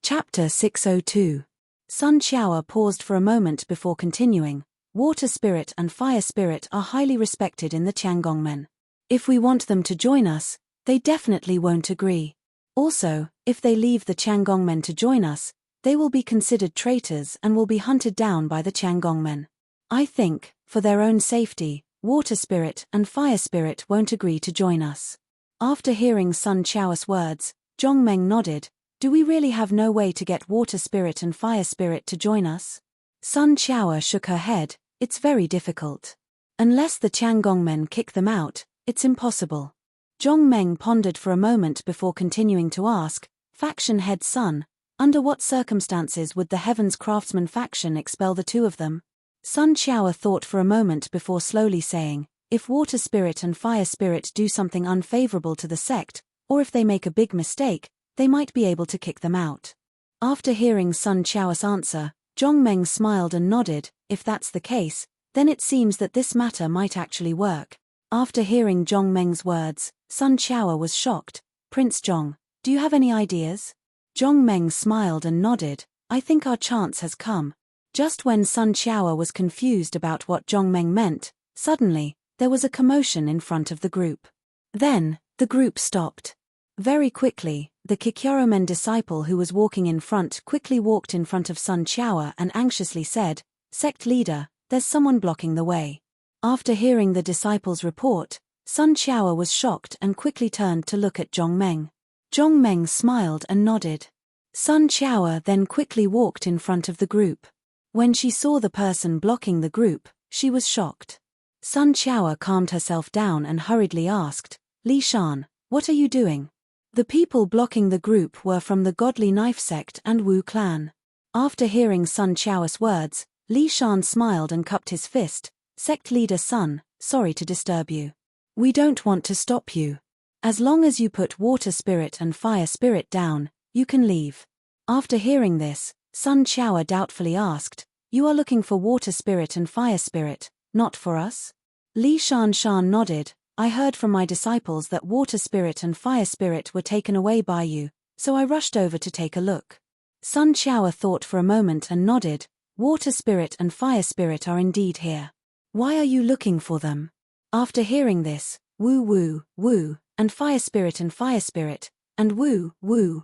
Chapter 602. Sun Xiao paused for a moment before continuing. Water spirit and fire spirit are highly respected in the Tiangongmen. If we want them to join us, they definitely won't agree. Also, if they leave the Tiangongmen to join us, they will be considered traitors and will be hunted down by the Tiangongmen. I think, for their own safety, water spirit and fire spirit won't agree to join us. After hearing Sun Xiao's words, Zhongmeng nodded. Do we really have no way to get water spirit and fire spirit to join us? Sun Xiao shook her head. It's very difficult. Unless the Tiangongmen kick them out, it's impossible. Zhongmeng pondered for a moment before continuing to ask, Faction Head Sun, under what circumstances would the Heavens Craftsman faction expel the two of them? Sun Xiao thought for a moment before slowly saying, if water spirit and fire spirit do something unfavorable to the sect, or if they make a big mistake, they might be able to kick them out. After hearing Sun Xiao's answer, Zhongmeng smiled and nodded. If that's the case, then it seems that this matter might actually work. After hearing Zhongmeng's words, Sun Xiao was shocked. Prince Zhong, do you have any ideas? Zhongmeng smiled and nodded. I think our chance has come. Just when Sun Xiao was confused about what Zhongmeng meant, suddenly, there was a commotion in front of the group. Then, the group stopped. Very quickly, the Kikyaromen disciple who was walking in front quickly walked in front of Sun Xiao and anxiously said, Sect leader, there's someone blocking the way. After hearing the disciple's report, Sun Xiao was shocked and quickly turned to look at Zhongmeng. Zhongmeng smiled and nodded. Sun Xiao then quickly walked in front of the group. When she saw the person blocking the group, she was shocked. Sun Xiao calmed herself down and hurriedly asked, Li Shan, what are you doing? The people blocking the group were from the Godly Knife sect and Wu clan. After hearing Sun Xiao's words, Li Shan smiled and cupped his fist. Sect leader Sun, sorry to disturb you. We don't want to stop you. As long as you put water spirit and fire spirit down, you can leave. After hearing this, Sun Xiao doubtfully asked, You are looking for water spirit and fire spirit, not for us? Li Shan nodded. I heard from my disciples that water spirit and fire spirit were taken away by you, so I rushed over to take a look. Sun Xiao thought for a moment and nodded. Water spirit and fire spirit are indeed here. Why are you looking for them? After hearing this, Wu, and fire spirit, and Wu, and Wu,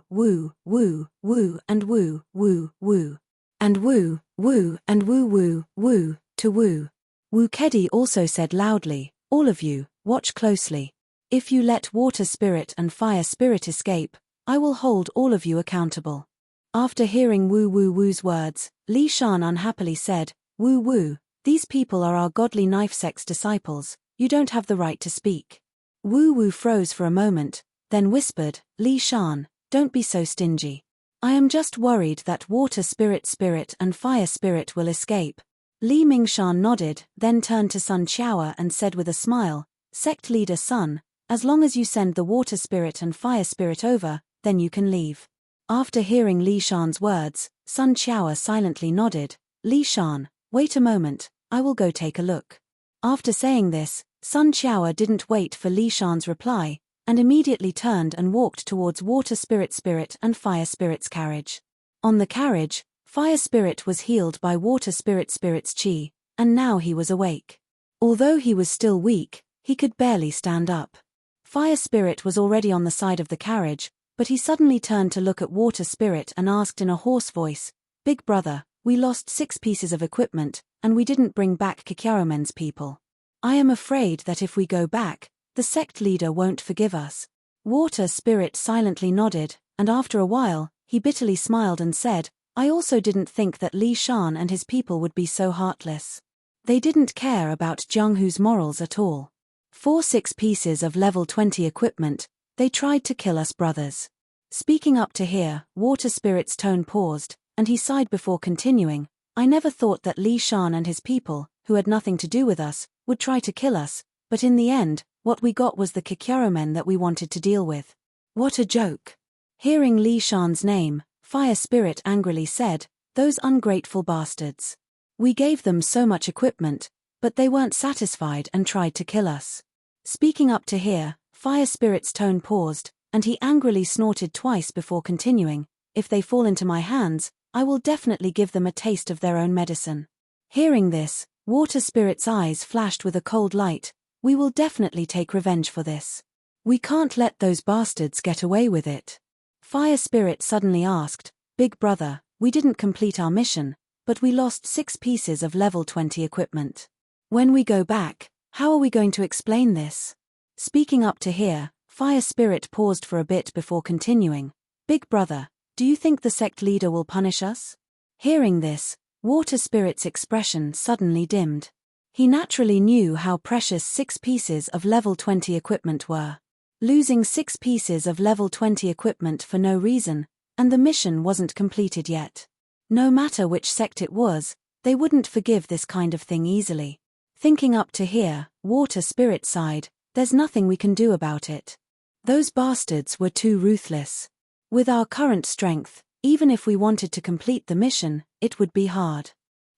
and Wu, to Wu. Wu Kedi also said loudly, all of you, watch closely. If you let water spirit and fire spirit escape, I will hold all of you accountable. After hearing Wu's words, Li Shan unhappily said, Wu, these people are our Godly Knife sect's disciples, you don't have the right to speak. Wu froze for a moment, then whispered, Li Shan, don't be so stingy. I am just worried that water spirit and fire spirit will escape. Li Mingshan nodded, then turned to Sun Xiao and said with a smile, Sect leader Sun, as long as you send the water spirit and fire spirit over, then you can leave. After hearing Li Shan's words, Sun Xiao silently nodded. Li Shan, wait a moment, I will go take a look. After saying this, Sun Xiao didn't wait for Li Shan's reply, and immediately turned and walked towards water spirit and fire spirit's carriage. On the carriage, fire spirit was healed by water spirit's chi, and now he was awake. Although he was still weak, he could barely stand up. Fire spirit was already on the side of the carriage, but he suddenly turned to look at water spirit and asked in a hoarse voice, Big brother, we lost 6 pieces of equipment, and we didn't bring back Kikyaromen's people. I am afraid that if we go back, the sect leader won't forgive us. Water spirit silently nodded, and after a while, he bitterly smiled and said, I also didn't think that Li Shan and his people would be so heartless. They didn't care about Jianghu's morals at all. For 6 pieces of level 20 equipment, they tried to kill us brothers. Speaking up to here, water spirit's tone paused, and he sighed before continuing, I never thought that Li Shan and his people, who had nothing to do with us, would try to kill us, but in the end, what we got was the Kikyaromen that we wanted to deal with. What a joke. Hearing Li Shan's name, Fire Spirit angrily said, those ungrateful bastards. We gave them so much equipment, but they weren't satisfied and tried to kill us. Speaking up to here, Fire Spirit's tone paused, and he angrily snorted twice before continuing, if they fall into my hands, I will definitely give them a taste of their own medicine. Hearing this, Water Spirit's eyes flashed with a cold light. We will definitely take revenge for this. We can't let those bastards get away with it. Fire Spirit suddenly asked, Big Brother, we didn't complete our mission, but we lost 6 pieces of level 20 equipment. When we go back, how are we going to explain this? Speaking up to here, Fire Spirit paused for a bit before continuing. Big Brother, do you think the sect leader will punish us? Hearing this, Water Spirit's expression suddenly dimmed. He naturally knew how precious 6 pieces of level 20 equipment were. Losing 6 pieces of level 20 equipment for no reason, and the mission wasn't completed yet. No matter which sect it was, they wouldn't forgive this kind of thing easily. Thinking up to here, Water Spirit sighed, there's nothing we can do about it. Those bastards were too ruthless. With our current strength, even if we wanted to complete the mission, it would be hard.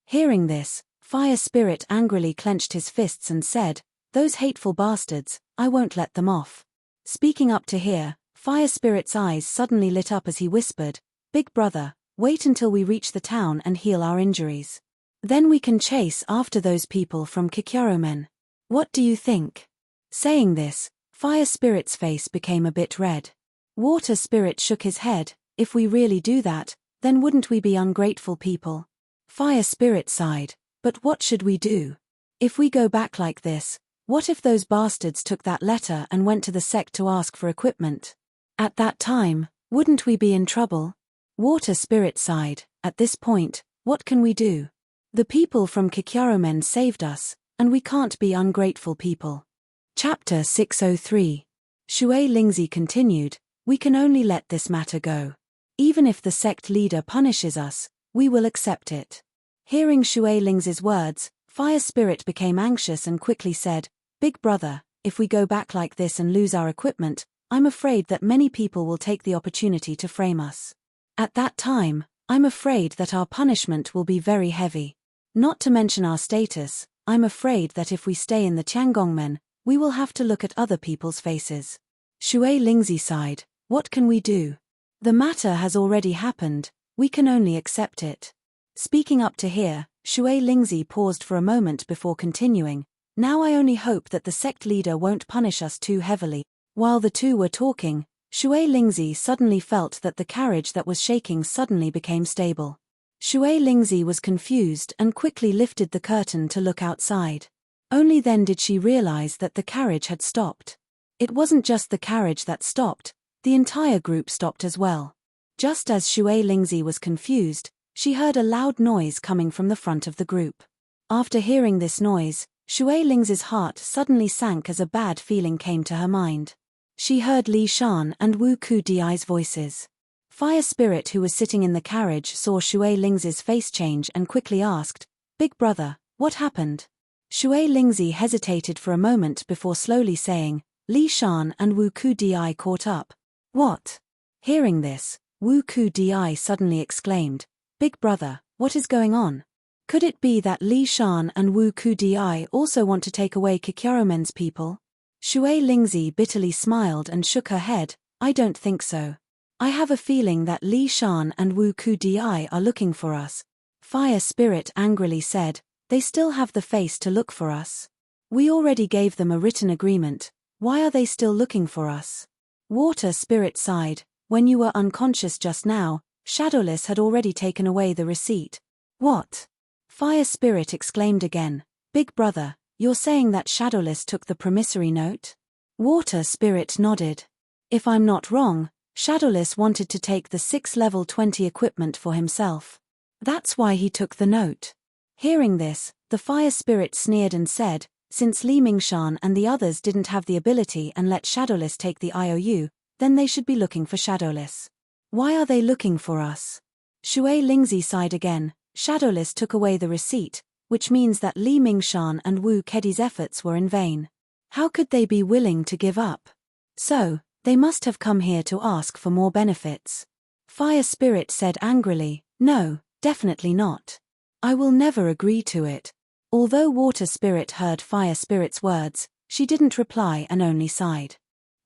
Hearing this, Fire Spirit angrily clenched his fists and said, those hateful bastards, I won't let them off. Speaking up to here, Fire Spirit's eyes suddenly lit up as he whispered, Big Brother, wait until we reach the town and heal our injuries. Then we can chase after those people from Kikyaromen. What do you think? Saying this, Fire Spirit's face became a bit red. Water Spirit shook his head, if we really do that, then wouldn't we be ungrateful people? Fire Spirit sighed, but what should we do? If we go back like this, what if those bastards took that letter and went to the sect to ask for equipment? At that time, wouldn't we be in trouble? Water Spirit sighed, at this point, what can we do? The people from Kikyaromen saved us, and we can't be ungrateful people. Chapter 603. Shui Lingzi continued, we can only let this matter go. Even if the sect leader punishes us, we will accept it. Hearing Shui Lingzi's words, Fire Spirit became anxious and quickly said, Big Brother, if we go back like this and lose our equipment, I'm afraid that many people will take the opportunity to frame us. At that time, I'm afraid that our punishment will be very heavy. Not to mention our status, I'm afraid that if we stay in the Tiangongmen, we will have to look at other people's faces. Shui Lingzi sighed, what can we do? The matter has already happened, we can only accept it. Speaking up to here, Shui Lingzi paused for a moment before continuing, now I only hope that the sect leader won't punish us too heavily. While the two were talking, Shui Lingzi suddenly felt that the carriage that was shaking suddenly became stable. Shui Lingzi was confused and quickly lifted the curtain to look outside. Only then did she realize that the carriage had stopped. It wasn't just the carriage that stopped, the entire group stopped as well. Just as Shui Lingzi was confused, she heard a loud noise coming from the front of the group. After hearing this noise, Shui Lingzi's heart suddenly sank as a bad feeling came to her mind. She heard Li Shan and Wu Ku Di's voices. Fire Spirit, who was sitting in the carriage, saw Shui Lingzi's face change and quickly asked, Big Brother, what happened? Shui Lingzi hesitated for a moment before slowly saying, Li Shan and Wu Ku Di caught up. What? Hearing this, Wu Ku Di suddenly exclaimed, Big Brother, what is going on? Could it be that Li Shan and Wu Ku Di also want to take away Kikyaromen's people? Shui Lingzi bitterly smiled and shook her head, I don't think so. I have a feeling that Li Shan and Wu Ku Di are looking for us. Fire Spirit angrily said, they still have the face to look for us. We already gave them a written agreement, why are they still looking for us? Water Spirit sighed, when you were unconscious just now, Shadowless had already taken away the receipt. What? Fire Spirit exclaimed again, Big Brother, you're saying that Shadowless took the promissory note? Water Spirit nodded. If I'm not wrong, Shadowless wanted to take the 6 level 20 equipment for himself. That's why he took the note. Hearing this, the Fire Spirit sneered and said, since Li Mingshan and the others didn't have the ability and let Shadowless take the IOU, then they should be looking for Shadowless. Why are they looking for us? Shui Lingzi sighed again, Shadowless took away the receipt, which means that Li Mingshan and Wu Kedi's efforts were in vain. How could they be willing to give up? So, they must have come here to ask for more benefits. Fire Spirit said angrily, no, definitely not. I will never agree to it. Although Water Spirit heard Fire Spirit's words, she didn't reply and only sighed.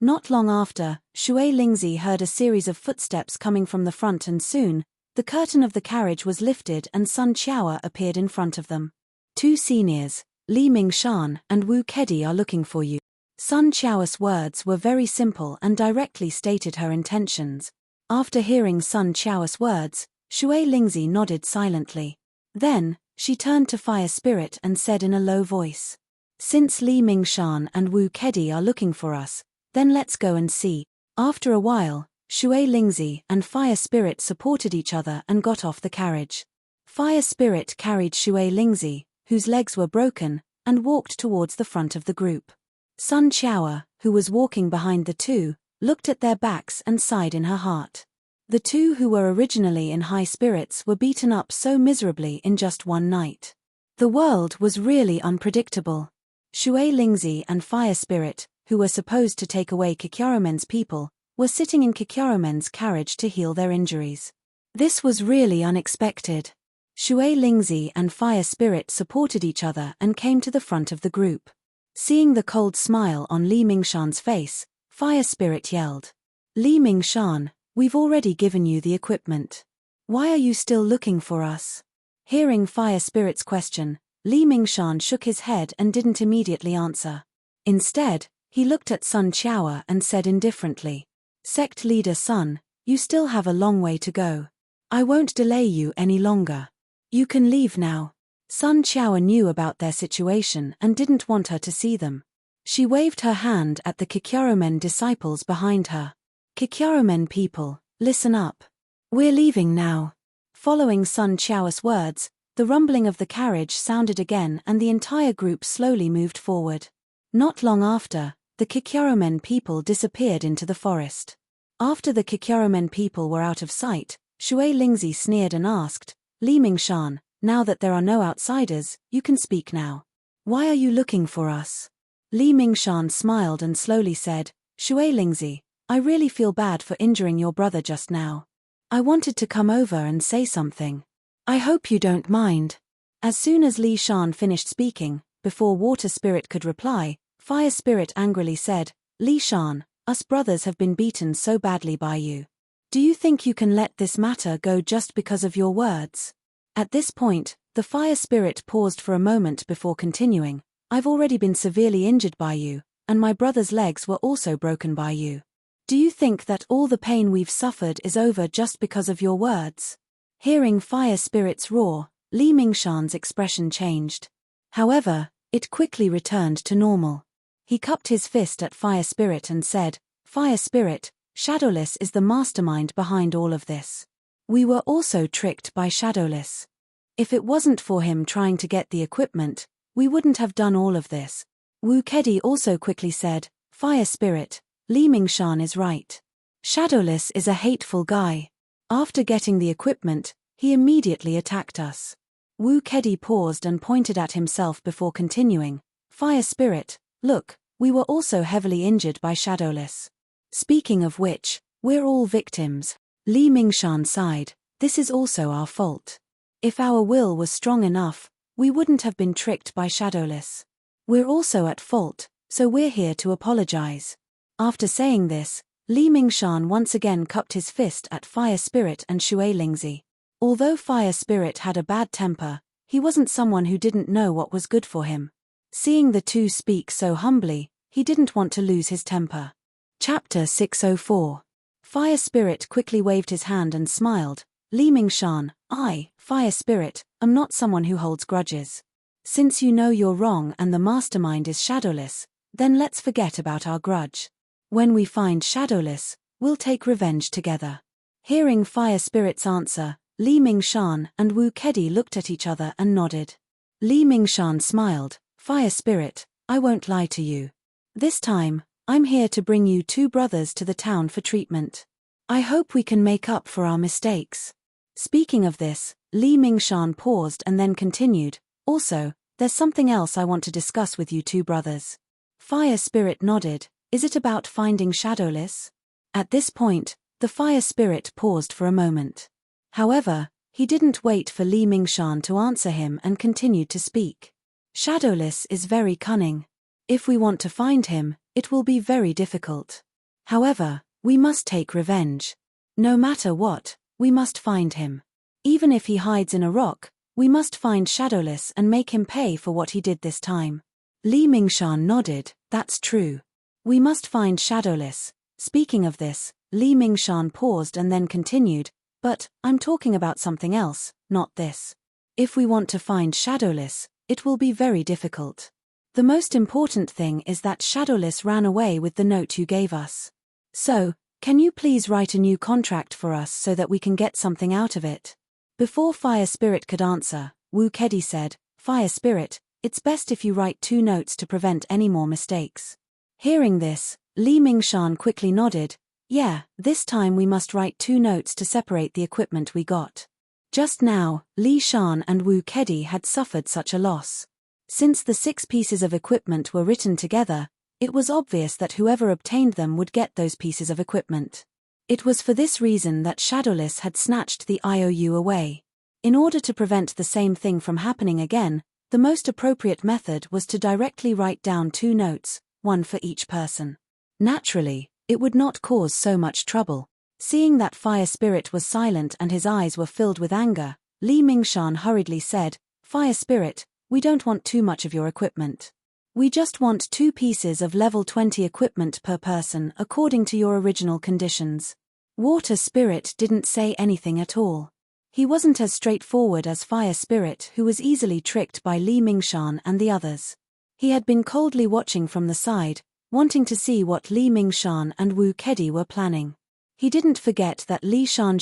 Not long after, Shui Lingzi heard a series of footsteps coming from the front, and soon, the curtain of the carriage was lifted and Sun Qiao appeared in front of them. Two seniors, Li Mingshan and Wu Kedi, are looking for you. Sun Qiao's words were very simple and directly stated her intentions. After hearing Sun Qiao's words, Shui Lingzi nodded silently. Then, she turned to Fire Spirit and said in a low voice, "Since Li Mingshan and Wu Kedi are looking for us, then let's go and see." After a while, Shui Lingzi and Fire Spirit supported each other and got off the carriage. Fire Spirit carried Shui Lingzi, whose legs were broken, and walked towards the front of the group. Sun Qiao, who was walking behind the two, looked at their backs and sighed in her heart. The two who were originally in high spirits were beaten up so miserably in just one night. The world was really unpredictable. Shui Lingzi and Fire Spirit, who were supposed to take away Kikyaromen's people, were sitting in Kikyaromen's carriage to heal their injuries. This was really unexpected. Shui Lingzi and Fire Spirit supported each other and came to the front of the group. Seeing the cold smile on Li Mingshan's face, Fire Spirit yelled, "Li Mingshan, we've already given you the equipment. Why are you still looking for us?" Hearing Fire Spirit's question, Li Mingshan shook his head and didn't immediately answer. Instead, he looked at Sun Qiao and said indifferently, "Sect leader Sun, you still have a long way to go. I won't delay you any longer. You can leave now." Sun Qiao knew about their situation and didn't want her to see them. She waved her hand at the Kikyaromen disciples behind her. "Kikyaromen people, listen up. We're leaving now." Following Sun Qiao's words, the rumbling of the carriage sounded again and the entire group slowly moved forward. Not long after, the Kikyaromen people disappeared into the forest. After the Kikyaromen people were out of sight, Shui Lingzi sneered and asked, "Li Mingshan, now that there are no outsiders, you can speak now. Why are you looking for us?" Li Mingshan smiled and slowly said, "Shui Lingzi, I really feel bad for injuring your brother just now. I wanted to come over and say something. I hope you don't mind." As soon as Li Shan finished speaking, before Water Spirit could reply, Fire Spirit angrily said, "Li Shan, us brothers have been beaten so badly by you. Do you think you can let this matter go just because of your words?" At this point, the Fire Spirit paused for a moment before continuing, "I've already been severely injured by you, and my brother's legs were also broken by you. Do you think that all the pain we've suffered is over just because of your words?" Hearing Fire Spirit's roar, Li Mingshan's expression changed. However, it quickly returned to normal. He cupped his fist at Fire Spirit and said, "Fire Spirit, Shadowless is the mastermind behind all of this. We were also tricked by Shadowless. If it wasn't for him trying to get the equipment, we wouldn't have done all of this." Wu Kedi also quickly said, "Fire Spirit, Li Mingshan is right. Shadowless is a hateful guy. After getting the equipment, he immediately attacked us." Wu Kedi paused and pointed at himself before continuing, "Fire Spirit, look, we were also heavily injured by Shadowless. Speaking of which, we're all victims." Li Mingshan sighed, "This is also our fault. If our will was strong enough, we wouldn't have been tricked by Shadowless. We're also at fault, so we're here to apologize." After saying this, Li Mingshan once again cupped his fist at Fire Spirit and Shui Lingzi. Although Fire Spirit had a bad temper, he wasn't someone who didn't know what was good for him. Seeing the two speak so humbly, he didn't want to lose his temper. Chapter 604. Fire Spirit quickly waved his hand and smiled, "Li Mingshan, I, Fire Spirit, am not someone who holds grudges. Since you know you're wrong and the mastermind is Shadowless, then let's forget about our grudge. When we find Shadowless, we'll take revenge together." Hearing Fire Spirit's answer, Li Mingshan and Wu Kedi looked at each other and nodded. Li Mingshan smiled, "Fire Spirit, I won't lie to you. This time, I'm here to bring you two brothers to the town for treatment. I hope we can make up for our mistakes." Speaking of this, Li Mingshan paused and then continued, "Also, there's something else I want to discuss with you two brothers." Fire Spirit nodded, "Is it about finding Shadowless?" At this point, the Fire Spirit paused for a moment. However, he didn't wait for Li Mingshan to answer him and continued to speak. "Shadowless is very cunning. If we want to find him, it will be very difficult. However, we must take revenge. No matter what, we must find him. Even if he hides in a rock, we must find Shadowless and make him pay for what he did this time. Li Mingshan nodded, that's true. We must find Shadowless. Speaking of this, Li Mingshan paused and then continued, but I'm talking about something else, not this. If we want to find Shadowless, it will be very difficult. The most important thing is that Shadowless ran away with the note you gave us. So, can you please write a new contract for us so that we can get something out of it? Before Fire Spirit could answer, Wu Kedi said, Fire Spirit, it's best if you write 2 notes to prevent any more mistakes. Hearing this, Li Mingshan quickly nodded, yeah, this time we must write 2 notes to separate the equipment we got. Just now, Li Shan and Wu Kedi had suffered such a loss. Since the 6 pieces of equipment were written together, it was obvious that whoever obtained them would get those pieces of equipment. It was for this reason that Shadowless had snatched the IOU away. In order to prevent the same thing from happening again, the most appropriate method was to directly write down 2 notes, 1 for each person. Naturally, it would not cause so much trouble. Seeing that Fire Spirit was silent and his eyes were filled with anger, Li Mingshan hurriedly said, Fire Spirit, we don't want too much of your equipment. We just want 2 pieces of level 20 equipment per person according to your original conditions. Water Spirit didn't say anything at all. He wasn't as straightforward as Fire Spirit, who was easily tricked by Li Mingshan and the others. He had been coldly watching from the side, wanting to see what Li Mingshan and Wu Kedi were planning. He didn't forget that Li Shan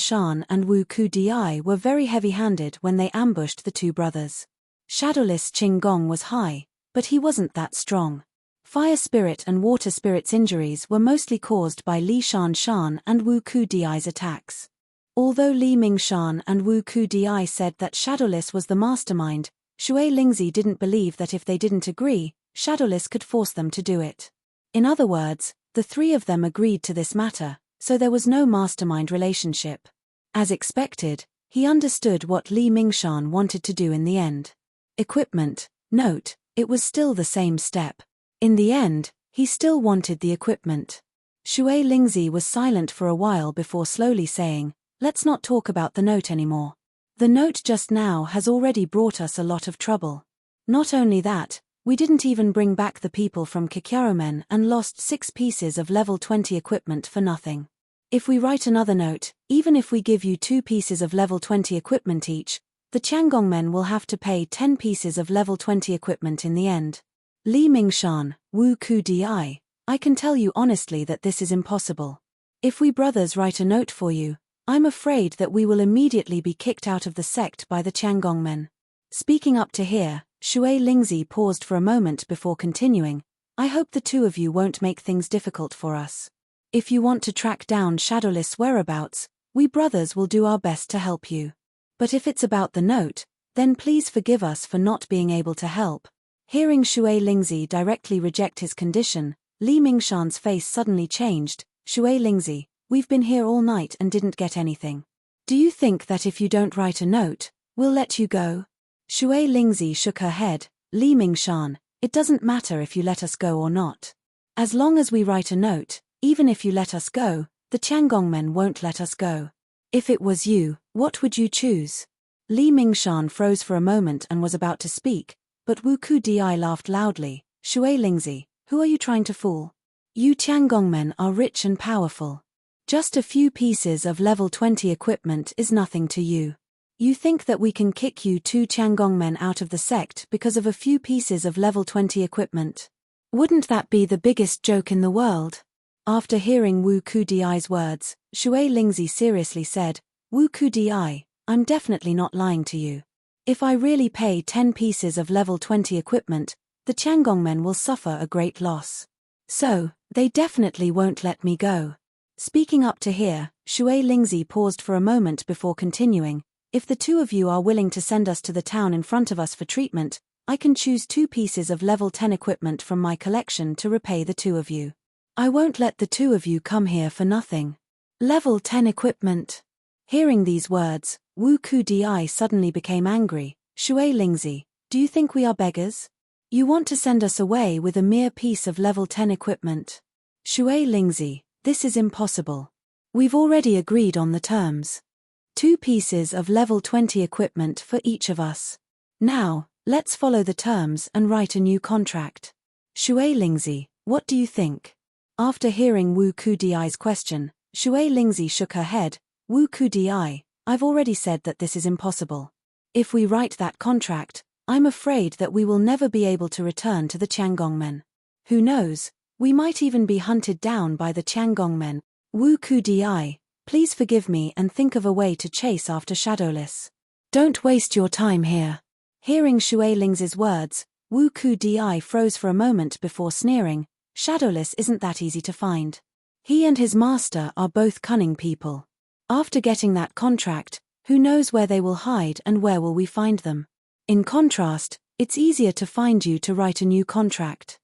and Wu Kudi were very heavy-handed when they ambushed the 2 brothers. Shadowless Qinggong was high, but he wasn't that strong. Fire Spirit and Water Spirit's injuries were mostly caused by Li Shan and Wu Kudi's attacks. Although Li Mingshan and Wu Kudi said that Shadowless was the mastermind, Shui Lingzi didn't believe that if they didn't agree, Shadowless could force them to do it. In other words, the 3 of them agreed to this matter, so there was no mastermind relationship. As expected, he understood what Li Mingshan wanted to do in the end. Equipment, note, it was still the same step. In the end, he still wanted the equipment. Shui Lingzi was silent for a while before slowly saying, let's not talk about the note anymore. The note just now has already brought us a lot of trouble. Not only that, we didn't even bring back the people from Kikyaromen and lost 6 pieces of level 20 equipment for nothing. If we write another note, even if we give you 2 pieces of level 20 equipment each, the Tiangongmen will have to pay 10 pieces of level 20 equipment in the end. Li Mingshan, Wu Kudi, I can tell you honestly that this is impossible. If we brothers write a note for you, I'm afraid that we will immediately be kicked out of the sect by the Tiangongmen. Speaking up to here, Shui Lingzi paused for a moment before continuing, I hope the 2 of you won't make things difficult for us. If you want to track down Shadowless' whereabouts, we brothers will do our best to help you. But if it's about the note, then please forgive us for not being able to help. Hearing Shui Lingzi directly reject his condition, Li Mingshan's face suddenly changed. Shui Lingzi, we've been here all night and didn't get anything. Do you think that if you don't write a note, we'll let you go? Shui Lingzi shook her head. Li Mingshan, it doesn't matter if you let us go or not. As long as we write a note, even if you let us go, the Tiangongmen won't let us go. If it was you, what would you choose? Li Mingshan froze for a moment and was about to speak, but Wu Kudi laughed loudly. Shui Lingzi, who are you trying to fool? You Tiangongmen are rich and powerful. Just a few pieces of level 20 equipment is nothing to you. You think that we can kick you 2 Tiangongmen out of the sect because of a few pieces of level 20 equipment? Wouldn't that be the biggest joke in the world? After hearing Wu Kudi's words, Shui Lingzi seriously said, Wu Kudi, I'm definitely not lying to you. If I really pay 10 pieces of level 20 equipment, the Tiangongmen will suffer a great loss. So, they definitely won't let me go. Speaking up to here, Shui Lingzi paused for a moment before continuing, if the 2 of you are willing to send us to the town in front of us for treatment, I can choose 2 pieces of level 10 equipment from my collection to repay the 2 of you. I won't let the 2 of you come here for nothing. Level 10 equipment. Hearing these words, Wu Kudi suddenly became angry. Shui Lingzi, do you think we are beggars? You want to send us away with a mere piece of level 10 equipment? Shui Lingzi, This is impossible. We've already agreed on the terms. 2 pieces of level 20 equipment for each of us. Now, let's follow the terms and write a new contract. Shui Lingzi, what do you think? After hearing Wu Kudi's question, Shui Lingzi shook her head. Wu Kudi, I've already said that this is impossible. If we write that contract, I'm afraid that we will never be able to return to the Tiangongmen. Who knows, we might even be hunted down by the Tiangongmen. Wu Kudi, please forgive me and think of a way to chase after Shadowless. Don't waste your time here. Hearing Shui Lingzi's words, Wu Kudi froze for a moment before sneering. Shadowless isn't that easy to find. He and his master are both cunning people. After getting that contract, who knows where they will hide and where will we find them? In contrast, it's easier to find you to write a new contract.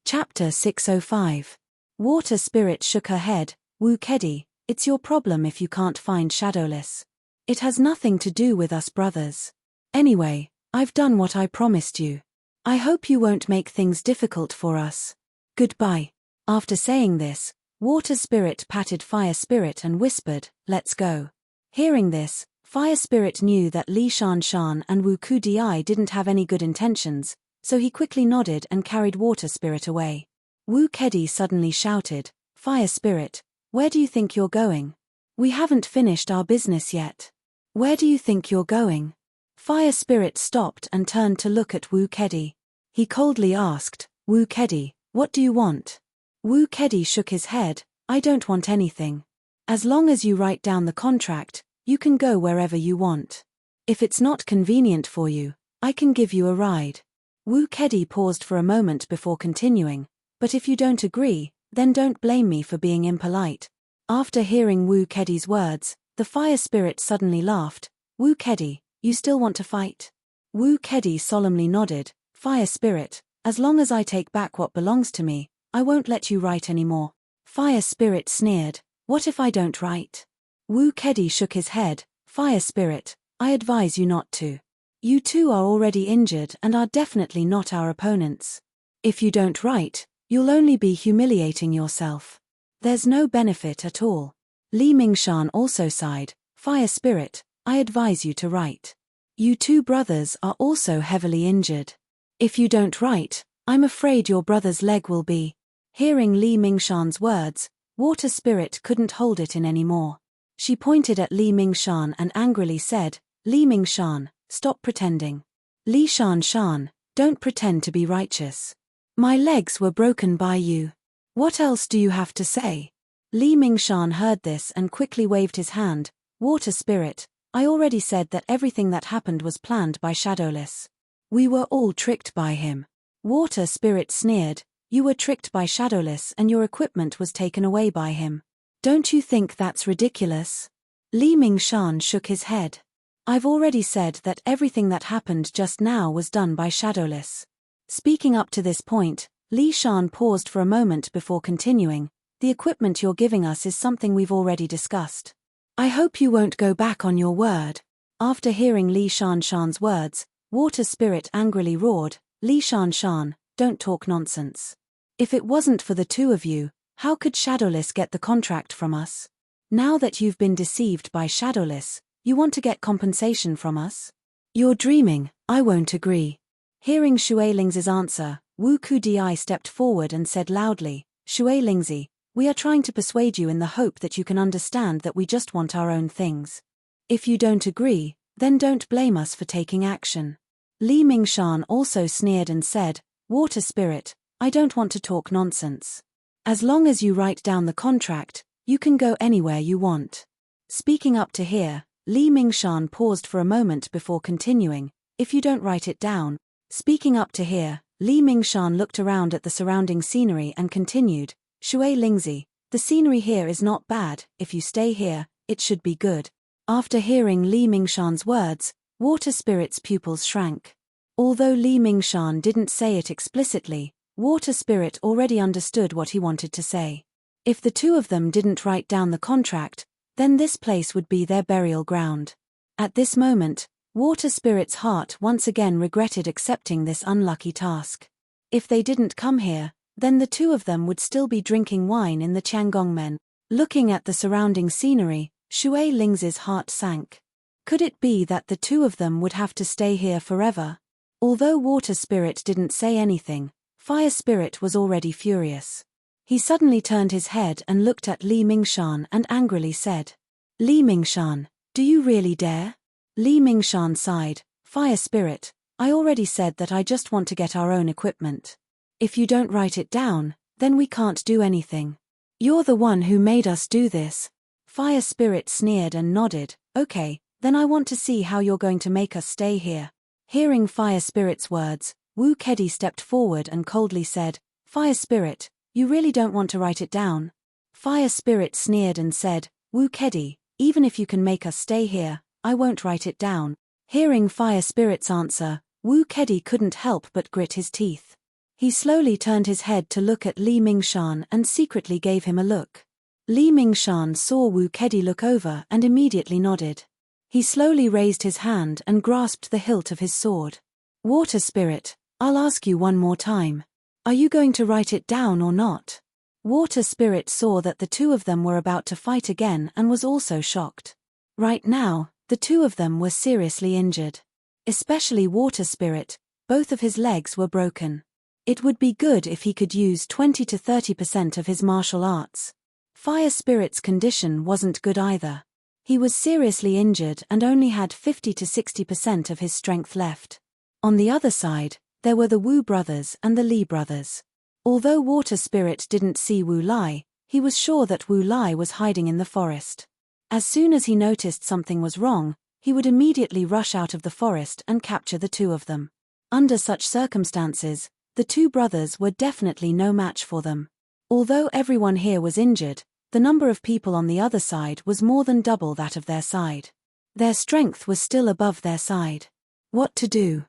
Chapter 605. Water Spirit shook her head. Wu Kedi, it's your problem if you can't find Shadowless. It has nothing to do with us brothers. Anyway, I've done what I promised you. I hope you won't make things difficult for us. Goodbye. After saying this, Water Spirit patted Fire Spirit and whispered, let's go. Hearing this, Fire Spirit knew that Li Shanshan and Wu Kudi didn't have any good intentions, so he quickly nodded and carried Water Spirit away. Wu Kedi suddenly shouted, Fire Spirit, where do you think you're going? We haven't finished our business yet. Where do you think you're going? Fire Spirit stopped and turned to look at Wu Kedi. He coldly asked, Wu Kedi, what do you want? Wu Kedi shook his head, I don't want anything. As long as you write down the contract, you can go wherever you want. If it's not convenient for you, I can give you a ride. Wu Kedi paused for a moment before continuing, but if you don't agree, then don't blame me for being impolite. After hearing Wu Kedi's words, the Fire Spirit suddenly laughed. Wu Kedi, you still want to fight? Wu Kedi solemnly nodded. Fire Spirit, as long as I take back what belongs to me, I won't let you write anymore. Fire Spirit sneered. What if I don't write? Wu Kedi shook his head. Fire Spirit, I advise you not to. You two are already injured and are definitely not our opponents. If you don't write, you'll only be humiliating yourself. There's no benefit at all. Li Mingshan also sighed. Fire Spirit, I advise you to write. You two brothers are also heavily injured. If you don't write, I'm afraid your brother's leg will be. Hearing Li Mingshan's words, Water Spirit couldn't hold it in anymore. She pointed at Li Mingshan and angrily said, Li Mingshan, stop pretending. Li Shanshan, don't pretend to be righteous. My legs were broken by you. What else do you have to say? Li Mingshan heard this and quickly waved his hand. Water Spirit, I already said that everything that happened was planned by Shadowless. We were all tricked by him. Water Spirit sneered. You were tricked by Shadowless and your equipment was taken away by him. Don't you think that's ridiculous? Li Mingshan shook his head. I've already said that everything that happened just now was done by Shadowless. Speaking up to this point, Li Shan paused for a moment before continuing. The equipment you're giving us is something we've already discussed. I hope you won't go back on your word. After hearing Li Shanshan's words, Water Spirit angrily roared, Li Shanshan, don't talk nonsense. If it wasn't for the two of you, how could Shadowless get the contract from us? Now that you've been deceived by Shadowless, you want to get compensation from us? You're dreaming, I won't agree. Hearing Shui Lingzi's answer, Wu Kudi stepped forward and said loudly, Shui Lingzi, we are trying to persuade you in the hope that you can understand that we just want our own things. If you don't agree, then don't blame us for taking action. Li Mingshan also sneered and said, Water Spirit, I don't want to talk nonsense. As long as you write down the contract, you can go anywhere you want. Speaking up to here, Li Mingshan paused for a moment before continuing, if you don't write it down. Speaking up to here, Li Mingshan looked around at the surrounding scenery and continued, Shui Lingzi, the scenery here is not bad, if you stay here, it should be good. After hearing Li Mingshan's words, Water Spirit's pupils shrank. Although Li Mingshan didn't say it explicitly, Water Spirit already understood what he wanted to say. If the two of them didn't write down the contract, then this place would be their burial ground. At this moment, Water Spirit's heart once again regretted accepting this unlucky task. If they didn't come here, then the two of them would still be drinking wine in the Tiangongmen. Looking at the surrounding scenery, Shui Ling's heart sank. Could it be that the two of them would have to stay here forever? Although Water Spirit didn't say anything, Fire Spirit was already furious. He suddenly turned his head and looked at Li Mingshan and angrily said, "Li Mingshan, do you really dare?" Li Mingshan sighed, "Fire Spirit, I already said that I just want to get our own equipment. If you don't write it down, then we can't do anything. You're the one who made us do this." Fire Spirit sneered and nodded, "Okay, then I want to see how you're going to make us stay here." Hearing Fire Spirit's words, Wu Kedi stepped forward and coldly said, "Fire Spirit, you really don't want to write it down?" Fire Spirit sneered and said, "Wu Kedi, even if you can make us stay here, I won't write it down." Hearing Fire Spirit's answer, Wu Kedi couldn't help but grit his teeth. He slowly turned his head to look at Li Mingshan and secretly gave him a look. Li Mingshan saw Wu Kedi look over and immediately nodded. He slowly raised his hand and grasped the hilt of his sword. "Water Spirit, I'll ask you one more time. Are you going to write it down or not?" Water Spirit saw that the two of them were about to fight again and was also shocked. Right now, the two of them were seriously injured. Especially Water Spirit, both of his legs were broken. It would be good if he could use 20 to 30% of his martial arts. Fire Spirit's condition wasn't good either. He was seriously injured and only had 50 to 60% of his strength left. On the other side, there were the Wu brothers and the Li brothers. Although Water Spirit didn't see Wu Lai, he was sure that Wu Lai was hiding in the forest. As soon as he noticed something was wrong, he would immediately rush out of the forest and capture the two of them. Under such circumstances, the two brothers were definitely no match for them. Although everyone here was injured, the number of people on the other side was more than double that of their side. Their strength was still above their side. What to do?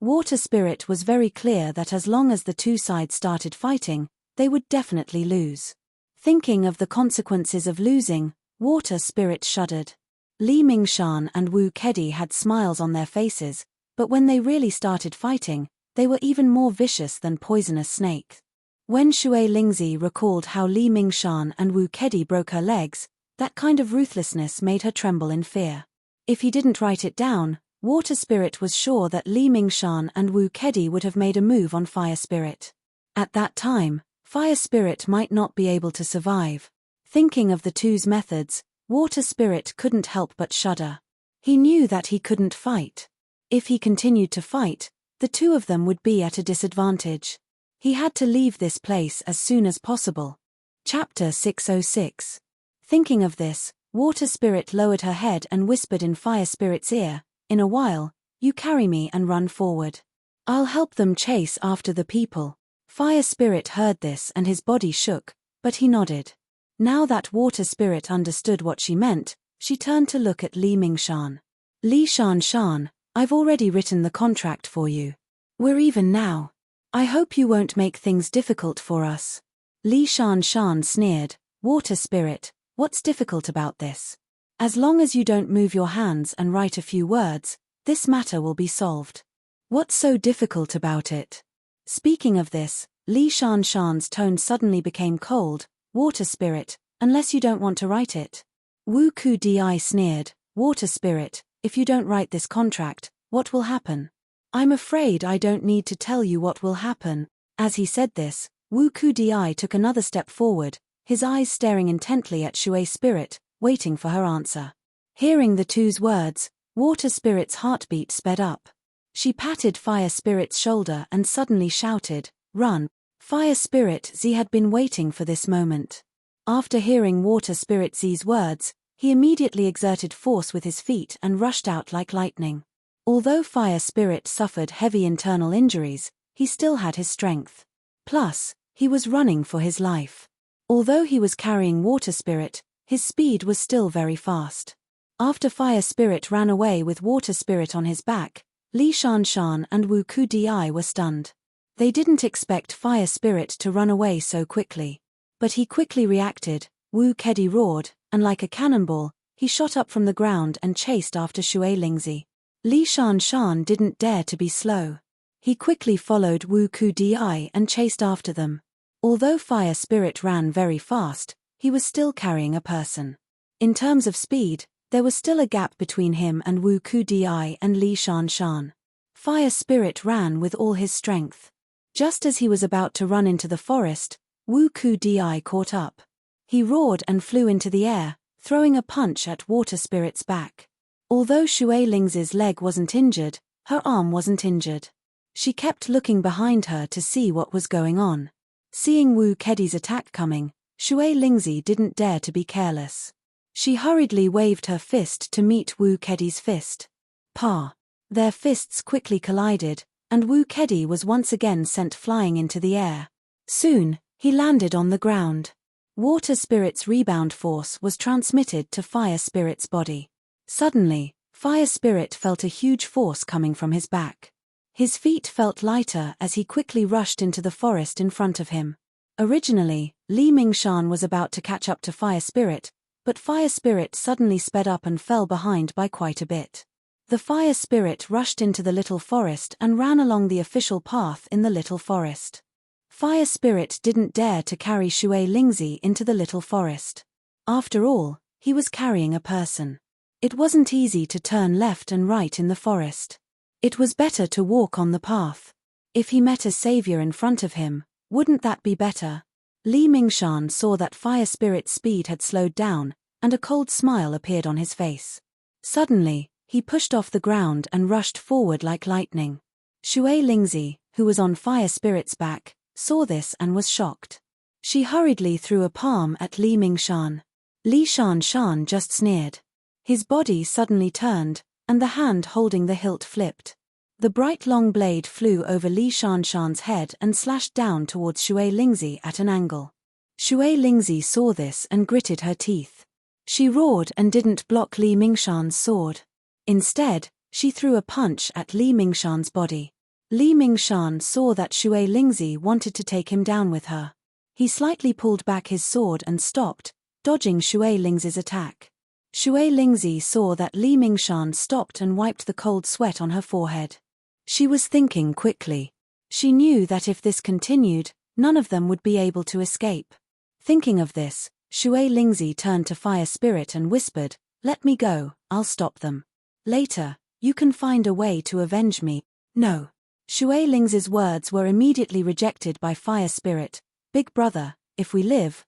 Water Spirit was very clear that as long as the two sides started fighting, they would definitely lose. Thinking of the consequences of losing, Water Spirit shuddered. Li Mingshan and Wu Kedi had smiles on their faces, but when they really started fighting, they were even more vicious than poisonous snakes. When Shui Lingzi recalled how Li Mingshan and Wu Kedi broke her legs, that kind of ruthlessness made her tremble in fear. If he didn't write it down, Water Spirit was sure that Li Mingshan and Wu Kedi would have made a move on Fire Spirit. At that time, Fire Spirit might not be able to survive. Thinking of the two's methods, Water Spirit couldn't help but shudder. He knew that he couldn't fight. If he continued to fight, the two of them would be at a disadvantage. He had to leave this place as soon as possible. Chapter 606. Thinking of this, Water Spirit lowered her head and whispered in Fire Spirit's ear, "In a while, you carry me and run forward. I'll help them chase after the people." Fire Spirit heard this and his body shook, but he nodded. Now that Water Spirit understood what she meant, she turned to look at Li Mingshan. "Li Shan, I've already written the contract for you. We're even now. I hope you won't make things difficult for us." Li Shan sneered, "Water Spirit, what's difficult about this? As long as you don't move your hands and write a few words, this matter will be solved. What's so difficult about it?" Speaking of this, Li Shan's tone suddenly became cold. "Water Spirit, unless you don't want to write it." Wu Kudi sneered, "Water Spirit, if you don't write this contract, what will happen?" "I'm afraid I don't need to tell you what will happen." As he said this, Wu Kudi took another step forward, his eyes staring intently at Shui Spirit, waiting for her answer. Hearing the two's words, Water Spirit's heartbeat sped up. She patted Fire Spirit's shoulder and suddenly shouted, "Run!" Fire Spirit Z had been waiting for this moment. After hearing Water Spirit Z's words, he immediately exerted force with his feet and rushed out like lightning. Although Fire Spirit suffered heavy internal injuries, he still had his strength. Plus, he was running for his life. Although he was carrying Water Spirit, his speed was still very fast. After Fire Spirit ran away with Water Spirit on his back, Li Shan and Wu Kudi were stunned. They didn't expect Fire Spirit to run away so quickly. But he quickly reacted. Wu Kedi roared, and like a cannonball, he shot up from the ground and chased after Shui Lingzi. Li Shan didn't dare to be slow. He quickly followed Wu Kudi and chased after them. Although Fire Spirit ran very fast, he was still carrying a person. In terms of speed, there was still a gap between him and Wu Kudi and Li Shanshan. Fire Spirit ran with all his strength. Just as he was about to run into the forest, Wu Kudi caught up. He roared and flew into the air, throwing a punch at Water Spirit's back. Although Shui Ling's leg wasn't injured, her arm wasn't injured. She kept looking behind her to see what was going on. Seeing Wu Kedi's attack coming, Shui Lingzi didn't dare to be careless. She hurriedly waved her fist to meet Wu Kedi's fist. Pa! Their fists quickly collided, and Wu Kedi was once again sent flying into the air. Soon, he landed on the ground. Water Spirit's rebound force was transmitted to Fire Spirit's body. Suddenly, Fire Spirit felt a huge force coming from his back. His feet felt lighter as he quickly rushed into the forest in front of him. Originally, Li Mingshan was about to catch up to Fire Spirit, but Fire Spirit suddenly sped up and fell behind by quite a bit. The Fire Spirit rushed into the little forest and ran along the official path in the little forest. Fire Spirit didn't dare to carry Shui Lingzi into the little forest. After all, he was carrying a person. It wasn't easy to turn left and right in the forest. It was better to walk on the path. If he met a savior in front of him, wouldn't that be better? Li Mingshan saw that Fire Spirit's speed had slowed down, and a cold smile appeared on his face. Suddenly, he pushed off the ground and rushed forward like lightning. Shui Lingzi, who was on Fire Spirit's back, saw this and was shocked. She hurriedly threw a palm at Li Mingshan. Li Shanshan just sneered. His body suddenly turned, and the hand holding the hilt flipped. The bright long blade flew over Li Shanshan's head and slashed down towards Shui Lingzi at an angle. Shui Lingzi saw this and gritted her teeth. She roared and didn't block Li Mingshan's sword. Instead, she threw a punch at Li Mingshan's body. Li Mingshan saw that Shui Lingzi wanted to take him down with her. He slightly pulled back his sword and stopped, dodging Shui Lingzi's attack. Shui Lingzi saw that Li Mingshan stopped and wiped the cold sweat on her forehead. She was thinking quickly. She knew that if this continued, none of them would be able to escape. Thinking of this, Shui Lingzi turned to Fire Spirit and whispered, "Let me go, I'll stop them. Later, you can find a way to avenge me." No. Shui Lingzi's words were immediately rejected by Fire Spirit. "Big brother, if we live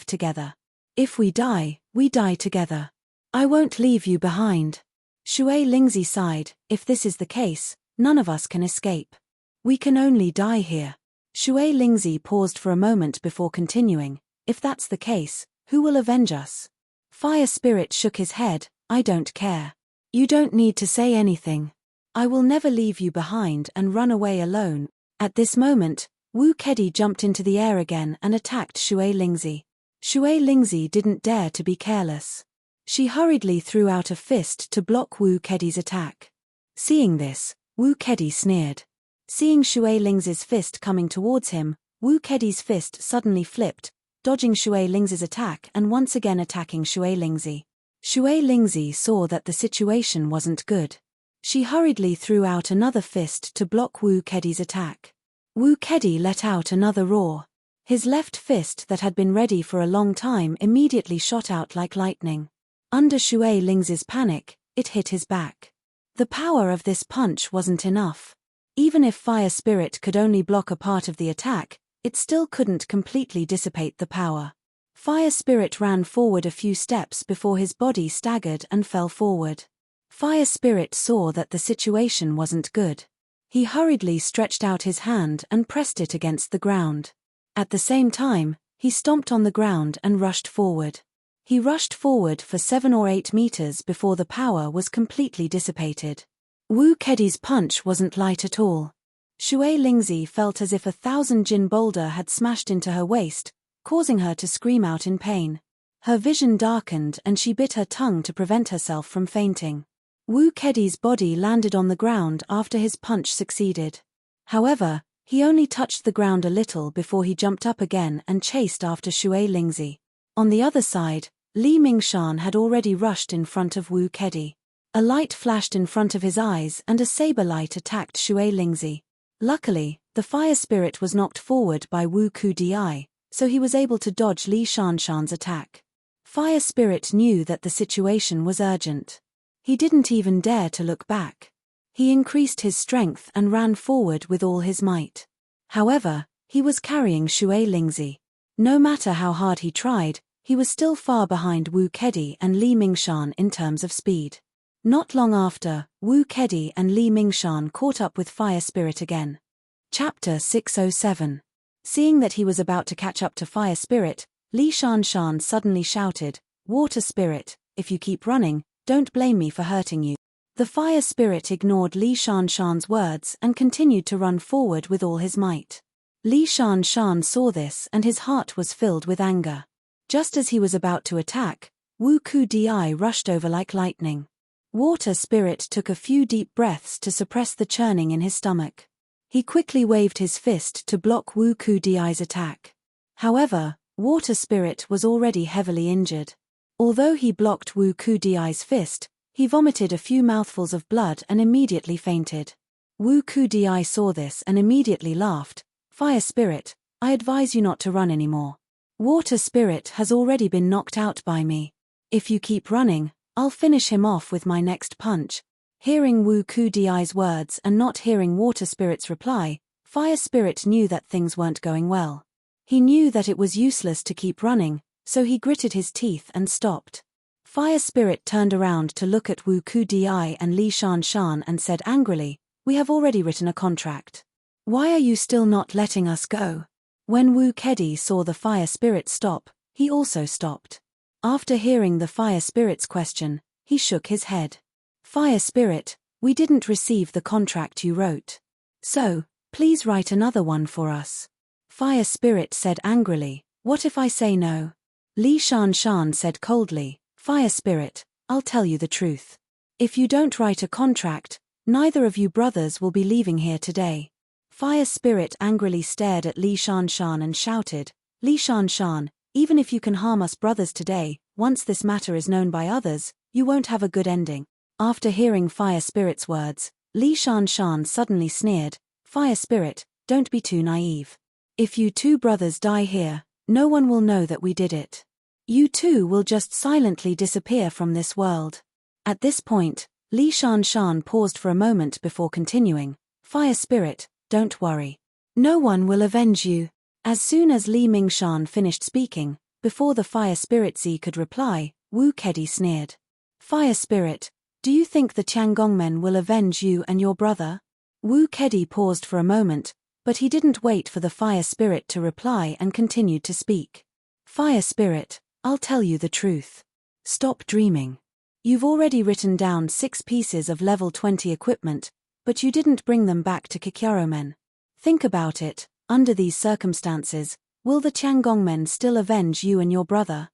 together. If we die together. I won't leave you behind." Shui Lingzi sighed, "If this is the case, none of us can escape. We can only die here." Shui Lingzi paused for a moment before continuing, "If that's the case, who will avenge us?" Fire Spirit shook his head, "I don't care. You don't need to say anything. I will never leave you behind and run away alone." At this moment, Wu Kedi jumped into the air again and attacked Shui Lingzi. Shui Lingzi didn't dare to be careless. She hurriedly threw out a fist to block Wu Kedi's attack. Seeing this, Wu Kedi sneered. Seeing Shui Lingzi's fist coming towards him, Wu Kedi's fist suddenly flipped, dodging Shui Lingzi's attack and once again attacking Shui Lingzi. Shui Lingzi saw that the situation wasn't good. She hurriedly threw out another fist to block Wu Kedi's attack. Wu Kedi let out another roar. His left fist that had been ready for a long time immediately shot out like lightning. Under Shui Lingzi's panic, it hit his back. The power of this punch wasn't enough. Even if Fire Spirit could only block a part of the attack, it still couldn't completely dissipate the power. Fire Spirit ran forward a few steps before his body staggered and fell forward. Fire Spirit saw that the situation wasn't good. He hurriedly stretched out his hand and pressed it against the ground. At the same time, he stomped on the ground and rushed forward. He rushed forward for 7 or 8 meters before the power was completely dissipated. Wu Kedi's punch wasn't light at all. Shui Lingzi felt as if 1,000 Jin boulder had smashed into her waist, causing her to scream out in pain. Her vision darkened and she bit her tongue to prevent herself from fainting. Wu Kedi's body landed on the ground after his punch succeeded. However, he only touched the ground a little before he jumped up again and chased after Shui Lingzi. On the other side, Li Mingshan had already rushed in front of Wu Kedi. A light flashed in front of his eyes and a saber light attacked Shui Lingzi. Luckily, the Fire Spirit was knocked forward by Wu Kudi, so he was able to dodge Li Shanshan's attack. Fire Spirit knew that the situation was urgent. He didn't even dare to look back. He increased his strength and ran forward with all his might. However, he was carrying Shui Lingzi. No matter how hard he tried, he was still far behind Wu Kedi and Li Mingshan in terms of speed. Not long after, Wu Kedi and Li Mingshan caught up with Fire Spirit again. Chapter 607. Seeing that he was about to catch up to Fire Spirit, Li Shanshan suddenly shouted, "Water Spirit, if you keep running, don't blame me for hurting you." The Fire Spirit ignored Li Shanshan's words and continued to run forward with all his might. Li Shanshan saw this and his heart was filled with anger. Just as he was about to attack, Wu Kudi rushed over like lightning. Water Spirit took a few deep breaths to suppress the churning in his stomach. He quickly waved his fist to block Wu Kudi's attack. However, Water Spirit was already heavily injured. Although he blocked Wu Kudi's fist, he vomited a few mouthfuls of blood and immediately fainted. Wu Kudi saw this and immediately laughed. "Fire Spirit, I advise you not to run anymore. Water Spirit has already been knocked out by me. If you keep running, I'll finish him off with my next punch." Hearing Wu Kudi's words and not hearing Water Spirit's reply, Fire Spirit knew that things weren't going well. He knew that it was useless to keep running, so he gritted his teeth and stopped. Fire Spirit turned around to look at Wu Kudi and Li Shanshan and said angrily, "We have already written a contract. Why are you still not letting us go?" When Wu Kedi saw the Fire Spirit stop, he also stopped. After hearing the Fire Spirit's question, he shook his head. "Fire Spirit, we didn't receive the contract you wrote. So, please write another one for us." Fire Spirit said angrily, "What if I say no?" Li Shanshan said coldly, "Fire Spirit, I'll tell you the truth. If you don't write a contract, neither of you brothers will be leaving here today." Fire Spirit angrily stared at Li Shanshan and shouted, "Li Shanshan, even if you can harm us brothers today, once this matter is known by others, you won't have a good ending." After hearing Fire Spirit's words, Li Shanshan suddenly sneered, "Fire Spirit, don't be too naive. If you two brothers die here, no one will know that we did it. You two will just silently disappear from this world." At this point, Li Shanshan paused for a moment before continuing, "Fire Spirit, don't worry. No one will avenge you." As soon as Li Mingshan finished speaking, before the Fire Spirit Z could reply, Wu Kedi sneered, "Fire Spirit, do you think the Tiangongmen will avenge you and your brother?" Wu Kedi paused for a moment, but he didn't wait for the Fire Spirit to reply and continued to speak. "Fire Spirit, I'll tell you the truth. Stop dreaming. You've already written down 6 pieces of level 20 equipment, but you didn't bring them back to Kikyaromen. Think about it, under these circumstances, will the Tiangongmen still avenge you and your brother?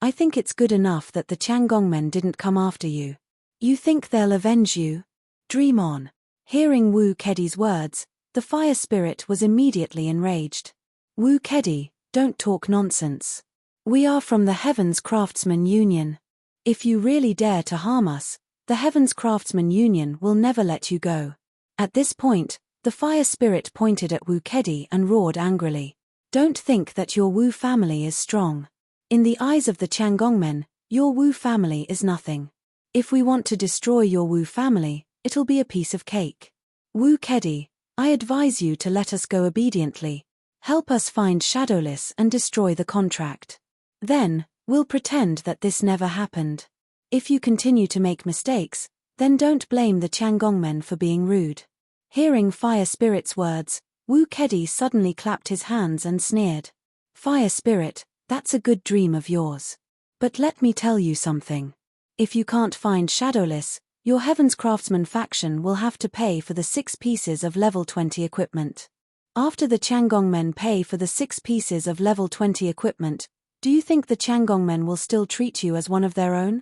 I think it's good enough that the Tiangongmen didn't come after you. You think they'll avenge you? Dream on." Hearing Wu Kedi's words, the Fire Spirit was immediately enraged. "Wu Kedi, don't talk nonsense. We are from the Heavens Craftsman Union. If you really dare to harm us, the Heavens Craftsman Union will never let you go." At this point, the Fire Spirit pointed at Wu Kedi and roared angrily, "Don't think that your Wu family is strong. In the eyes of the Tiangongmen, your Wu family is nothing. If we want to destroy your Wu family, it'll be a piece of cake. Wu Kedi, I advise you to let us go obediently. Help us find Shadowless and destroy the contract. Then, we'll pretend that this never happened. If you continue to make mistakes, then don't blame the Tiangongmen for being rude." Hearing Fire Spirit's words, Wu Kedi suddenly clapped his hands and sneered, "Fire Spirit, that's a good dream of yours. But let me tell you something. If you can't find Shadowless, your Heavens Craftsman faction will have to pay for the 6 pieces of level 20 equipment. After the Tiangongmen pay for the 6 pieces of level 20 equipment, do you think the Tiangongmen will still treat you as one of their own?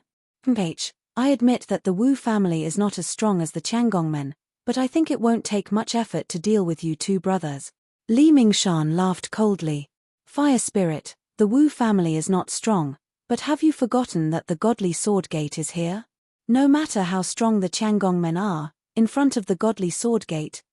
I admit that the Wu family is not as strong as the Tiangongmen, but I think it won't take much effort to deal with you two brothers." Li Mingshan laughed coldly. "Fire Spirit, the Wu family is not strong, but have you forgotten that the Godly Sword Gate is here? No matter how strong the Tiangongmen are, in front of the Godly Sword Gate,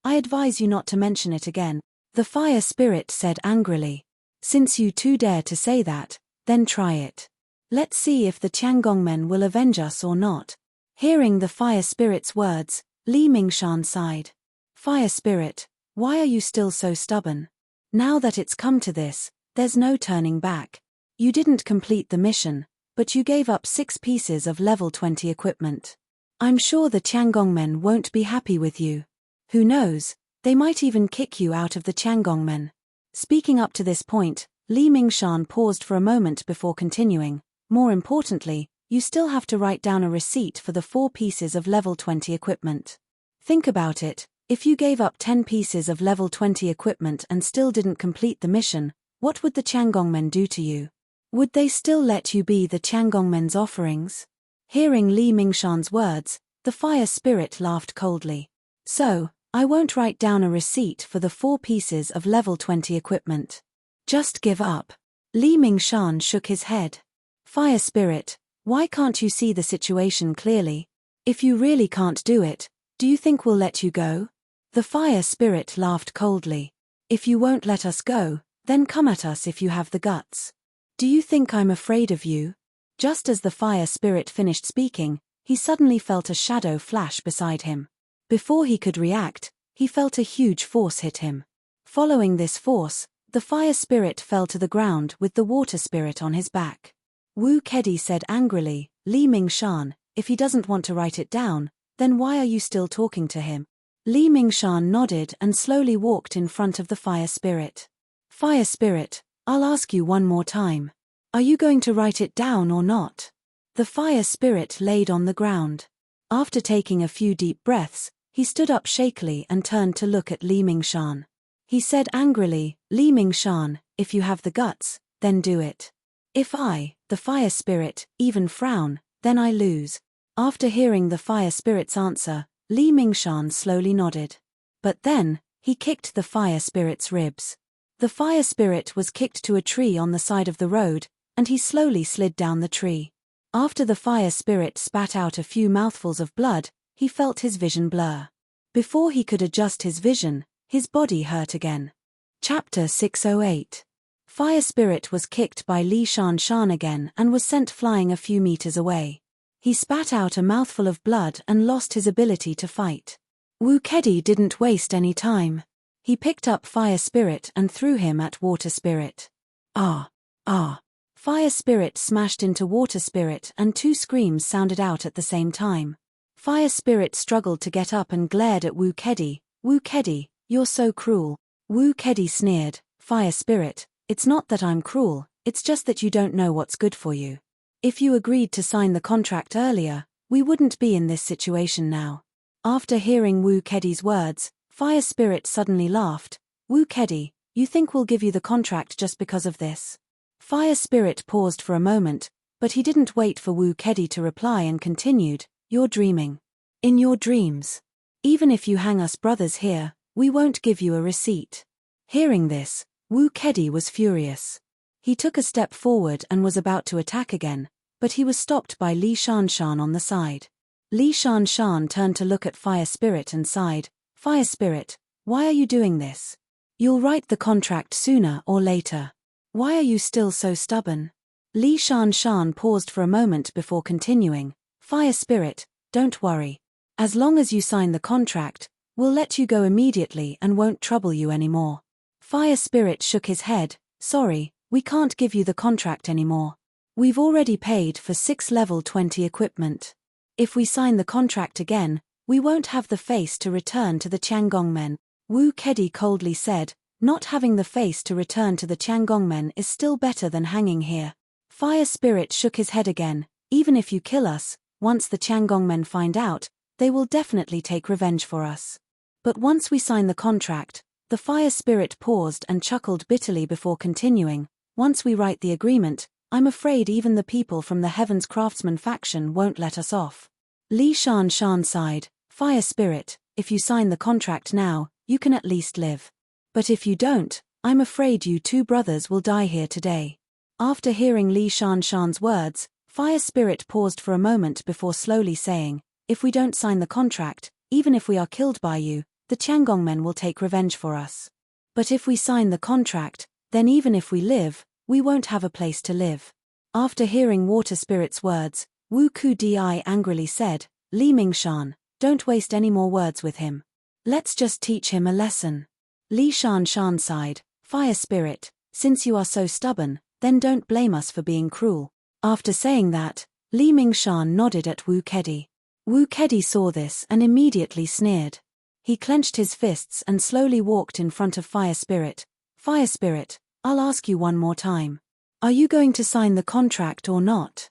I advise you not to mention it again." The fire spirit said angrily. Since you two dare to say that, then try it. Let's see if the Tiangongmen will avenge us or not. Hearing the fire spirit's words, Li Mingshan sighed. Fire spirit, why are you still so stubborn? Now that it's come to this, there's no turning back. You didn't complete the mission, but you gave up 6 pieces of level 20 equipment. I'm sure the Tiangongmen won't be happy with you. Who knows, they might even kick you out of the Tiangongmen. Speaking up to this point, Li Mingshan paused for a moment before continuing. More importantly, you still have to write down a receipt for the 4 pieces of level 20 equipment. Think about it, if you gave up 10 pieces of level 20 equipment and still didn't complete the mission, what would the Tiangongmen do to you? Would they still let you be the Tiangongmen's offerings? Hearing Li Mingshan's words, the fire spirit laughed coldly. So, I won't write down a receipt for the 4 pieces of level 20 equipment. Just give up. Li Mingshan shook his head. Fire spirit, why can't you see the situation clearly? If you really can't do it, do you think we'll let you go? The fire spirit laughed coldly. If you won't let us go, then come at us if you have the guts. Do you think I'm afraid of you? Just as the fire spirit finished speaking, he suddenly felt a shadow flash beside him. Before he could react, he felt a huge force hit him. Following this force, the fire spirit fell to the ground with the water spirit on his back. Wu Kedi said angrily, Li Mingshan, if he doesn't want to write it down, then why are you still talking to him? Li Mingshan nodded and slowly walked in front of the fire spirit. Fire spirit, I'll ask you one more time. Are you going to write it down or not? The fire spirit laid on the ground. After taking a few deep breaths, he stood up shakily and turned to look at Li Mingshan. He said angrily, Li Mingshan, if you have the guts, then do it. If I, the fire spirit, even frown, then I lose. After hearing the fire spirit's answer, Li Mingshan slowly nodded. But then, he kicked the fire spirit's ribs. The fire spirit was kicked to a tree on the side of the road, and he slowly slid down the tree. After the fire spirit spat out a few mouthfuls of blood, he felt his vision blur. Before he could adjust his vision, his body hurt again. Chapter 608. Fire spirit was kicked by Li Shanshan again and was sent flying a few meters away. He spat out a mouthful of blood and lost his ability to fight. Wu Kedi didn't waste any time. He picked up fire spirit and threw him at water spirit. Ah! Ah! Fire spirit smashed into water spirit and 2 screams sounded out at the same time. Fire spirit struggled to get up and glared at Wu Kedi. Wu Kedi, you're so cruel. Wu Kedi sneered, Fire spirit, it's not that I'm cruel, it's just that you don't know what's good for you. If you agreed to sign the contract earlier, we wouldn't be in this situation now. After hearing Wu Kedi's words, Fire spirit suddenly laughed. Wu Kedi, you think we'll give you the contract just because of this? Fire spirit paused for a moment, but he didn't wait for Wu Kedi to reply and continued, you're dreaming. In your dreams. Even if you hang us brothers here, we won't give you a receipt. Hearing this, Wu Kedi was furious. He took a step forward and was about to attack again, but he was stopped by Li Shanshan on the side. Li Shanshan turned to look at Fire Spirit and sighed, Fire Spirit, why are you doing this? You'll write the contract sooner or later. Why are you still so stubborn? Li Shanshan paused for a moment before continuing, Fire Spirit, don't worry. As long as you sign the contract, we'll let you go immediately and won't trouble you anymore. Fire Spirit shook his head, sorry, we can't give you the contract anymore. We've already paid for 6 level 20 equipment. If we sign the contract again, we won't have the face to return to the Tiangongmen. Wu Kedi coldly said, not having the face to return to the Tiangongmen is still better than hanging here. Fire Spirit shook his head again, even if you kill us, once the Tiangongmen find out, they will definitely take revenge for us. But once we sign the contract, the Fire Spirit paused and chuckled bitterly before continuing, once we write the agreement, I'm afraid even the people from the Heaven's Craftsman faction won't let us off. Li Shanshan sighed, Fire Spirit, if you sign the contract now, you can at least live. But if you don't, I'm afraid you 2 brothers will die here today. After hearing Li Shanshan's words, Fire Spirit paused for a moment before slowly saying, if we don't sign the contract, even if we are killed by you, the Tiangongmen will take revenge for us. But if we sign the contract, then even if we live, we won't have a place to live. After hearing Water Spirit's words, Wu Kudi angrily said, Li Mingshan, don't waste any more words with him. Let's just teach him a lesson. Li Shan sighed, Fire Spirit, since you are so stubborn, then don't blame us for being cruel. After saying that, Li Mingshan nodded at Wu Kedi. Wu Kedi saw this and immediately sneered. He clenched his fists and slowly walked in front of Fire Spirit. Fire Spirit, I'll ask you one more time. Are you going to sign the contract or not?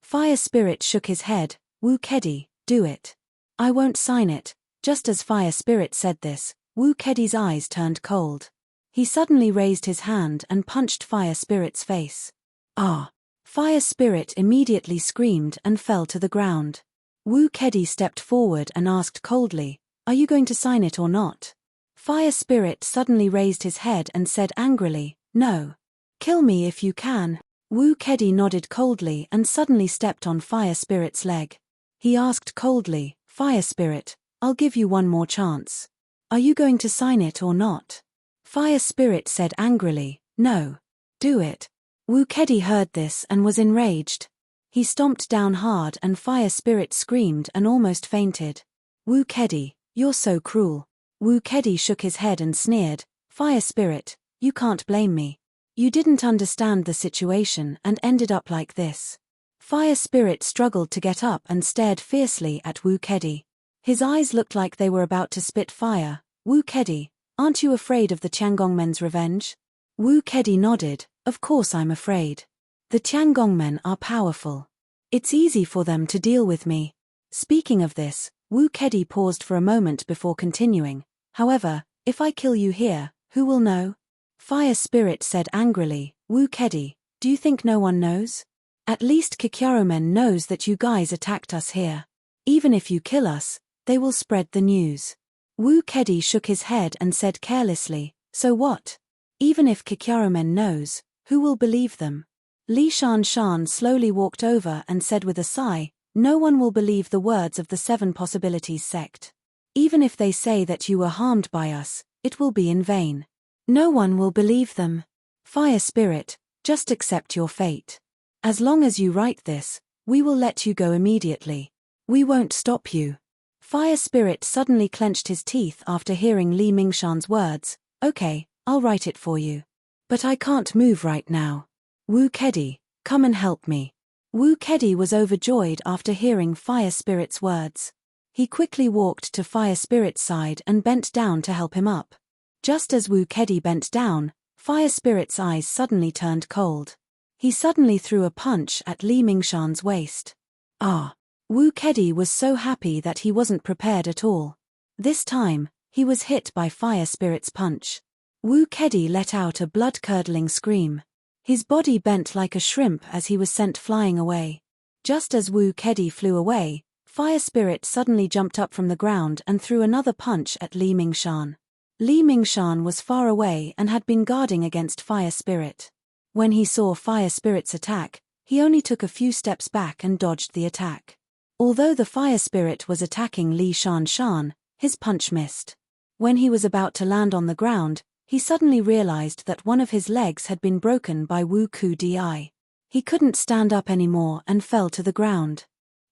Fire Spirit shook his head. Wu Kedi, do it. I won't sign it. Just as Fire Spirit said this, Wu Kedi's eyes turned cold. He suddenly raised his hand and punched Fire Spirit's face. Ah! Fire Spirit immediately screamed and fell to the ground. Wu Kedi stepped forward and asked coldly, Are you going to sign it or not? Fire Spirit suddenly raised his head and said angrily, No. Kill me if you can. Wu Kedi nodded coldly and suddenly stepped on Fire Spirit's leg. He asked coldly, Fire Spirit, I'll give you one more chance. Are you going to sign it or not? Fire Spirit said angrily, No. Do it. Wu Kedi heard this and was enraged. He stomped down hard and Fire Spirit screamed and almost fainted. Wu Kedi, you're so cruel. Wu Kedi shook his head and sneered, Fire Spirit, you can't blame me. You didn't understand the situation and ended up like this. Fire Spirit struggled to get up and stared fiercely at Wu Kedi. His eyes looked like they were about to spit fire. Wu Kedi, aren't you afraid of the Tiangongmen's revenge? Wu Kedi nodded, Of course I'm afraid. The Tiangongmen are powerful. It's easy for them to deal with me. Speaking of this, Wu Kedi paused for a moment before continuing. However, if I kill you here, who will know? Fire Spirit said angrily, Wu Kedi, do you think no one knows? At least Kikyaromen knows that you guys attacked us here. Even if you kill us, they will spread the news. Wu Kedi shook his head and said carelessly, So what? Even if Kikyaromen knows, who will believe them? Li Shan slowly walked over and said with a sigh, No one will believe the words of the Seven Possibilities sect. Even if they say that you were harmed by us, it will be in vain. No one will believe them. Fire Spirit, just accept your fate. As long as you write this, we will let you go immediately. We won't stop you. Fire Spirit suddenly clenched his teeth after hearing Li Mingshan's words. Okay, I'll write it for you. But I can't move right now. Wu Kedi, come and help me. Wu Kedi was overjoyed after hearing Fire Spirit's words. He quickly walked to Fire Spirit's side and bent down to help him up. Just as Wu Kedi bent down, Fire Spirit's eyes suddenly turned cold. He suddenly threw a punch at Li Mingshan's waist. Ah! Wu Kedi was so happy that he wasn't prepared at all. This time, he was hit by Fire Spirit's punch. Wu Kedi let out a blood-curdling scream. His body bent like a shrimp as he was sent flying away. Just as Wu Kedi flew away, Fire Spirit suddenly jumped up from the ground and threw another punch at Li Mingshan. Li Mingshan was far away and had been guarding against Fire Spirit. When he saw Fire Spirit's attack, he only took a few steps back and dodged the attack. Although the Fire Spirit was attacking Li Shan, his punch missed. When he was about to land on the ground, he suddenly realized that one of his legs had been broken by Wu Kudi. He couldn't stand up anymore and fell to the ground.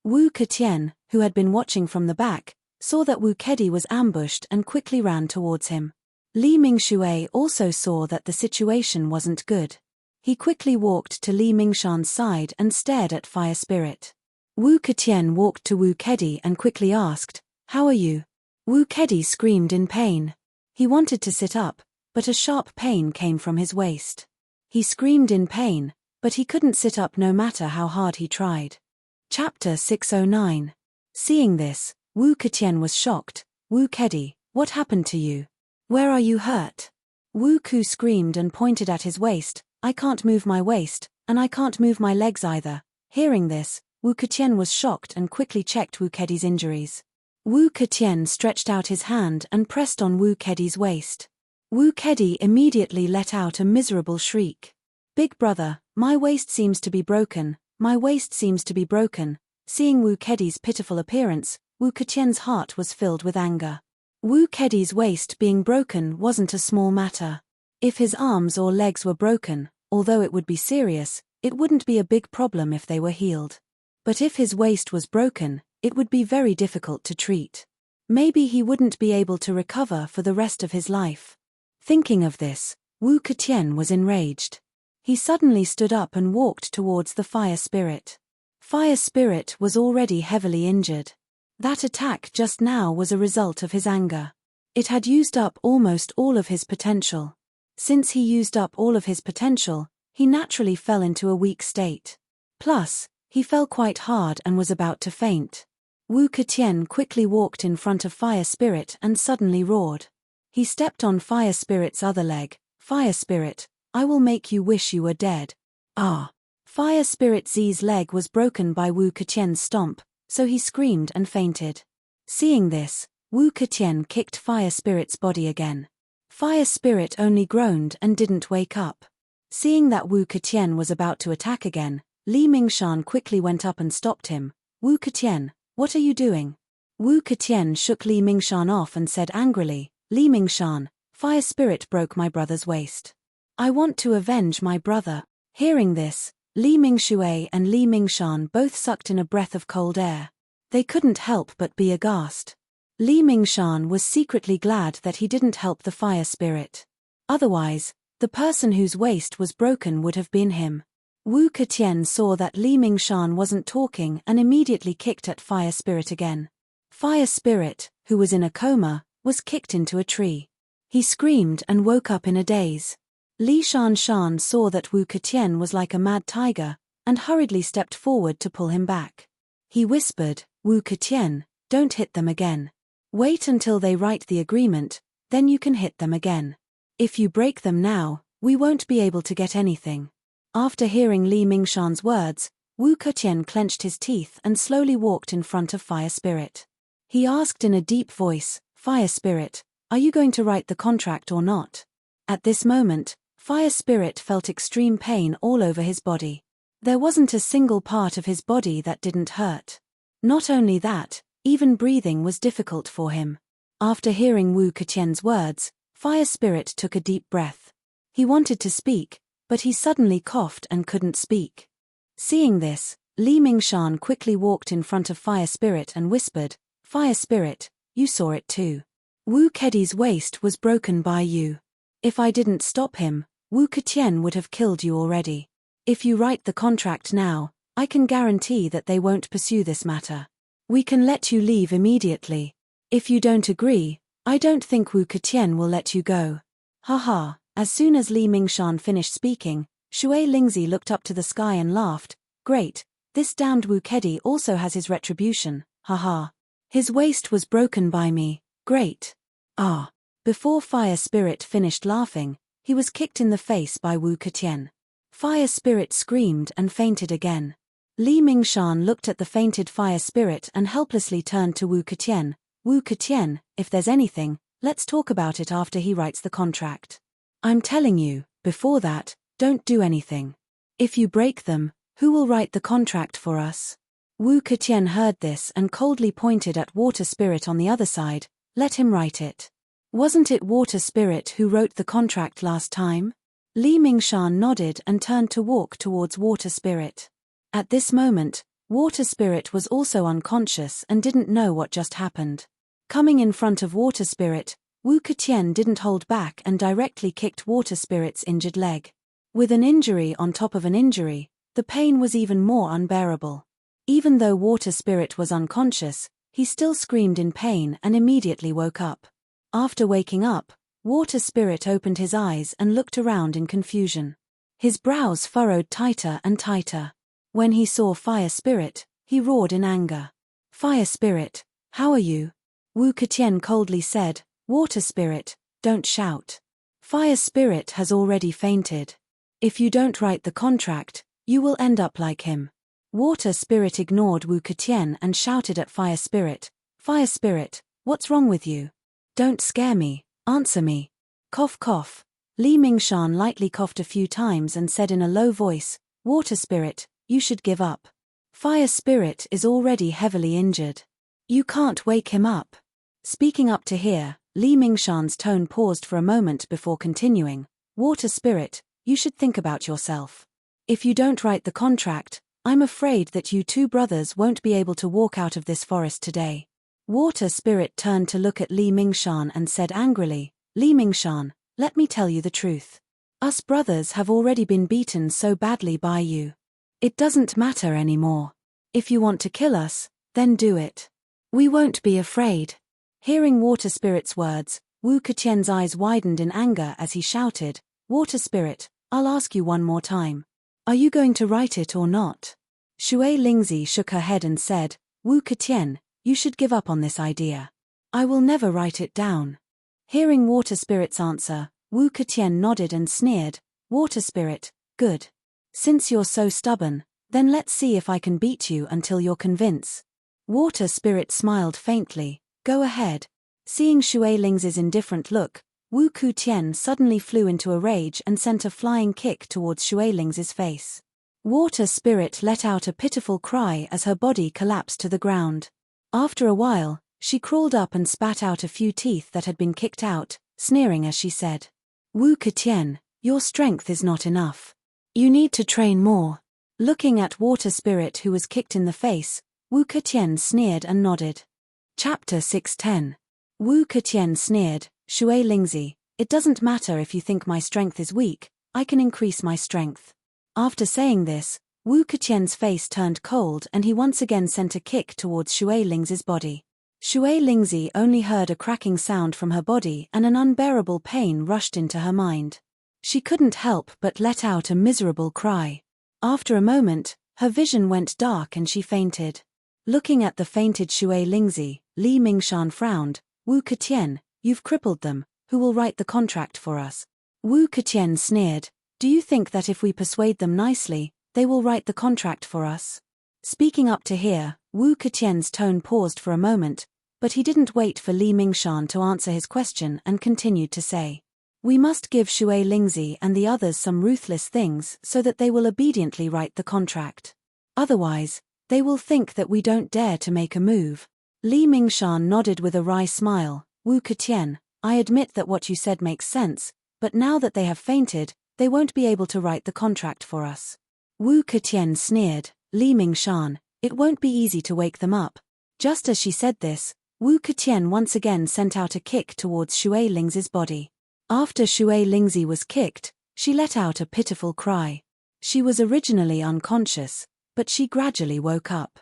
Wu Ketian, who had been watching from the back, saw that Wu Kedi was ambushed and quickly ran towards him. Li Mingshui also saw that the situation wasn't good. He quickly walked to Li Mingshan's side and stared at Fire Spirit. Wu Ketian walked to Wu Kedi and quickly asked, How are you? Wu Kedi screamed in pain. He wanted to sit up, but a sharp pain came from his waist. He screamed in pain, but he couldn't sit up no matter how hard he tried. Chapter 609. Seeing this, Wu Ketian was shocked. Wu Kedi, what happened to you? Where are you hurt? Wu Ku screamed and pointed at his waist. I can't move my waist, and I can't move my legs either. Hearing this, Wu Ketian was shocked and quickly checked Wu Kedi's injuries. Wu Ketian stretched out his hand and pressed on Wu Kedi's waist. Wu Kedi immediately let out a miserable shriek. Big brother, my waist seems to be broken, my waist seems to be broken. Seeing Wu Kedi's pitiful appearance, Wu Ketian's heart was filled with anger. Wu Kedi's waist being broken wasn't a small matter. If his arms or legs were broken, although it would be serious, it wouldn't be a big problem if they were healed. But if his waist was broken, it would be very difficult to treat. Maybe he wouldn't be able to recover for the rest of his life. Thinking of this, Wu Ketian was enraged. He suddenly stood up and walked towards the fire spirit. Fire spirit was already heavily injured. That attack just now was a result of his anger. It had used up almost all of his potential. Since he used up all of his potential, he naturally fell into a weak state. Plus, he fell quite hard and was about to faint. Wu Ketian quickly walked in front of Fire Spirit and suddenly roared. He stepped on Fire Spirit's other leg. Fire Spirit, I will make you wish you were dead. Ah! Fire Spirit Z's leg was broken by Wu Ketian's stomp, so he screamed and fainted. Seeing this, Wu Ketian kicked Fire Spirit's body again. Fire Spirit only groaned and didn't wake up. Seeing that Wu Ketian was about to attack again, Li Mingshan quickly went up and stopped him. Wu Ketian, what are you doing? Wu Ketian shook Li Mingshan off and said angrily, Li Mingshan, Fire Spirit broke my brother's waist. I want to avenge my brother. Hearing this, Li Mingshui and Li Mingshan both sucked in a breath of cold air. They couldn't help but be aghast. Li Mingshan was secretly glad that he didn't help the fire spirit. Otherwise, the person whose waist was broken would have been him. Wu Ketian saw that Li Mingshan wasn't talking and immediately kicked at Fire Spirit again. Fire Spirit, who was in a coma, was kicked into a tree. He screamed and woke up in a daze. Li Shanshan saw that Wu Ketian was like a mad tiger, and hurriedly stepped forward to pull him back. He whispered, Wu Ketian, don't hit them again. Wait until they write the agreement, then you can hit them again. If you break them now, we won't be able to get anything. After hearing Li Mingshan's words, Wu Ketian clenched his teeth and slowly walked in front of Fire Spirit. He asked in a deep voice, Fire Spirit, are you going to write the contract or not? At this moment, Fire Spirit felt extreme pain all over his body. There wasn't a single part of his body that didn't hurt. Not only that, even breathing was difficult for him. After hearing Wu Ketian's words, Fire Spirit took a deep breath. He wanted to speak, but he suddenly coughed and couldn't speak. Seeing this, Li Mingshan quickly walked in front of Fire Spirit and whispered, Fire Spirit, you saw it too. Wu Kedi's waist was broken by you. If I didn't stop him, Wu Ketian would have killed you already. If you write the contract now, I can guarantee that they won't pursue this matter. We can let you leave immediately. If you don't agree, I don't think Wu Ketian will let you go. Haha. As soon as Li Mingshan finished speaking, Shui Lingzi looked up to the sky and laughed, great, this damned Wu Kedi also has his retribution, haha. His waist was broken by me, great. Ah. Before Fire Spirit finished laughing, he was kicked in the face by Wu Ketian. Fire Spirit screamed and fainted again. Li Mingshan looked at the fainted Fire Spirit and helplessly turned to Wu Ketian. Wu Ketian, if there's anything, let's talk about it after he writes the contract. I'm telling you, before that, don't do anything. If you break them, who will write the contract for us? Wu Ketian heard this and coldly pointed at Water Spirit on the other side, let him write it. Wasn't it Water Spirit who wrote the contract last time? Li Mingshan nodded and turned to walk towards Water Spirit. At this moment, Water Spirit was also unconscious and didn't know what just happened. Coming in front of Water Spirit, Wu Ketian didn't hold back and directly kicked Water Spirit's injured leg. With an injury on top of an injury, the pain was even more unbearable. Even though Water Spirit was unconscious, he still screamed in pain and immediately woke up. After waking up, Water Spirit opened his eyes and looked around in confusion. His brows furrowed tighter and tighter. When he saw Fire Spirit, he roared in anger. Fire Spirit, how are you? Wu Ketian coldly said, Water Spirit, don't shout. Fire Spirit has already fainted. If you don't write the contract, you will end up like him. Water Spirit ignored Wu Ketian and shouted at Fire Spirit, Fire Spirit, what's wrong with you? Don't scare me, answer me. Cough cough. Li Mingshan lightly coughed a few times and said in a low voice, Water Spirit, you should give up. Fire Spirit is already heavily injured. You can't wake him up. Speaking up to here, Li Mingshan's tone paused for a moment before continuing. Water spirit, you should think about yourself. If you don't write the contract, I'm afraid that you two brothers won't be able to walk out of this forest today. Water spirit turned to look at Li Mingshan and said angrily, Li Mingshan, let me tell you the truth. Us brothers have already been beaten so badly by you. It doesn't matter anymore. If you want to kill us, then do it. We won't be afraid. Hearing Water Spirit's words, Wu Keqian's eyes widened in anger as he shouted, Water Spirit, I'll ask you one more time. Are you going to write it or not? Shui Lingzi shook her head and said, Wu Keqian, you should give up on this idea. I will never write it down. Hearing Water Spirit's answer, Wu Keqian nodded and sneered, Water Spirit, good. Since you're so stubborn, then let's see if I can beat you until you're convinced. Water Spirit smiled faintly, go ahead. Seeing Shui Lingzi's indifferent look, Wu Keqian suddenly flew into a rage and sent a flying kick towards Shui Lingzi's face. Water Spirit let out a pitiful cry as her body collapsed to the ground. After a while, she crawled up and spat out a few teeth that had been kicked out, sneering as she said, Wu Keqian, your strength is not enough. You need to train more. Looking at Water Spirit who was kicked in the face, Wu Keqian sneered and nodded. Chapter 610. Wu Keqian sneered, Shui Lingzi, it doesn't matter if you think my strength is weak, I can increase my strength. After saying this, Wu Keqian's face turned cold and he once again sent a kick towards Shui Lingzi's body. Shui Lingzi only heard a cracking sound from her body and an unbearable pain rushed into her mind. She couldn't help but let out a miserable cry. After a moment, her vision went dark and she fainted. Looking at the fainted Shui Lingzi, Li Mingshan frowned, Wu Keqian, you've crippled them, who will write the contract for us? Wu Keqian sneered, do you think that if we persuade them nicely, they will write the contract for us? Speaking up to here, Wu Keqian's tone paused for a moment, but he didn't wait for Li Mingshan to answer his question and continued to say, we must give Shui Lingzi and the others some ruthless things so that they will obediently write the contract. Otherwise, they will think that we don't dare to make a move. Li Mingshan nodded with a wry smile, Wu Keqian, I admit that what you said makes sense, but now that they have fainted, they won't be able to write the contract for us. Wu Keqian sneered, Li Mingshan, it won't be easy to wake them up. Just as she said this, Wu Keqian once again sent out a kick towards Shui Lingzi's body. After Shui Lingzi was kicked, she let out a pitiful cry. She was originally unconscious, but she gradually woke up.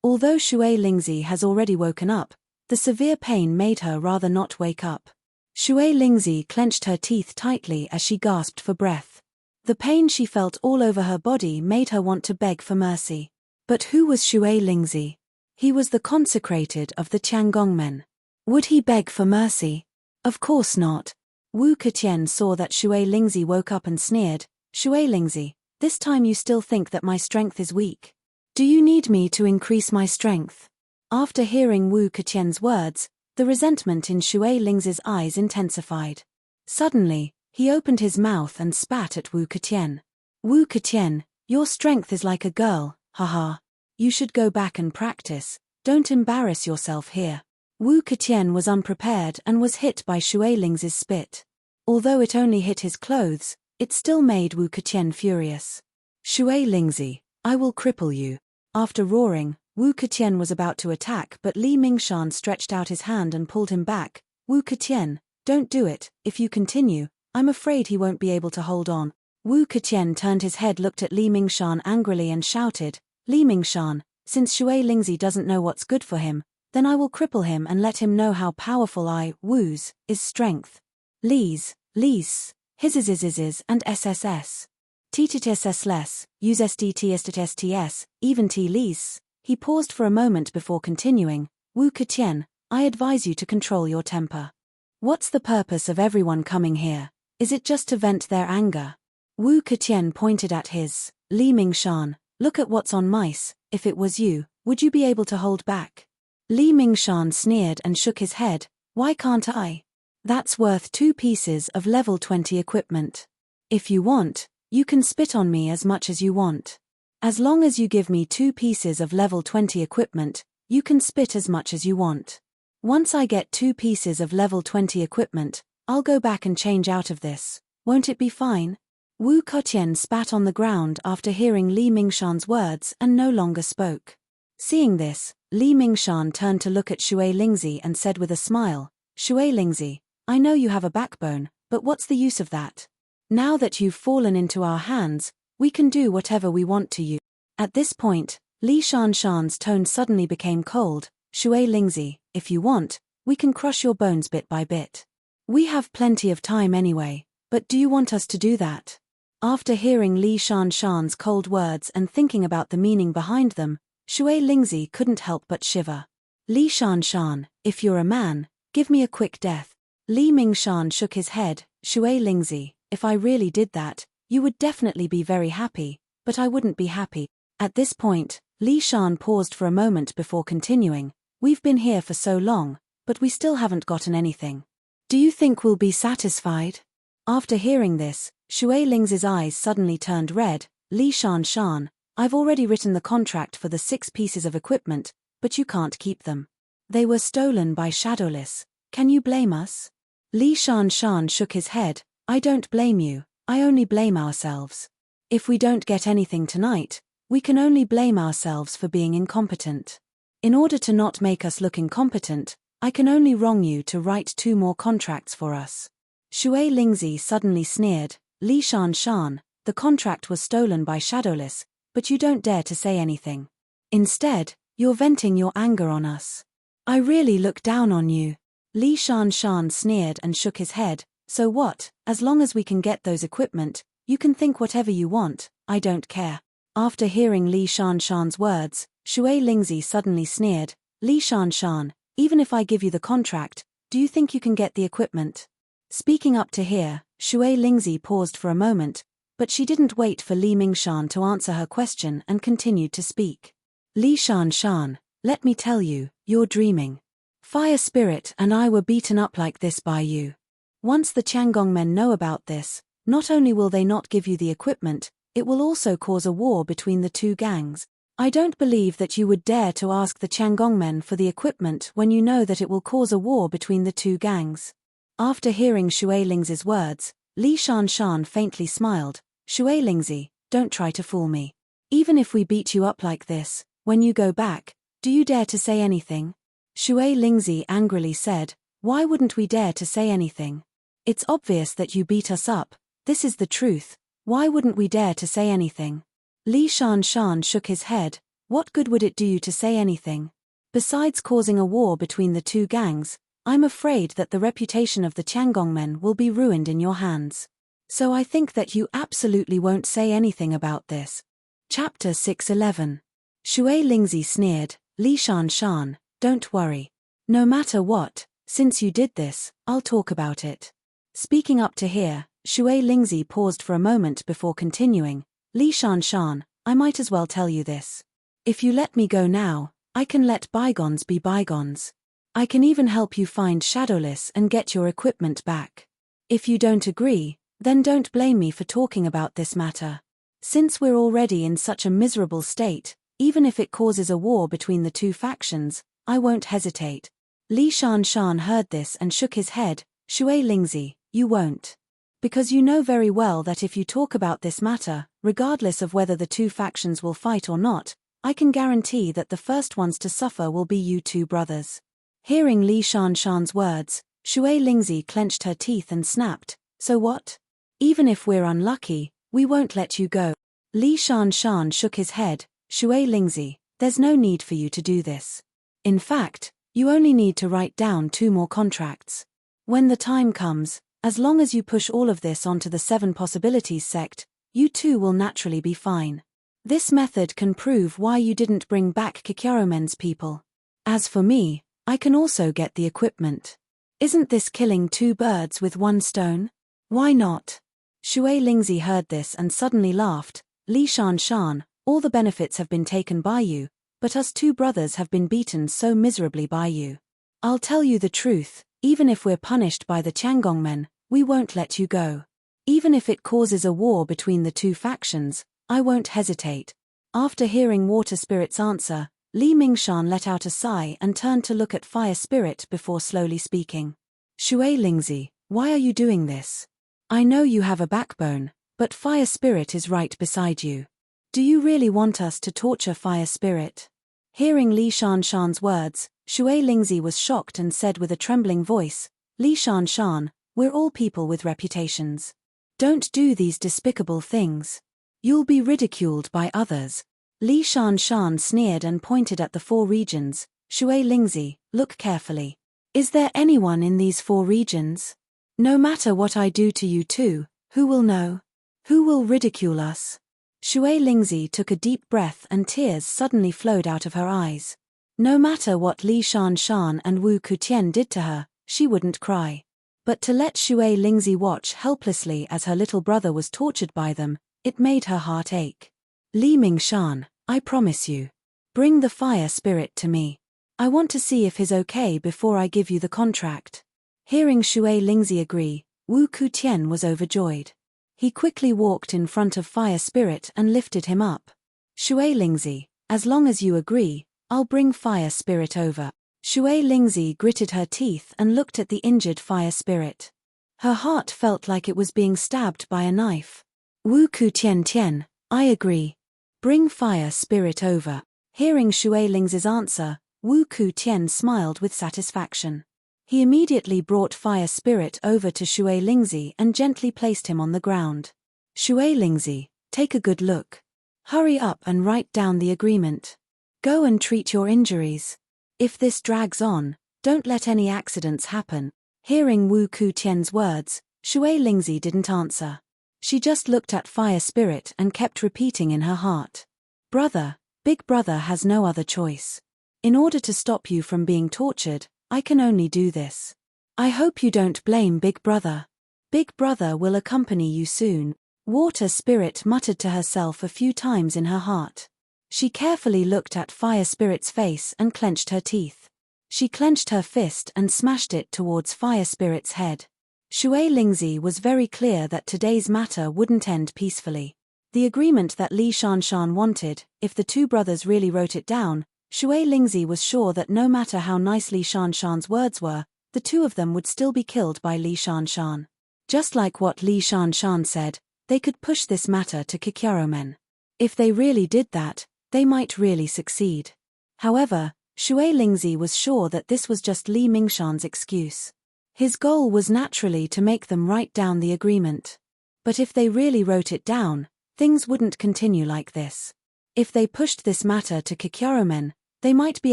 Although Shui Lingzi has already woken up, the severe pain made her rather not wake up. Shui Lingzi clenched her teeth tightly as she gasped for breath. The pain she felt all over her body made her want to beg for mercy. But who was Shui Lingzi? He was the consecrated of the Tiangongmen. Would he beg for mercy? Of course not. Wu Keqian saw that Shui Lingzi woke up and sneered, Shui Lingzi, this time you still think that my strength is weak. Do you need me to increase my strength? After hearing Wu Keqian's words, the resentment in Shui Lingzi's eyes intensified. Suddenly, he opened his mouth and spat at Wu Keqian. Wu Keqian, your strength is like a girl, haha. You should go back and practice, don't embarrass yourself here. Wu Keqian was unprepared and was hit by Shui Lingzi's spit. Although it only hit his clothes, it still made Wu Keqian furious. Shui Lingzi, I will cripple you. After roaring, Wu Keqian was about to attack but Li Mingshan stretched out his hand and pulled him back. Wu Keqian, don't do it, if you continue, I'm afraid he won't be able to hold on. Wu Keqian turned his head, looked at Li Mingshan angrily and shouted, Li Mingshan, since Shui Lingzi doesn't know what's good for him, then I will cripple him and let him know how powerful Wu's, is strength. Li's, his, and SSS. TTSS, use SDTSTS, even Li's. He paused for a moment before continuing, Wu Keqian, I advise you to control your temper. What's the purpose of everyone coming here? Is it just to vent their anger? Wu Keqian pointed at his, Li Mingshan, look at what's on mice, if it was you, would you be able to hold back? Li Mingshan sneered and shook his head, why can't I? That's worth 2 pieces of level 20 equipment. If you want, you can spit on me as much as you want. As long as you give me 2 pieces of level 20 equipment, you can spit as much as you want. Once I get 2 pieces of level 20 equipment, I'll go back and change out of this. Won't it be fine? Wu Ketian spat on the ground after hearing Li Mingshan's words and no longer spoke. Seeing this, Li Mingshan turned to look at Shui Lingzi and said with a smile, Shui Lingzi, I know you have a backbone, but what's the use of that? Now that you've fallen into our hands, we can do whatever we want to you. At this point, Li Shanshan's tone suddenly became cold. Shui Lingzi, if you want, we can crush your bones bit by bit. We have plenty of time anyway, but do you want us to do that? After hearing Li Shanshan's cold words and thinking about the meaning behind them, Shui Lingzi couldn't help but shiver. Li Shanshan, if you're a man, give me a quick death. Li Mingshan shook his head. Shui Lingzi, if I really did that, you would definitely be very happy, but I wouldn't be happy. At this point, Li Shan paused for a moment before continuing, we've been here for so long, but we still haven't gotten anything. Do you think we'll be satisfied? After hearing this, Shui Lingzi's eyes suddenly turned red. Li Shanshan, I've already written the contract for the 6 pieces of equipment, but you can't keep them. They were stolen by Shadowless. Can you blame us? Li Shanshan shook his head. I don't blame you, I only blame ourselves. If we don't get anything tonight, we can only blame ourselves for being incompetent. In order to not make us look incompetent, I can only wrong you to write 2 more contracts for us. Shui Lingzi suddenly sneered, Li Shanshan, the contract was stolen by Shadowless, but you don't dare to say anything. Instead, you're venting your anger on us. I really look down on you. Li Shanshan sneered and shook his head, so what, as long as we can get those equipment, you can think whatever you want, I don't care. After hearing Li Shanshan's words, Shui Lingzi suddenly sneered, Li Shanshan, even if I give you the contract, do you think you can get the equipment? Speaking up to here, Shui Lingzi paused for a moment, but she didn't wait for Li Mingshan to answer her question and continued to speak. Li Shanshan, let me tell you, you're dreaming. Fire Spirit and I were beaten up like this by you. Once the Tiangong men know about this, not only will they not give you the equipment, it will also cause a war between the 2 gangs. I don't believe that you would dare to ask the Tiangong men for the equipment when you know that it will cause a war between the 2 gangs. After hearing Shui Lingzi's words, Li Shanshan faintly smiled. Shui Lingzi, don't try to fool me. Even if we beat you up like this, when you go back, do you dare to say anything? Shui Lingzi angrily said, why wouldn't we dare to say anything? It's obvious that you beat us up, this is the truth, why wouldn't we dare to say anything? Li Shanshan shook his head, what good would it do you to say anything? Besides causing a war between the 2 gangs, I'm afraid that the reputation of the Tiangong men will be ruined in your hands. So I think that you absolutely won't say anything about this. Chapter 611. Shui Lingzi sneered, Li Shanshan, don't worry. No matter what, since you did this, I'll talk about it. Speaking up to here, Shui Lingzi paused for a moment before continuing, Li Shanshan, I might as well tell you this. If you let me go now, I can let bygones be bygones. I can even help you find Shadowless and get your equipment back. If you don't agree, then don't blame me for talking about this matter. Since we're already in such a miserable state, even if it causes a war between the 2 factions, I won't hesitate. Li Shanshan heard this and shook his head, Shui Lingzi, you won't. Because you know very well that if you talk about this matter, regardless of whether the 2 factions will fight or not, I can guarantee that the first ones to suffer will be you 2 brothers. Hearing Li Shanshan's words, Shui Lingzi clenched her teeth and snapped, so what? Even if we're unlucky, we won't let you go. Li Shanshan shook his head, Shui Lingzi, there's no need for you to do this. In fact, you only need to write down 2 more contracts. When the time comes, as long as you push all of this onto the 7 possibilities sect, you 2 will naturally be fine. This method can prove why you didn't bring back Kikyaromen's people. As for me, I can also get the equipment. Isn't this killing 2 birds with 1 stone? Why not? Shui Lingzi heard this and suddenly laughed, Li Shanshan, all the benefits have been taken by you, but us 2 brothers have been beaten so miserably by you. I'll tell you the truth, even if we're punished by the Tiangong men, we won't let you go. Even if it causes a war between the 2 factions, I won't hesitate. After hearing Water Spirit's answer, Li Mingshan let out a sigh and turned to look at Fire Spirit before slowly speaking. Shui Lingzi, why are you doing this? I know you have a backbone, but Fire Spirit is right beside you. Do you really want us to torture Fire Spirit? Hearing Li Shanshan's words, Shui Lingzi was shocked and said with a trembling voice, Li Shanshan, we're all people with reputations. Don't do these despicable things. You'll be ridiculed by others. Li Shanshan sneered and pointed at the 4 regions. Shui Lingzi, look carefully. Is there anyone in these 4 regions? No matter what I do to you two, who will know? Who will ridicule us? Shui Lingzi took a deep breath and tears suddenly flowed out of her eyes. No matter what Li Shanshan and Wu Kutian did to her, she wouldn't cry. But to let Shui Lingzi watch helplessly as her little brother was tortured by them, it made her heart ache. Li Mingshan, I promise you. Bring the Fire Spirit to me. I want to see if he's okay before I give you the contract. Hearing Shui Lingzi agree, Wu Kutian was overjoyed. He quickly walked in front of Fire Spirit and lifted him up. Shui Lingzi, as long as you agree, I'll bring Fire Spirit over. Shui Lingzi gritted her teeth and looked at the injured Fire Spirit. Her heart felt like it was being stabbed by a knife. Wu Kutian, I agree. Bring Fire Spirit over. Hearing Shui Lingzi's answer, Wu Kutian smiled with satisfaction. He immediately brought Fire Spirit over to Shui Lingzi and gently placed him on the ground. Shui Lingzi, take a good look. Hurry up and write down the agreement. Go and treat your injuries. If this drags on, don't let any accidents happen. Hearing Wu Kutian's words, Shui Lingzi didn't answer. She just looked at Fire Spirit and kept repeating in her heart. Brother, Big Brother has no other choice. In order to stop you from being tortured, I can only do this. I hope you don't blame Big Brother. Big Brother will accompany you soon. Water Spirit muttered to herself a few times in her heart. She carefully looked at Fire Spirit's face and clenched her teeth. She clenched her fist and smashed it towards Fire Spirit's head. Shui Lingzi was very clear that today's matter wouldn't end peacefully. The agreement that Li Shanshan wanted, if the 2 brothers really wrote it down, Shui Lingzi was sure that no matter how nice Li Shanshan's words were, the 2 of them would still be killed by Li Shanshan. Just like what Li Shanshan said, they could push this matter to Kikyaromen. If they really did that, they might really succeed. However, Shui Lingzi was sure that this was just Li Mingshan's excuse. His goal was naturally to make them write down the agreement. But if they really wrote it down, things wouldn't continue like this. If they pushed this matter to Kikyaromen, they might be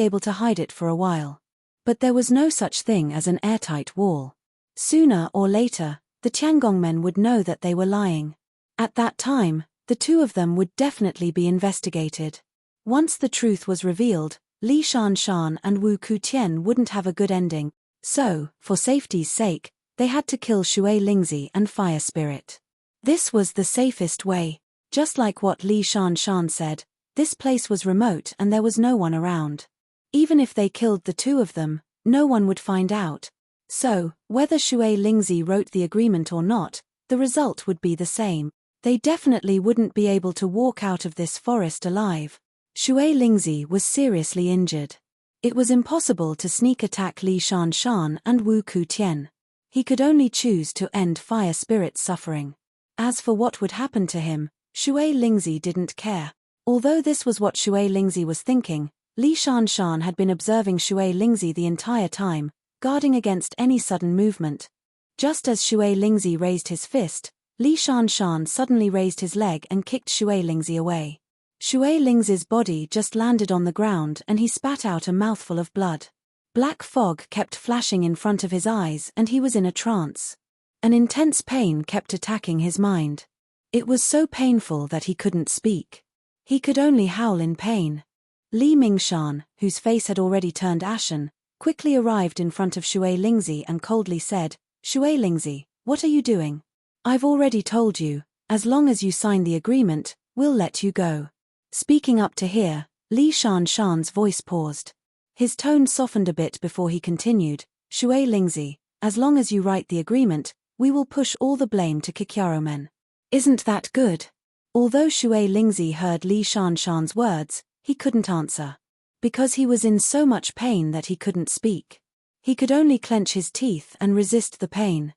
able to hide it for a while. But there was no such thing as an airtight wall. Sooner or later, the Tiangongmen would know that they were lying. At that time, the 2 of them would definitely be investigated. Once the truth was revealed, Li Shanshan and Wu Kutian wouldn't have a good ending. So, for safety's sake, they had to kill Shui Lingzi and Fire Spirit. This was the safest way. Just like what Li Shanshan said, this place was remote and there was no one around. Even if they killed the 2 of them, no one would find out. So, whether Shui Lingzi wrote the agreement or not, the result would be the same. They definitely wouldn't be able to walk out of this forest alive. Shui Lingzi was seriously injured. It was impossible to sneak attack Li Shanshan and Wu Kutian. He could only choose to end Fire Spirit's suffering. As for what would happen to him, Shui Lingzi didn't care. Although this was what Shui Lingzi was thinking, Li Shanshan had been observing Shui Lingzi the entire time, guarding against any sudden movement. Just as Shui Lingzi raised his fist, Li Shanshan suddenly raised his leg and kicked Shui Lingzi away. Shui Lingzi's body just landed on the ground and he spat out a mouthful of blood. Black fog kept flashing in front of his eyes and he was in a trance. An intense pain kept attacking his mind. It was so painful that he couldn't speak. He could only howl in pain. Li Mingshan, whose face had already turned ashen, quickly arrived in front of Shui Lingzi and coldly said, Shui Lingzi, what are you doing? I've already told you, as long as you sign the agreement, we'll let you go. Speaking up to here, Li Shanshan's voice paused. His tone softened a bit before he continued, Shui Lingzi, as long as you write the agreement, we will push all the blame to Kikyaromen. Isn't that good? Although Shui Lingzi heard Li Shanshan's words, he couldn't answer. because he was in so much pain that he couldn't speak. He could only clench his teeth and resist the pain.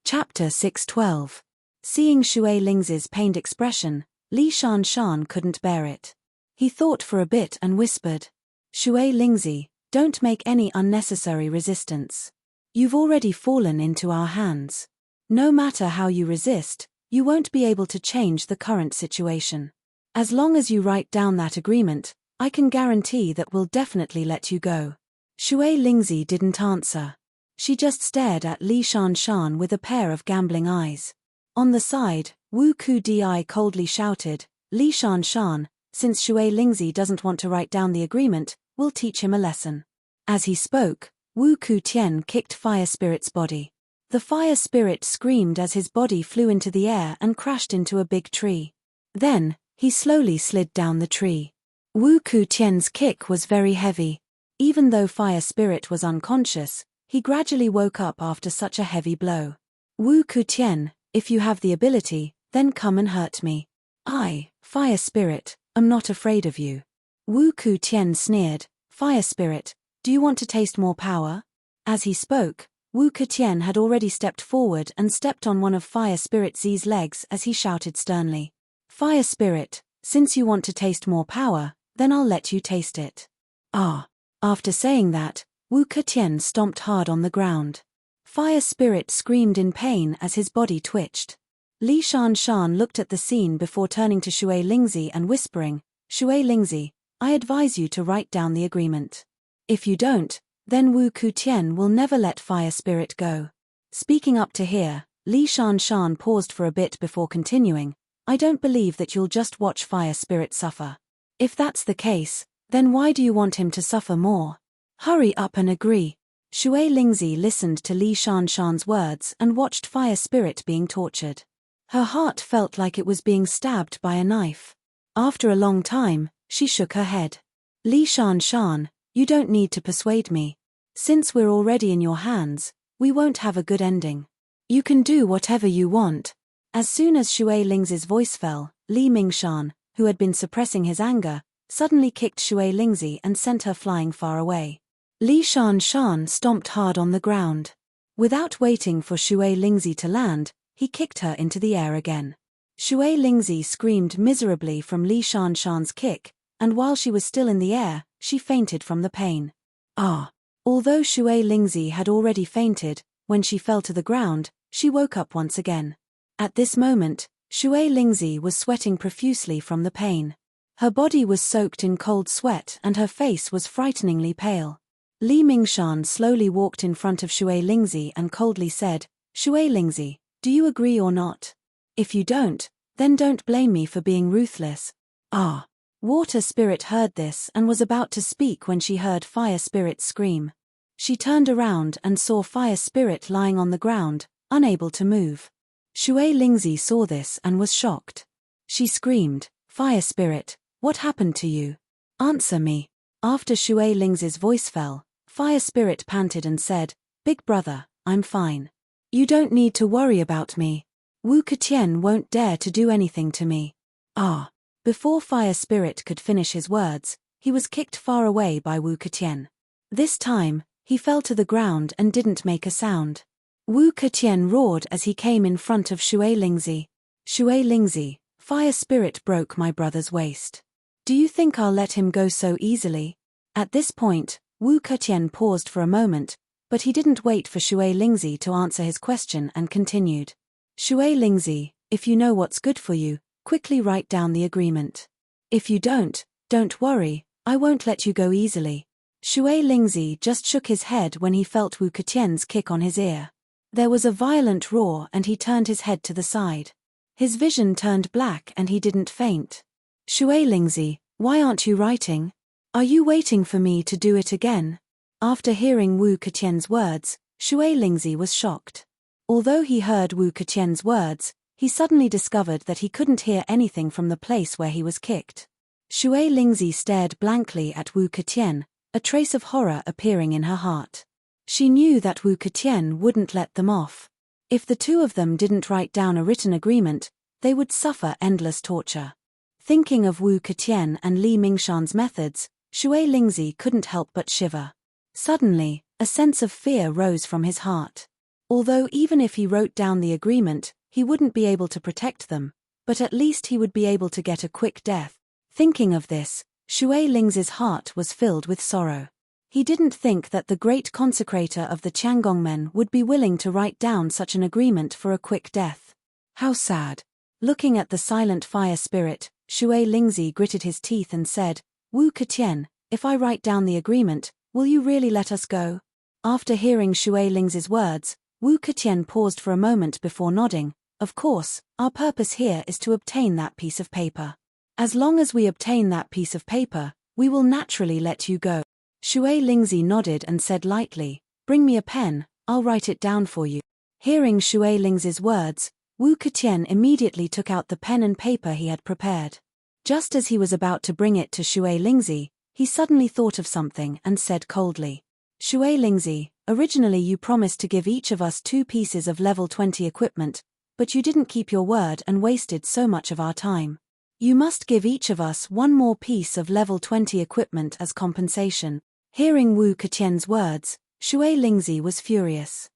Chapter 6:12. Seeing Shui Lingzi's pained expression, Li Shanshan couldn't bear it. He thought for a bit and whispered, "Shui Lingzi, don't make any unnecessary resistance. You've already fallen into our hands. No matter how you resist, you won't be able to change the current situation. As long as you write down that agreement, I can guarantee that we'll definitely let you go." Shui Lingzi didn't answer. She just stared at Li Shanshan with a pair of gambling eyes. On the side, Wu Kudi coldly shouted, "Li Shanshan, since Shui Lingzi doesn't want to write down the agreement, we'll teach him a lesson." As he spoke, Wu Kutian kicked Fire Spirit's body. The Fire Spirit screamed as his body flew into the air and crashed into a big tree. Then, he slowly slid down the tree. Wu Kutian's kick was very heavy. Even though Fire Spirit was unconscious, he gradually woke up after such a heavy blow. "Wu Kutian, if you have the ability, then come and hurt me. I, Fire Spirit, am not afraid of you." Wu Kutian sneered, "Fire Spirit, do you want to taste more power?" As he spoke, Wu Kutian had already stepped forward and stepped on one of Fire Spirit Z's legs as he shouted sternly, "Fire Spirit, since you want to taste more power, then I'll let you taste it." Ah! After saying that, Wu Kutian stomped hard on the ground. Fire Spirit screamed in pain as his body twitched. Li Shanshan looked at the scene before turning to Shui Lingzi and whispering, "Shui Lingzi, I advise you to write down the agreement. If you don't, then Wu Kutian will never let Fire Spirit go." Speaking up to here, Li Shanshan paused for a bit before continuing, "I don't believe that you'll just watch Fire Spirit suffer. If that's the case, then why do you want him to suffer more? Hurry up and agree." Shui Lingzi listened to Li Shanshan's words and watched Fire Spirit being tortured. Her heart felt like it was being stabbed by a knife. After a long time, she shook her head. "Li Shanshan, you don't need to persuade me. Since we're already in your hands, we won't have a good ending. You can do whatever you want." As soon as Shui Lingzi's voice fell, Li Mingshan, who had been suppressing his anger, suddenly kicked Shui Lingzi and sent her flying far away. Li Shanshan stomped hard on the ground. Without waiting for Shui Lingzi to land, he kicked her into the air again. Shui Lingzi screamed miserably from Li Shanshan's kick, and while she was still in the air, she fainted from the pain. Ah! Although Shui Lingzi had already fainted, when she fell to the ground, she woke up once again. At this moment, Shui Lingzi was sweating profusely from the pain. Her body was soaked in cold sweat and her face was frighteningly pale. Li Mingshan slowly walked in front of Shui Lingzi and coldly said, "Shui Lingzi, do you agree or not? If you don't, then don't blame me for being ruthless." Ah! Water Spirit heard this and was about to speak when she heard Fire Spirit scream. She turned around and saw Fire Spirit lying on the ground, unable to move. Shui Lingzi saw this and was shocked. She screamed, "Fire Spirit, what happened to you? Answer me." After Shui Lingzi's voice fell, Fire Spirit panted and said, "Big brother, I'm fine. You don't need to worry about me. Wu Kutian won't dare to do anything to me." Ah! Before Fire Spirit could finish his words, he was kicked far away by Wu Kutian. This time, he fell to the ground and didn't make a sound. Wu Kutian roared as he came in front of Shui Lingzi. "Shui Lingzi, Fire Spirit broke my brother's waist. Do you think I'll let him go so easily?" At this point, Wu Kutian paused for a moment, but he didn't wait for Shui Lingzi to answer his question and continued. "Shui Lingzi, if you know what's good for you, quickly write down the agreement. If you don't worry, I won't let you go easily." Shui Lingzi just shook his head when he felt Wu Kutian's kick on his ear. There was a violent roar and he turned his head to the side. His vision turned black and he didn't faint. "Shui Lingzi, why aren't you writing? Are you waiting for me to do it again?" After hearing Wu Kutian's words, Shui Lingzi was shocked. Although he heard Wu Kutian's words, he suddenly discovered that he couldn't hear anything from the place where he was kicked. Shui Lingzi stared blankly at Wu Kutian, a trace of horror appearing in her heart. She knew that Wu Kutian wouldn't let them off. If the two of them didn't write down a written agreement, they would suffer endless torture. Thinking of Wu Kutian and Li Mingshan's methods, Shui Lingzi couldn't help but shiver. Suddenly, a sense of fear rose from his heart. Although even if he wrote down the agreement, he wouldn't be able to protect them, but at least he would be able to get a quick death. Thinking of this, Shui Lingzi's heart was filled with sorrow. He didn't think that the great consecrator of the Qiangongmen would be willing to write down such an agreement for a quick death. How sad. Looking at the silent fire spirit, Shui Lingzi gritted his teeth and said, "Wu Keqian, if I write down the agreement, will you really let us go?" After hearing Shui Lingzi's words, Wu Keqian paused for a moment before nodding. "Of course, our purpose here is to obtain that piece of paper. As long as we obtain that piece of paper, we will naturally let you go." Shui Lingzi nodded and said lightly, "Bring me a pen, I'll write it down for you." Hearing Shui Lingzi's words, Wu Keqian immediately took out the pen and paper he had prepared. Just as he was about to bring it to Shui Lingzi, he suddenly thought of something and said coldly, "Shui Lingzi, originally you promised to give each of us 2 pieces of level 20 equipment, but you didn't keep your word and wasted so much of our time. You must give each of us 1 more piece of level 20 equipment as compensation." Hearing Wu Keqian's words, Shui Lingzi was furious.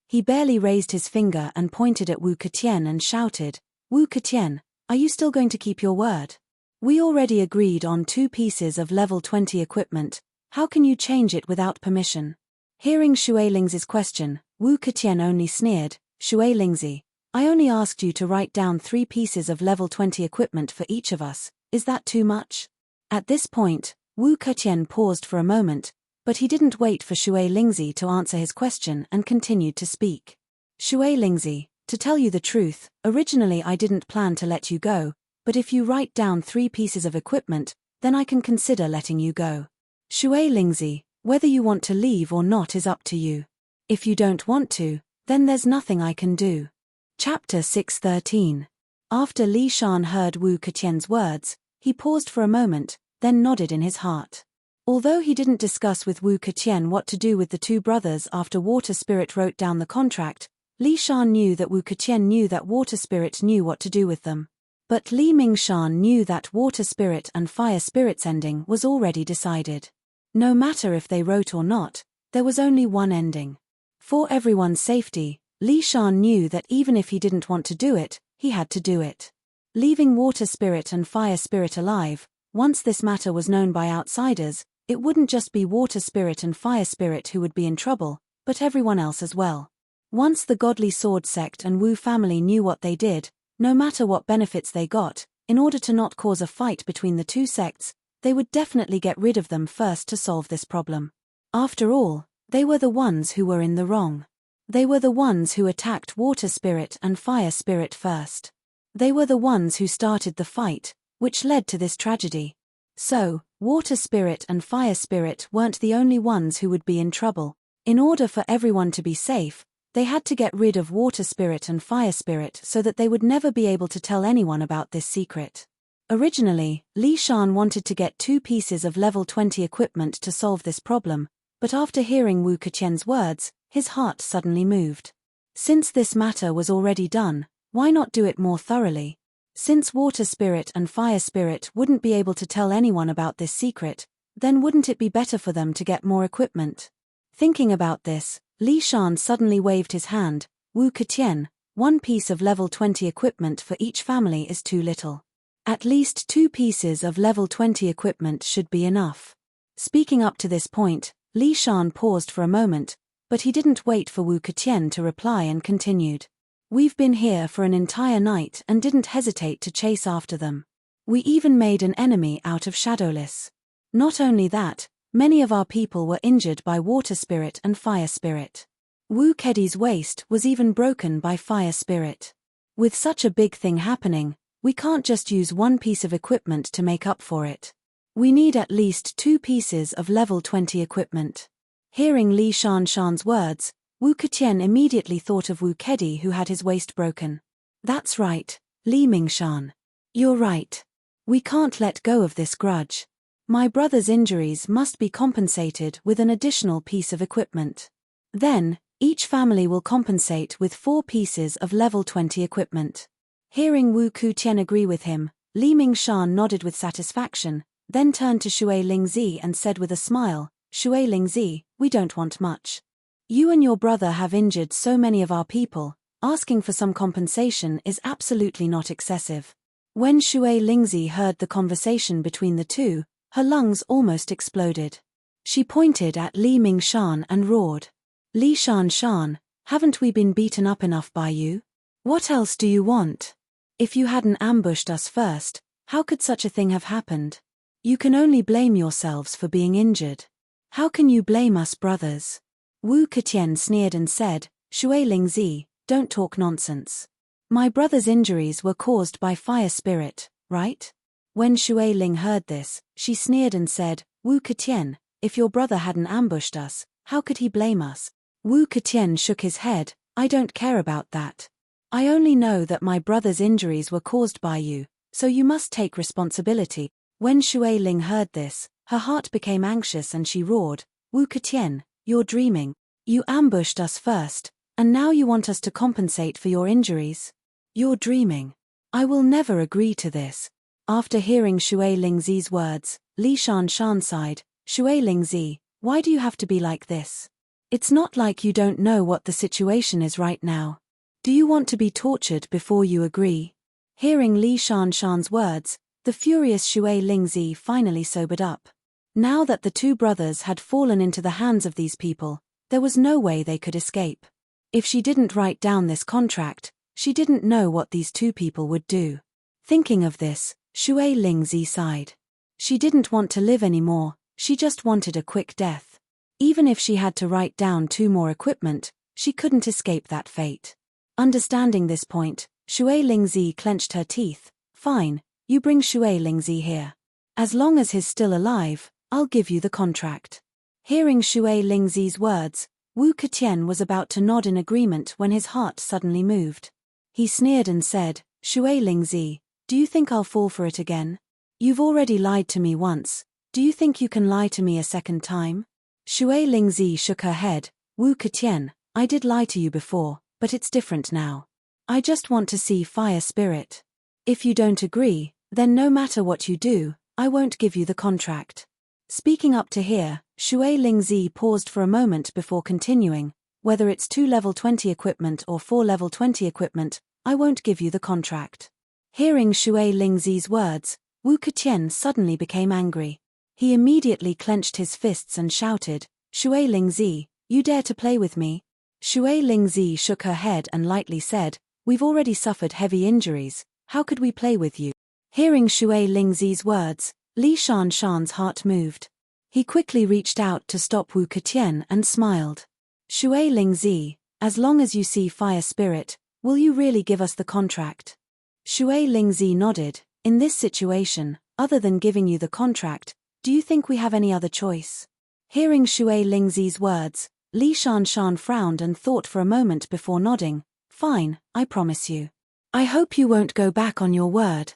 He barely raised his finger and pointed at Wu Keqian and shouted, "Wu Keqian, are you still going to keep your word? We already agreed on 2 pieces of level 20 equipment, how can you change it without permission?" Hearing Shui Lingzi's question, Wu Keqian only sneered, "Shui Lingzi, I only asked you to write down 3 pieces of level 20 equipment for each of us, is that too much?" At this point, Wu Keqian paused for a moment, but he didn't wait for Shui Lingzi to answer his question and continued to speak. "Shui Lingzi, to tell you the truth, originally I didn't plan to let you go, but if you write down 3 pieces of equipment, then I can consider letting you go. Shui Lingzi, whether you want to leave or not is up to you. If you don't want to, then there's nothing I can do." Chapter 613. After Li Shan heard Wu Keqian's words, he paused for a moment, then nodded in his heart. Although he didn't discuss with Wu Keqian what to do with the 2 brothers after Water Spirit wrote down the contract, Li Shan knew that Wu Keqian knew that Water Spirit knew what to do with them. But Li Mingshan knew that Water Spirit and Fire Spirit's ending was already decided. No matter if they wrote or not, there was only one ending. For everyone's safety, Li Shan knew that even if he didn't want to do it, he had to do it. Leaving Water Spirit and Fire Spirit alive, once this matter was known by outsiders, it wouldn't just be Water Spirit and Fire Spirit who would be in trouble, but everyone else as well. Once the Godly Sword Sect and Wu family knew what they did, no matter what benefits they got, in order to not cause a fight between the 2 sects, they would definitely get rid of them first to solve this problem. After all, they were the ones who were in the wrong. They were the ones who attacked Water Spirit and Fire Spirit first. They were the ones who started the fight, which led to this tragedy. So, Water Spirit and Fire Spirit weren't the only ones who would be in trouble. In order for everyone to be safe, they had to get rid of Water Spirit and Fire Spirit so that they would never be able to tell anyone about this secret. Originally, Li Shan wanted to get 2 pieces of level 20 equipment to solve this problem, but after hearing Wu Keqian's words, his heart suddenly moved. Since this matter was already done, why not do it more thoroughly? Since Water Spirit and Fire Spirit wouldn't be able to tell anyone about this secret, then wouldn't it be better for them to get more equipment? Thinking about this, Li Shan suddenly waved his hand. "Wu Keqian, 1 piece of level 20 equipment for each family is too little. At least 2 pieces of level 20 equipment should be enough." Speaking up to this point, Li Shan paused for a moment, but he didn't wait for Wu Keqian to reply and continued. "We've been here for an entire night and didn't hesitate to chase after them. We even made an enemy out of Shadowless. Not only that, many of our people were injured by Water Spirit and Fire Spirit. Wu Kedi's waist was even broken by Fire Spirit. With such a big thing happening, we can't just use 1 piece of equipment to make up for it. We need at least 2 pieces of level 20 equipment." Hearing Li Shan's words, Wu Keqian immediately thought of Wu Kedi who had his waist broken. "That's right, Li Mingshan. You're right. We can't let go of this grudge. My brother's injuries must be compensated with an additional piece of equipment. Then, each family will compensate with 4 pieces of level 20 equipment." Hearing Wu Keqian agree with him, Li Mingshan nodded with satisfaction, then turned to Shui Lingzi and said with a smile, Shui Lingzi, we don't want much. You and your brother have injured so many of our people, asking for some compensation is absolutely not excessive. When Shui Lingzi heard the conversation between the two, her lungs almost exploded. She pointed at Li Mingshan and roared, Li Shan, haven't we been beaten up enough by you? What else do you want? If you hadn't ambushed us first, how could such a thing have happened? You can only blame yourselves for being injured. How can you blame us brothers? Wu Ketian sneered and said, Shui Lingzi, don't talk nonsense. My brother's injuries were caused by fire spirit, right? When Shui Ling heard this, she sneered and said, Wu Ketian, if your brother hadn't ambushed us, how could he blame us? Wu Ketian shook his head, I don't care about that. I only know that my brother's injuries were caused by you, so you must take responsibility. When Shui Ling heard this, her heart became anxious and she roared, Wu Ketian, you're dreaming. You ambushed us first, and now you want us to compensate for your injuries? You're dreaming. I will never agree to this. After hearing Shui Lingzi's words, Li Shan sighed, Shui Lingzi, why do you have to be like this? It's not like you don't know what the situation is right now. Do you want to be tortured before you agree? Hearing Li Shan's words, the furious Shui Lingzi finally sobered up. Now that the two brothers had fallen into the hands of these people, there was no way they could escape. If she didn't write down this contract, she didn't know what these two people would do. Thinking of this, Shui Lingzi sighed. She didn't want to live anymore, she just wanted a quick death. Even if she had to write down 2 more equipment, she couldn't escape that fate. Understanding this point, Shui Lingzi clenched her teeth. Fine, you bring Shui Lingzi here. As long as he's still alive, I'll give you the contract. Hearing Shui Lingzi's words, Wu Ketian was about to nod in agreement when his heart suddenly moved. He sneered and said, Shui Lingzi, do you think I'll fall for it again? You've already lied to me once, do you think you can lie to me a second time? Shui Lingzi shook her head, Wu Ketian, I did lie to you before, but it's different now. I just want to see fire spirit. If you don't agree, then no matter what you do, I won't give you the contract. Speaking up to here, Shui Lingzi paused for a moment before continuing, whether it's 2 level 20 equipment or 4 level 20 equipment, I won't give you the contract. Hearing Shui Lingzi's words, Wu Ketian suddenly became angry. He immediately clenched his fists and shouted, Shui Lingzi, you dare to play with me? Shui Lingzi shook her head and lightly said, we've already suffered heavy injuries, how could we play with you? Hearing Shui Lingzi's words, Li Shan's heart moved. He quickly reached out to stop Wu Ketian and smiled. Shui Lingzi, as long as you see fire spirit, will you really give us the contract? Shui Lingzi nodded. In this situation, other than giving you the contract, do you think we have any other choice? Hearing Shui Lingzi's words, Li Shan frowned and thought for a moment before nodding. Fine, I promise you. I hope you won't go back on your word.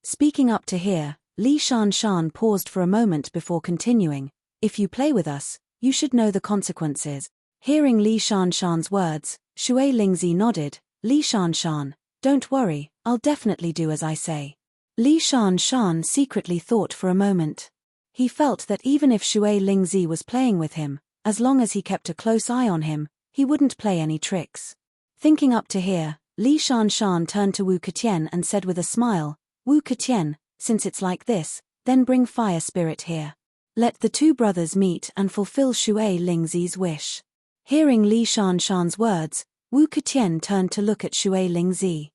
Speaking up to here, Li Shan paused for a moment before continuing. If you play with us, you should know the consequences. Hearing Li Shan's words, Shui Lingzi nodded. Li Shan, don't worry, I'll definitely do as I say. Li Shan secretly thought for a moment. He felt that even if Shui Lingzi was playing with him, as long as he kept a close eye on him, he wouldn't play any tricks. Thinking up to here, Li Shan turned to Wu Ketian and said with a smile, Wu Ketian, since it's like this, then bring fire spirit here. Let the two brothers meet and fulfill Shui Lingzi's wish. Hearing Li Shan's words, Wu Ketian turned to look at Shui Lingzi.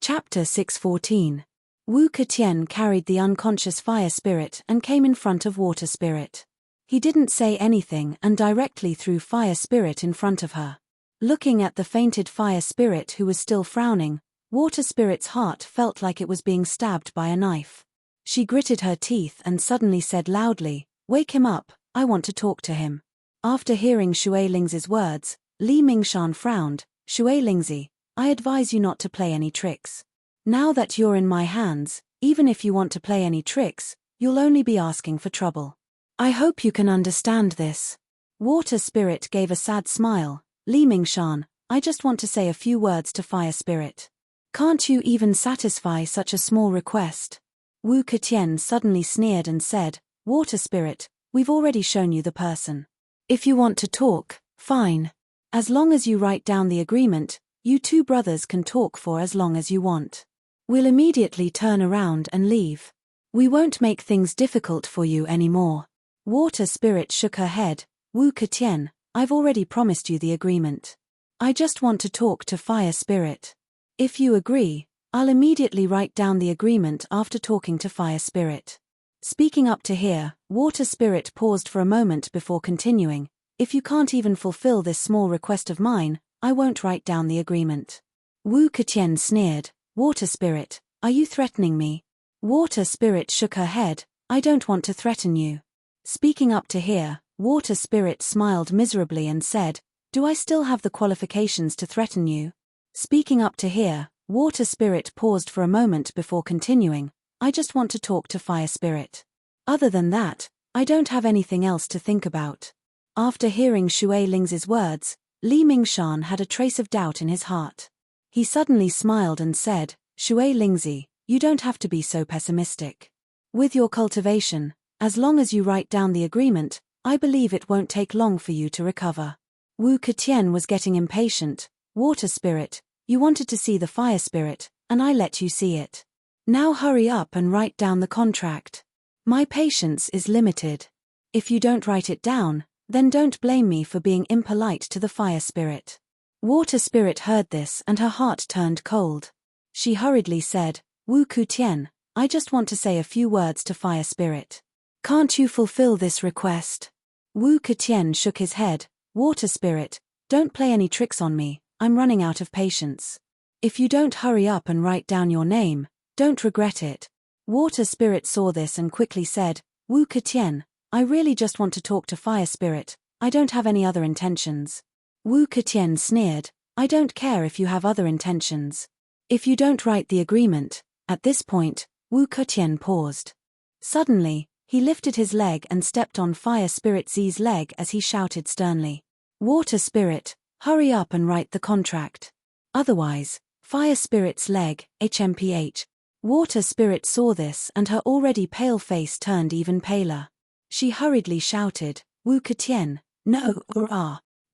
Chapter 614. Wu Ketian carried the unconscious fire spirit and came in front of water spirit. He didn't say anything and directly threw fire spirit in front of her. Looking at the fainted fire spirit who was still frowning, water spirit's heart felt like it was being stabbed by a knife. She gritted her teeth and suddenly said loudly, wake him up, I want to talk to him. After hearing Shui Lingzi's words, Li Mingshan frowned. Shui Lingzi, I advise you not to play any tricks. Now that you're in my hands, even if you want to play any tricks, you'll only be asking for trouble. I hope you can understand this. Water spirit gave a sad smile. Li Mingshan, I just want to say a few words to fire spirit. Can't you even satisfy such a small request? Wu Ketian suddenly sneered and said, Water Spirit, we've already shown you the person. If you want to talk, fine. As long as you write down the agreement, you two brothers can talk for as long as you want. We'll immediately turn around and leave. We won't make things difficult for you anymore. Water Spirit shook her head. Wu Ketian, I've already promised you the agreement. I just want to talk to Fire Spirit. If you agree, I'll immediately write down the agreement after talking to Fire Spirit. Speaking up to here, Water Spirit paused for a moment before continuing. If you can't even fulfill this small request of mine, I won't write down the agreement. Wu Ketian sneered. Water Spirit, are you threatening me? Water Spirit shook her head. I don't want to threaten you. Speaking up to here, Water Spirit smiled miserably and said, Do I still have the qualifications to threaten you? Speaking up to here, Water Spirit paused for a moment before continuing. I just want to talk to Fire Spirit. Other than that, I don't have anything else to think about. After hearing Shui Ling's words, Li Mingshan had a trace of doubt in his heart. He suddenly smiled and said, Shui Lingzi, you don't have to be so pessimistic. With your cultivation, as long as you write down the agreement, I believe it won't take long for you to recover. Wu Ketian was getting impatient. Water Spirit, you wanted to see the Fire Spirit, and I let you see it. Now hurry up and write down the contract. My patience is limited. If you don't write it down, then don't blame me for being impolite to the Fire Spirit. Water Spirit heard this and her heart turned cold. She hurriedly said, Wu Ketian, I just want to say a few words to Fire Spirit. Can't you fulfill this request? Wu Ketian shook his head. Water Spirit, don't play any tricks on me, I'm running out of patience. If you don't hurry up and write down your name, don't regret it. Water Spirit saw this and quickly said, Wu Ketian, I really just want to talk to Fire Spirit, I don't have any other intentions. Wu Ketian sneered, I don't care if you have other intentions. If you don't write the agreement. At this point, Wu Ketian paused. Suddenly, he lifted his leg and stepped on Fire Spirit Z's leg as he shouted sternly. Water Spirit, hurry up and write the contract. Otherwise, Fire Spirit's leg, HMPH. Water Spirit saw this and her already pale face turned even paler. She hurriedly shouted, Wu Ketian, no,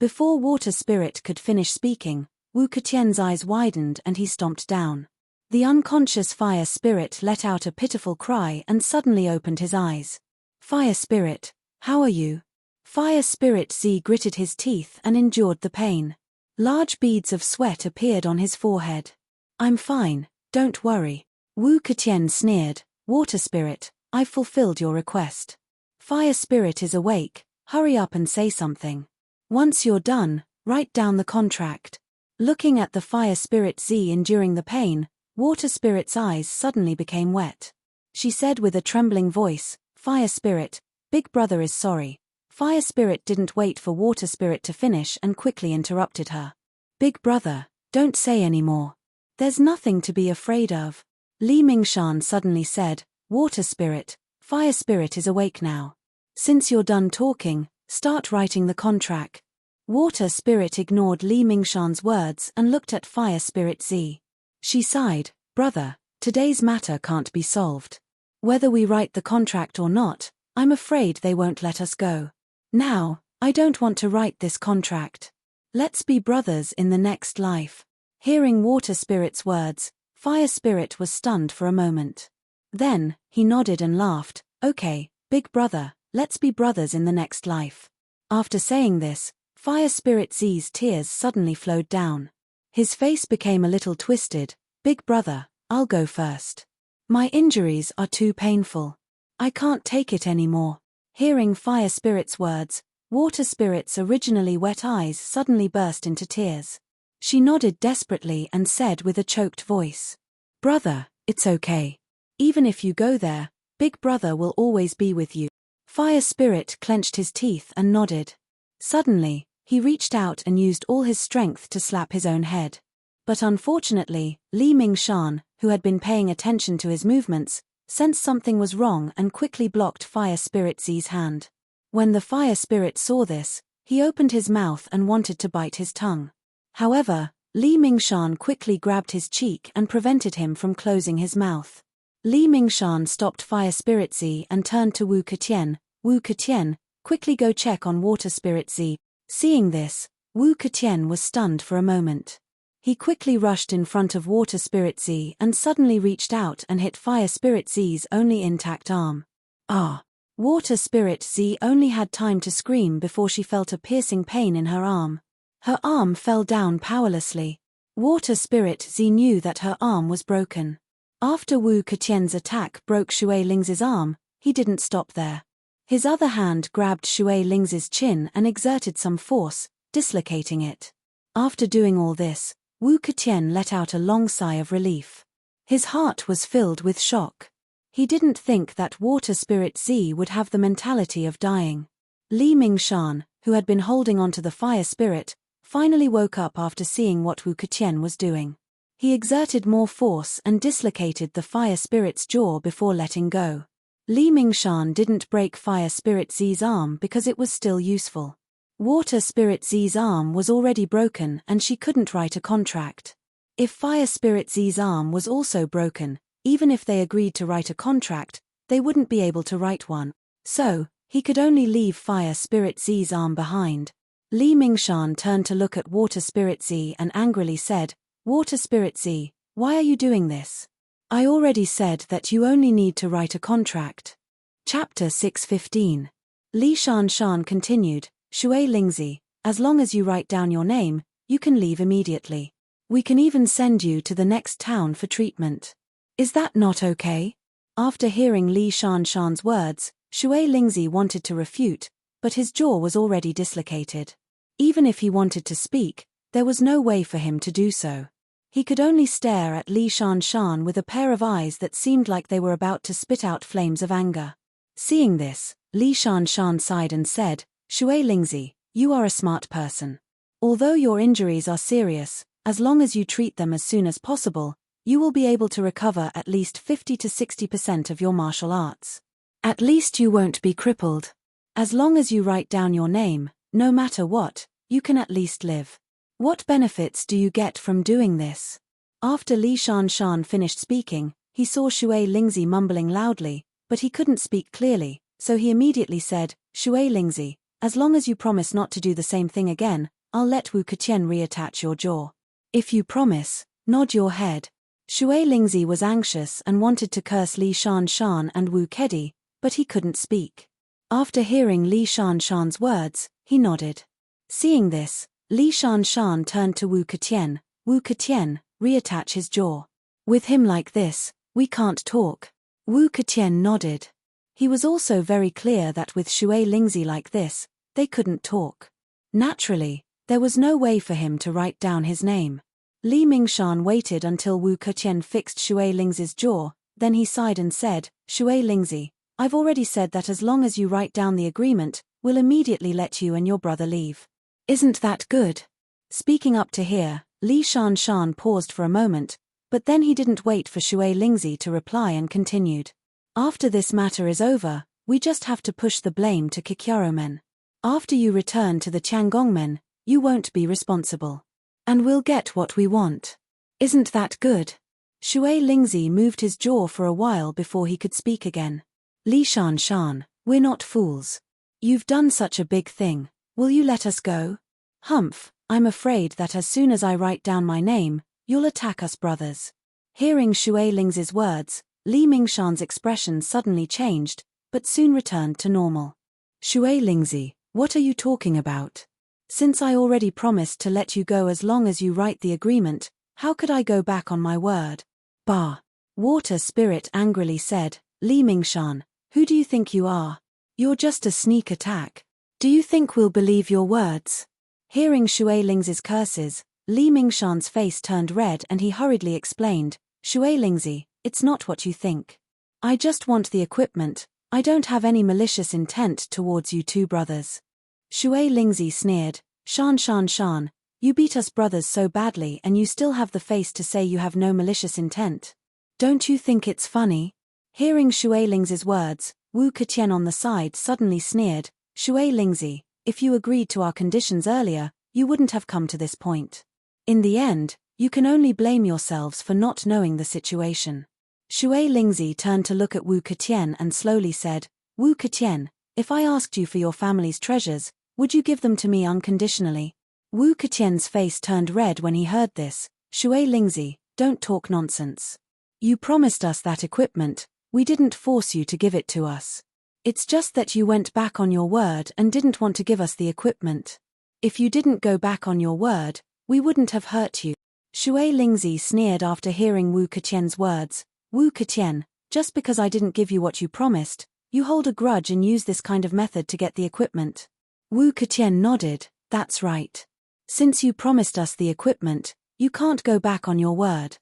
Before Water Spirit could finish speaking, Wu Ketian's eyes widened and he stomped down. The unconscious Fire Spirit let out a pitiful cry and suddenly opened his eyes. Fire Spirit, how are you? Fire Spirit Z gritted his teeth and endured the pain. Large beads of sweat appeared on his forehead. I'm fine, don't worry. Wu Ketian sneered, Water Spirit, I've fulfilled your request. Fire Spirit is awake, hurry up and say something. Once you're done, write down the contract. Looking at the Fire Spirit Z enduring the pain, Water Spirit's eyes suddenly became wet. She said with a trembling voice, Fire Spirit, Big Brother is sorry. Fire Spirit didn't wait for Water Spirit to finish and quickly interrupted her. Big Brother, don't say any more. There's nothing to be afraid of. Li Mingshan suddenly said, Water Spirit, Fire Spirit is awake now. Since you're done talking, start writing the contract. Water Spirit ignored Li Mingshan's words and looked at Fire Spirit Z. She sighed, Brother, today's matter can't be solved. Whether we write the contract or not, I'm afraid they won't let us go. Now, I don't want to write this contract. Let's be brothers in the next life. Hearing Water Spirit's words, Fire Spirit was stunned for a moment. Then, he nodded and laughed, Okay, Big Brother, let's be brothers in the next life. After saying this, Fire Spirit Z's tears suddenly flowed down. His face became a little twisted. Big Brother, I'll go first. My injuries are too painful. I can't take it anymore. Hearing Fire Spirit's words, Water Spirit's originally wet eyes suddenly burst into tears. She nodded desperately and said with a choked voice, Brother, it's okay. Even if you go there, Big Brother will always be with you. Fire Spirit clenched his teeth and nodded. Suddenly, he reached out and used all his strength to slap his own head. But unfortunately, Li Mingshan, who had been paying attention to his movements, sensed something was wrong and quickly blocked Fire Spirit Z's hand. When the Fire Spirit saw this, he opened his mouth and wanted to bite his tongue. However, Li Mingshan quickly grabbed his cheek and prevented him from closing his mouth. Li Mingshan stopped Fire Spirit Z and turned to Wu Ketian. Wu Ketian, quickly go check on Water Spirit Z. Seeing this, Wu Ketian was stunned for a moment. He quickly rushed in front of Water Spirit Z and suddenly reached out and hit Fire Spirit Z's only intact arm. Ah! Water Spirit Z only had time to scream before she felt a piercing pain in her arm. Her arm fell down powerlessly. Water Spirit Z knew that her arm was broken. After Wu Ketian's attack broke Shui Ling's arm, he didn't stop there. His other hand grabbed Shui Ling's chin and exerted some force, dislocating it. After doing all this, Wu Ketian let out a long sigh of relief. His heart was filled with shock. He didn't think that Water Spirit Z would have the mentality of dying. Li Mingshan, who had been holding onto the Fire Spirit, finally woke up after seeing what Wu Ketian was doing. He exerted more force and dislocated the Fire Spirit's jaw before letting go. Li Mingshan didn't break Fire Spirit Z's arm because it was still useful. Water Spirit Z's arm was already broken and she couldn't write a contract. If Fire Spirit Z's arm was also broken, even if they agreed to write a contract, they wouldn't be able to write one. So, he could only leave Fire Spirit Z's arm behind. Li Mingshan turned to look at Water Spirit Z and angrily said, Water Spirit Z, why are you doing this? I already said that you only need to write a contract. Chapter 615. Li Shanshan continued, Shui Lingzi, as long as you write down your name, you can leave immediately. We can even send you to the next town for treatment. Is that not okay? After hearing Li Shanshan's words, Shui Lingzi wanted to refute, but his jaw was already dislocated. Even if he wanted to speak, there was no way for him to do so. He could only stare at Li Shanshan with a pair of eyes that seemed like they were about to spit out flames of anger. Seeing this, Li Shanshan sighed and said, Shui Lingzi, you are a smart person. Although your injuries are serious, as long as you treat them as soon as possible, you will be able to recover at least 50 to 60% of your martial arts. At least you won't be crippled. As long as you write down your name, no matter what, you can at least live. What benefits do you get from doing this? After Li Shanshan finished speaking, he saw Shui Lingzi mumbling loudly, but he couldn't speak clearly, so he immediately said, Shui Lingzi, as long as you promise not to do the same thing again, I'll let Wu Ketian reattach your jaw. If you promise, nod your head. Shui Lingzi was anxious and wanted to curse Li Shanshan and Wu Kedi, but he couldn't speak. After hearing Li Shanshan's words, he nodded. Seeing this, Li Shanshan turned to Wu Ketian, reattach his jaw. With him like this, we can't talk. Wu Ketian nodded. He was also very clear that with Shui Lingzi like this, they couldn't talk. Naturally, there was no way for him to write down his name. Li Mingshan waited until Wu Ketian fixed Shui Lingzi's jaw, then he sighed and said, Shui Lingzi, I've already said that as long as you write down the agreement, we'll immediately let you and your brother leave. Isn't that good? Speaking up to here, Li Shanshan paused for a moment, but then he didn't wait for Shui Lingzi to reply and continued. After this matter is over, we just have to push the blame to Kikyaromen. After you return to the Tiangongmen, you won't be responsible. And we'll get what we want. Isn't that good? Shui Lingzi moved his jaw for a while before he could speak again. Li Shanshan, we're not fools. You've done such a big thing, will you let us go? Humph, I'm afraid that as soon as I write down my name, you'll attack us brothers. Hearing Shui Lingzi's words, Li Mingshan's expression suddenly changed, but soon returned to normal. Shui Lingzi, what are you talking about? Since I already promised to let you go as long as you write the agreement, how could I go back on my word? Bah! Water Spirit angrily said, Li Mingshan, who do you think you are? You're just a sneak attack. Do you think we'll believe your words? Hearing Shui Lingzi's curses, Li Mingshan's face turned red and he hurriedly explained, Shui Lingzi, it's not what you think. I just want the equipment, I don't have any malicious intent towards you two brothers. Shui Lingzi sneered, Shan, you beat us brothers so badly and you still have the face to say you have no malicious intent. Don't you think it's funny? Hearing Shui Lingzi's words, Wu Ketian on the side suddenly sneered, Shui Lingzi, if you agreed to our conditions earlier, you wouldn't have come to this point. In the end, you can only blame yourselves for not knowing the situation. Shui Lingzi turned to look at Wu Ketian and slowly said, Wu Ketian, if I asked you for your family's treasures, would you give them to me unconditionally? Wu Ketian's face turned red when he heard this. Shui Lingzi, don't talk nonsense. You promised us that equipment, we didn't force you to give it to us. It's just that you went back on your word and didn't want to give us the equipment. If you didn't go back on your word, we wouldn't have hurt you. Shui Lingzi sneered after hearing Wu Ketian's words. Wu Ketian, just because I didn't give you what you promised, you hold a grudge and use this kind of method to get the equipment. Wu Ketian nodded, that's right. Since you promised us the equipment, you can't go back on your word.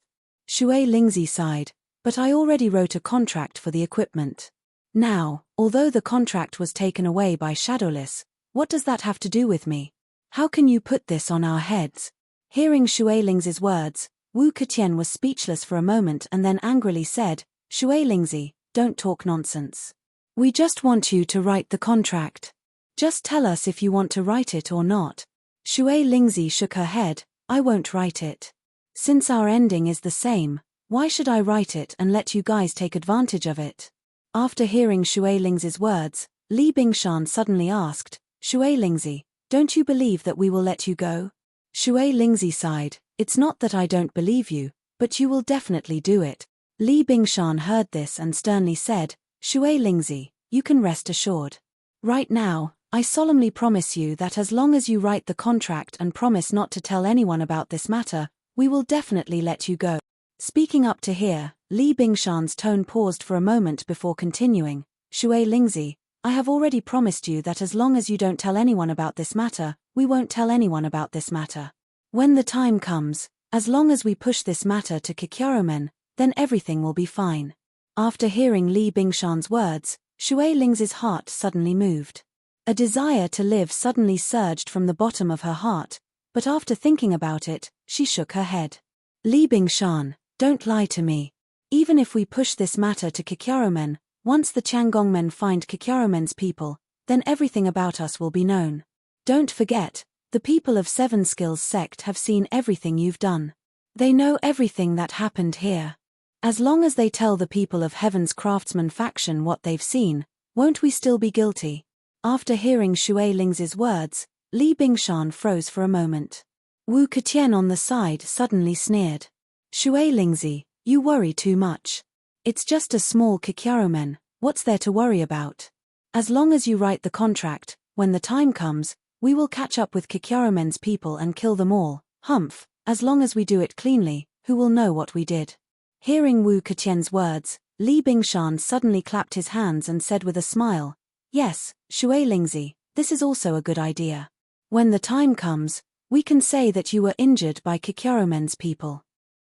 Shui Lingzi sighed, but I already wrote a contract for the equipment. Now, although the contract was taken away by Shadowless, what does that have to do with me? How can you put this on our heads? Hearing Shui Lingzi's words, Wu Ketian was speechless for a moment and then angrily said, Shui Lingzi, don't talk nonsense. We just want you to write the contract. Just tell us if you want to write it or not. Shui Lingzi shook her head, I won't write it. Since our ending is the same, why should I write it and let you guys take advantage of it? After hearing Shui Lingzi's words, Li Bingshan suddenly asked, Shui Lingzi, don't you believe that we will let you go? Shui Lingzi sighed, it's not that I don't believe you, but you will definitely do it. Li Bingshan heard this and sternly said, Shui Lingzi, you can rest assured. Right now, I solemnly promise you that as long as you write the contract and promise not to tell anyone about this matter, we will definitely let you go. Speaking up to here, Li Bingshan's tone paused for a moment before continuing, Shui Lingzi, I have already promised you that as long as you don't tell anyone about this matter, we won't tell anyone about this matter. When the time comes, as long as we push this matter to Kikyaromen, then everything will be fine. After hearing Li Bingshan's words, Shui Lingzi's heart suddenly moved. A desire to live suddenly surged from the bottom of her heart, but after thinking about it, she shook her head. Li Bingshan, don't lie to me. Even if we push this matter to Kikyaromen, once the Changongmen find Kikyaromen's people, then everything about us will be known. Don't forget, the people of Seven Skills sect have seen everything you've done. They know everything that happened here. As long as they tell the people of Heaven's Craftsman faction what they've seen, won't we still be guilty? After hearing Shui Lingzi's words, Li Bingshan froze for a moment. Wu Ketian on the side suddenly sneered. Shui Lingzi, you worry too much. It's just a small Kikyaromen, what's there to worry about? As long as you write the contract, when the time comes, we will catch up with Kikyaromen's people and kill them all. Humph, as long as we do it cleanly, who will know what we did? Hearing Wu Ketian's words, Li Bingshan suddenly clapped his hands and said with a smile, Yes, Shui Lingzi, this is also a good idea. When the time comes, we can say that you were injured by Kikyaromen's people.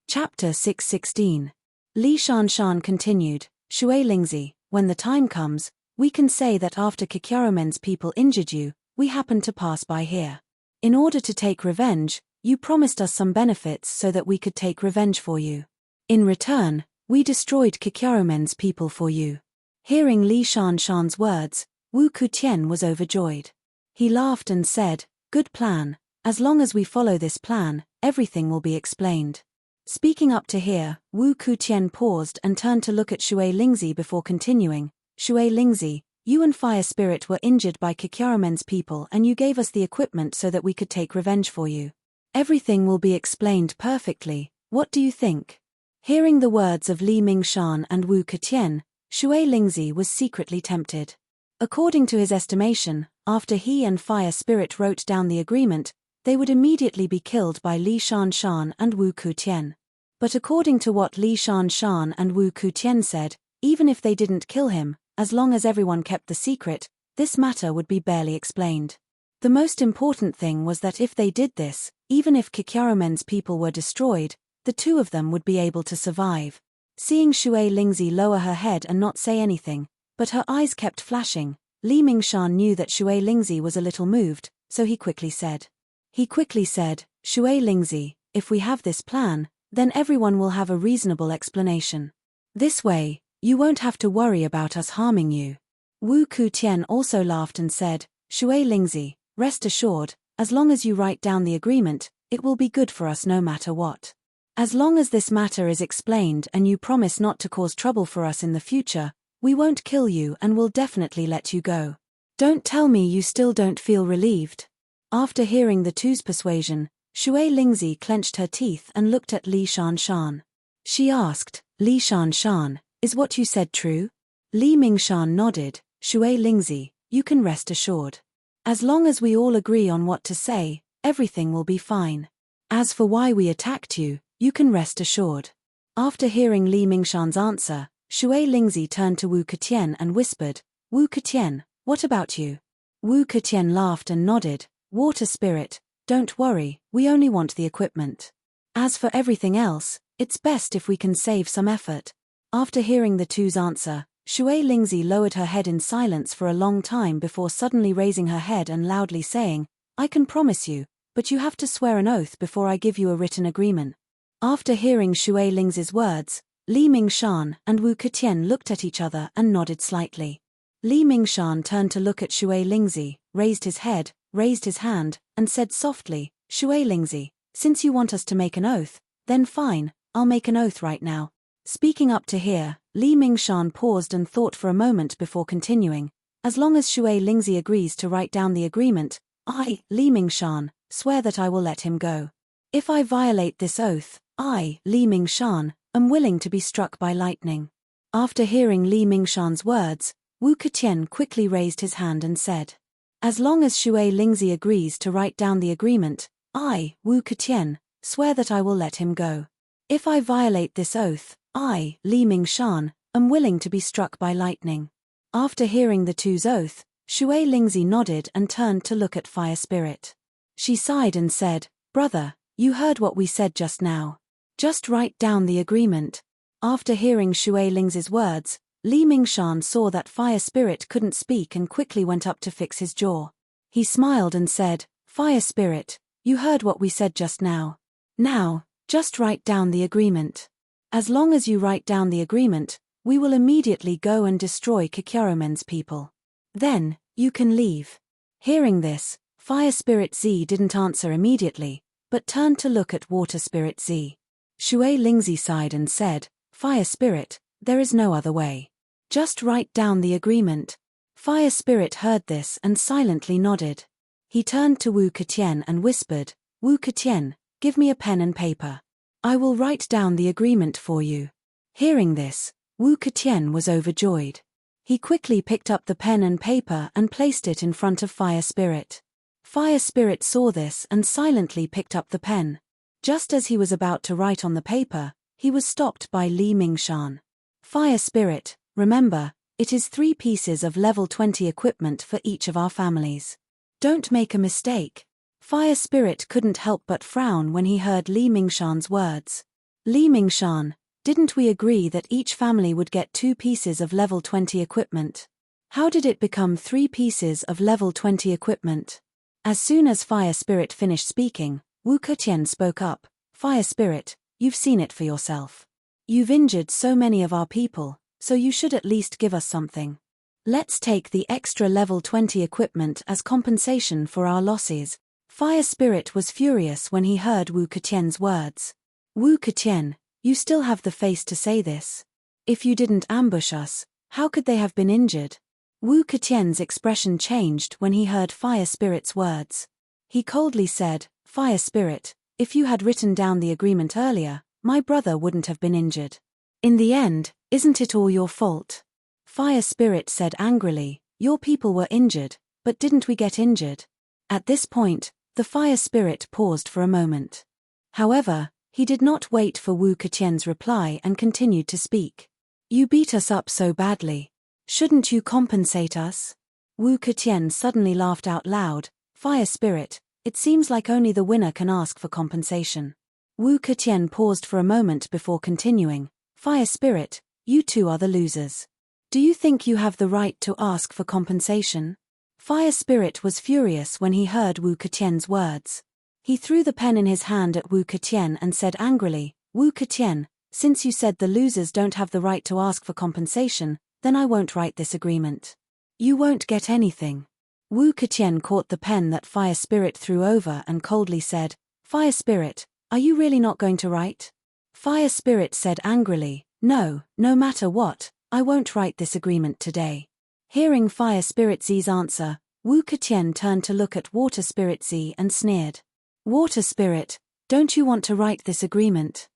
Chapter 616. Li Shanshan continued, Shui Lingzi, when the time comes, we can say that after Kikyaromen's people injured you, we happened to pass by here. In order to take revenge, you promised us some benefits so that we could take revenge for you. In return, we destroyed Kikyaromen's people for you. Hearing Li Shanshan's words, Wu Ketian was overjoyed. He laughed and said, Good plan, as long as we follow this plan, everything will be explained. Speaking up to here, Wu Ketian paused and turned to look at Shui Lingzi before continuing, Shui Lingzi, you and Fire Spirit were injured by Kikyaromen's people and you gave us the equipment so that we could take revenge for you. Everything will be explained perfectly, what do you think? Hearing the words of Li Mingshan and Wu Ketian, Shui Lingzi was secretly tempted. According to his estimation, after he and Fire Spirit wrote down the agreement, they would immediately be killed by Li Shanshan and Wu Ketian. But according to what Li Shanshan and Wu Ketian said, even if they didn't kill him, as long as everyone kept the secret, this matter would be barely explained. The most important thing was that if they did this, even if Kikyaromen's people were destroyed, the two of them would be able to survive. Seeing Shui Lingzi lower her head and not say anything, but her eyes kept flashing, Li Mingshan knew that Shui Lingzi was a little moved, so he quickly said, Shui Lingzi, if we have this plan, then everyone will have a reasonable explanation. This way, you won't have to worry about us harming you. Wu Ketian also laughed and said, Shui Lingzi, rest assured, as long as you write down the agreement, it will be good for us no matter what. As long as this matter is explained and you promise not to cause trouble for us in the future, we won't kill you and will definitely let you go. Don't tell me you still don't feel relieved. After hearing the two's persuasion, Shui Lingzi clenched her teeth and looked at Li Shanshan. She asked, Li Shanshan, is what you said true? Li Mingshan nodded. Shui Lingzi, you can rest assured. As long as we all agree on what to say, everything will be fine. As for why we attacked you, you can rest assured. After hearing Li Mingshan's answer, Shui Lingzi turned to Wu Ketian and whispered, Wu Ketian, what about you? Wu Ketian laughed and nodded, Water Spirit, don't worry, we only want the equipment. As for everything else, it's best if we can save some effort. After hearing the two's answer, Shui Lingzi lowered her head in silence for a long time before suddenly raising her head and loudly saying, I can promise you, but you have to swear an oath before I give you a written agreement. After hearing Shui Lingzi's words, Li Mingshan and Wu Ketian looked at each other and nodded slightly. Li Mingshan turned to look at Shui Lingzi, raised his head, raised his hand, and said softly, Shui Lingzi, since you want us to make an oath, then fine, I'll make an oath right now. Speaking up to here, Li Mingshan paused and thought for a moment before continuing, as long as Shui Lingzi agrees to write down the agreement, I, Li Mingshan, swear that I will let him go. If I violate this oath, I, Li Mingshan, am willing to be struck by lightning. After hearing Li Mingshan's words, Wu Ketian quickly raised his hand and said, as long as Shui Lingzi agrees to write down the agreement, I, Wu Ketian, swear that I will let him go. If I violate this oath, I, Li Mingshan, am willing to be struck by lightning. After hearing the two's oath, Shui Lingzi nodded and turned to look at Fire Spirit. She sighed and said, Brother, you heard what we said just now. Just write down the agreement. After hearing Shui Lingzi's words, Li Mingshan saw that Fire Spirit couldn't speak and quickly went up to fix his jaw. He smiled and said, Fire Spirit, you heard what we said just now. Now, just write down the agreement. As long as you write down the agreement, we will immediately go and destroy Kikyaromen's people. Then, you can leave. Hearing this, Fire Spirit Z didn't answer immediately, but turned to look at Water Spirit Z. Shui Lingzi sighed and said, Fire Spirit, there is no other way. Just write down the agreement. Fire Spirit heard this and silently nodded. He turned to Wu Ketian and whispered, Wu Ketian, give me a pen and paper. I will write down the agreement for you. Hearing this, Wu Ketian was overjoyed. He quickly picked up the pen and paper and placed it in front of Fire Spirit. Fire Spirit saw this and silently picked up the pen. Just as he was about to write on the paper, he was stopped by Li Mingshan. Fire Spirit, remember, it is 3 pieces of level 20 equipment for each of our families. Don't make a mistake. Fire Spirit couldn't help but frown when he heard Li Mingshan's words. Li Mingshan, didn't we agree that each family would get 2 pieces of level 20 equipment? How did it become 3 pieces of level 20 equipment? As soon as Fire Spirit finished speaking, Wu Ketian spoke up, Fire Spirit, you've seen it for yourself. You've injured so many of our people, so you should at least give us something. Let's take the extra level 20 equipment as compensation for our losses. Fire Spirit was furious when he heard Wu Ketian's words. Wu Ketian, you still have the face to say this. If you didn't ambush us, how could they have been injured? Wu Ketian's expression changed when he heard Fire Spirit's words. He coldly said, Fire Spirit, if you had written down the agreement earlier, my brother wouldn't have been injured. In the end, isn't it all your fault? Fire Spirit said angrily, your people were injured, but didn't we get injured? At this point, the Fire Spirit paused for a moment. However, he did not wait for Wu Ketian's reply and continued to speak. You beat us up so badly. Shouldn't you compensate us? Wu Ketian suddenly laughed out loud, Fire Spirit, it seems like only the winner can ask for compensation. Wu Ketian paused for a moment before continuing, Fire Spirit, you two are the losers. Do you think you have the right to ask for compensation? Fire Spirit was furious when he heard Wu Ketian's words. He threw the pen in his hand at Wu Ketian and said angrily, Wu Ketian, since you said the losers don't have the right to ask for compensation, then I won't write this agreement. You won't get anything. Wu Ketian caught the pen that Fire Spirit threw over and coldly said, Fire Spirit, are you really not going to write? Fire Spirit said angrily, "No, no matter what, I won't write this agreement today." Hearing Fire Spirit Z's answer, Wu Ketian turned to look at Water Spirit Z and sneered. "Water Spirit, don't you want to write this agreement?"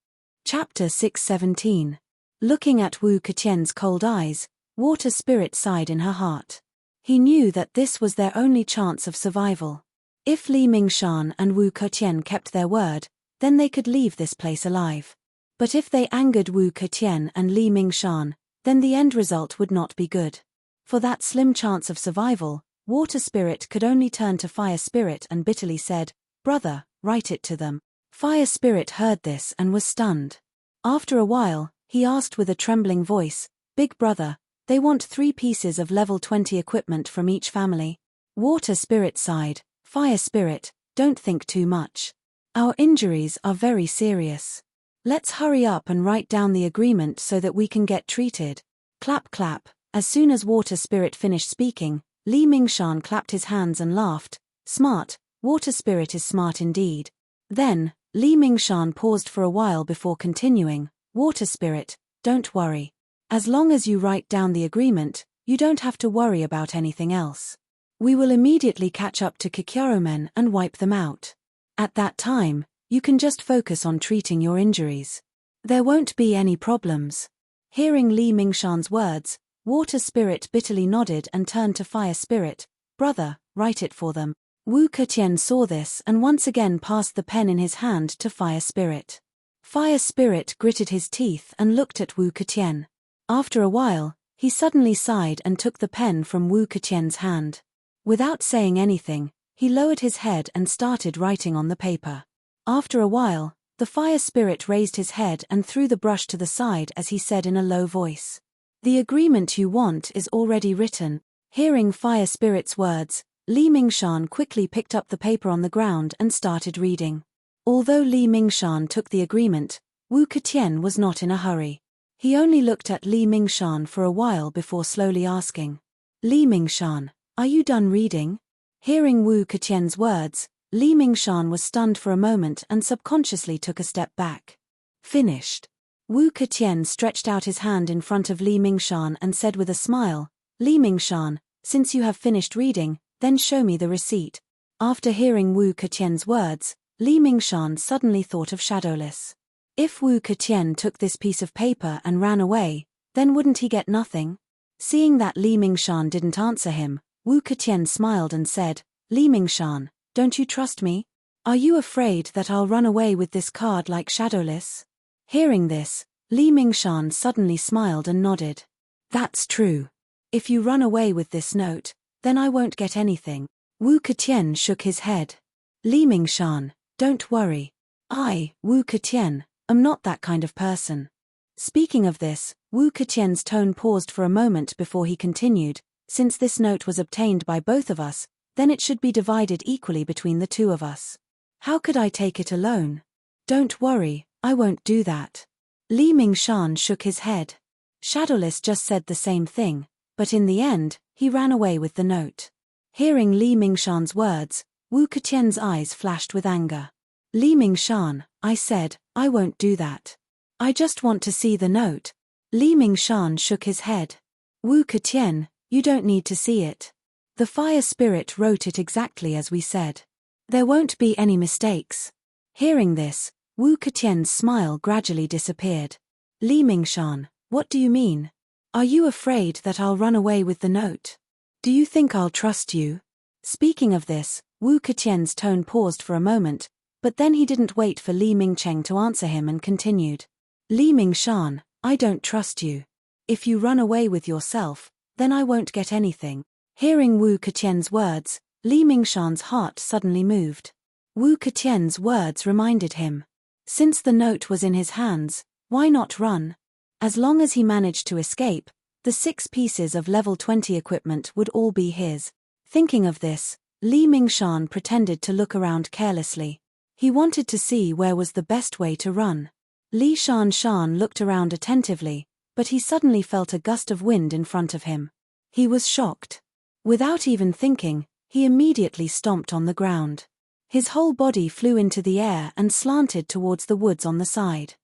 Chapter 6:17. Looking at Wu Ketian's cold eyes, Water Spirit sighed in her heart. He knew that this was their only chance of survival. If Li Mingshan and Wu Ketian kept their word, then they could leave this place alive. But if they angered Wu Ketian and Li Mingshan, then the end result would not be good. For that slim chance of survival, Water Spirit could only turn to Fire Spirit and bitterly said, "Brother, write it to them." Fire Spirit heard this and was stunned. After a while, he asked with a trembling voice, "Big brother, they want 3 pieces of level 20 equipment from each family." Water Spirit sighed, "Fire Spirit, don't think too much. Our injuries are very serious. Let's hurry up and write down the agreement so that we can get treated." Clap clap. As soon as Water Spirit finished speaking, Li Mingshan clapped his hands and laughed. "Smart, Water Spirit is smart indeed." Then, Li Mingshan paused for a while before continuing, "Water Spirit, don't worry. As long as you write down the agreement, you don't have to worry about anything else. We will immediately catch up to Kikyaromen and wipe them out. At that time, you can just focus on treating your injuries. There won't be any problems." Hearing Li Mingshan's words, Water Spirit bitterly nodded and turned to Fire Spirit, "Brother, write it for them." Wu Ketian saw this and once again passed the pen in his hand to Fire Spirit. Fire Spirit gritted his teeth and looked at Wu Ketian. After a while, he suddenly sighed and took the pen from Wu Ketian's hand. Without saying anything, he lowered his head and started writing on the paper. After a while, the Fire Spirit raised his head and threw the brush to the side as he said in a low voice, "The agreement you want is already written." Hearing Fire Spirit's words, Li Mingshan quickly picked up the paper on the ground and started reading. Although Li Mingshan took the agreement, Wu Ketian was not in a hurry. He only looked at Li Mingshan for a while before slowly asking, "Li Mingshan, are you done reading?" Hearing Wu Ketian's words, Li Mingshan was stunned for a moment and subconsciously took a step back. "Finished." Wu Ketian stretched out his hand in front of Li Mingshan and said with a smile, "Li Mingshan, since you have finished reading, then show me the receipt." After hearing Wu Ketian's words, Li Mingshan suddenly thought of Shadowless. If Wu Ketian took this piece of paper and ran away, then wouldn't he get nothing? Seeing that Li Mingshan didn't answer him, Wu Ketian smiled and said, "Li Mingshan, don't you trust me? Are you afraid that I'll run away with this card like Shadowless?" Hearing this, Li Mingshan suddenly smiled and nodded. "That's true. If you run away with this note, then I won't get anything." Wu Ketian shook his head. "Li Mingshan, don't worry. I, Wu Ketian, am not that kind of person." Speaking of this, Wu Ketian's tone paused for a moment before he continued, "Since this note was obtained by both of us, then it should be divided equally between the two of us. How could I take it alone?" "Don't worry, I won't do that." Li Mingshan shook his head. Shadowless just said the same thing, but in the end, he ran away with the note. Hearing Li Mingshan's words, Wu Ketian's eyes flashed with anger. "Li Mingshan, I said, I won't do that. I just want to see the note." Li Mingshan shook his head. "Wu Ketian, you don't need to see it. The Fire Spirit wrote it exactly as we said. There won't be any mistakes." Hearing this, Wu Ketian's smile gradually disappeared. "Li Mingshan, what do you mean? Are you afraid that I'll run away with the note? Do you think I'll trust you?" Speaking of this, Wu Ketian's tone paused for a moment, but then he didn't wait for Li Mingcheng to answer him and continued. "Li Mingshan, I don't trust you. If you run away with yourself, then I won't get anything." Hearing Wu Ketian's words, Li Mingshan's heart suddenly moved. Wu Ketian's words reminded him. Since the note was in his hands, why not run? As long as he managed to escape, the 6 pieces of level 20 equipment would all be his. Thinking of this, Li Mingshan pretended to look around carelessly. He wanted to see where was the best way to run. Li Shan looked around attentively, but he suddenly felt a gust of wind in front of him. He was shocked. Without even thinking, he immediately stomped on the ground. His whole body flew into the air and slanted towards the woods on the side.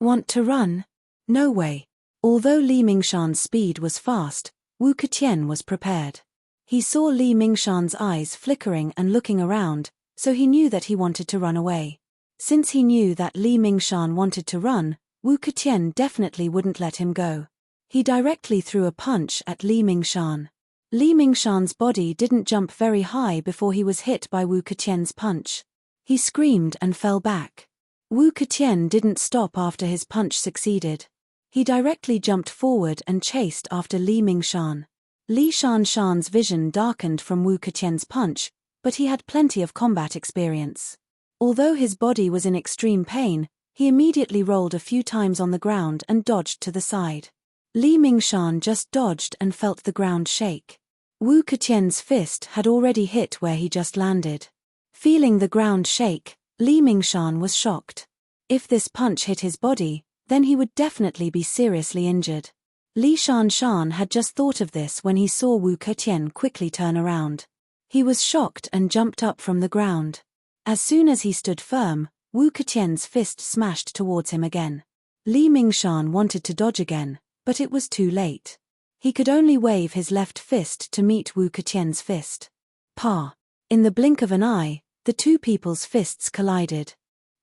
Want to run? No way. Although Li Mingshan's speed was fast, Wu Ketian was prepared. He saw Li Mingshan's eyes flickering and looking around, so he knew that he wanted to run away. Since he knew that Li Mingshan wanted to run, Wu Ketian definitely wouldn't let him go. He directly threw a punch at Li Mingshan. Li Mingshan's body didn't jump very high before he was hit by Wu Ketian's punch. He screamed and fell back. Wu Ketian didn't stop after his punch succeeded. He directly jumped forward and chased after Li Mingshan. Li Shanshan's vision darkened from Wu Ketian's punch, but he had plenty of combat experience. Although his body was in extreme pain, he immediately rolled a few times on the ground and dodged to the side. Li Mingshan just dodged and felt the ground shake. Wu Ketian's fist had already hit where he just landed. Feeling the ground shake, Li Mingshan was shocked. If this punch hit his body, then he would definitely be seriously injured. Li Shanshan had just thought of this when he saw Wu Ketian quickly turn around. He was shocked and jumped up from the ground. As soon as he stood firm, Wu Ketian's fist smashed towards him again. Li Mingshan wanted to dodge again, but it was too late. He could only wave his left fist to meet Wu Ketian's fist. Pa! In the blink of an eye, the two people's fists collided.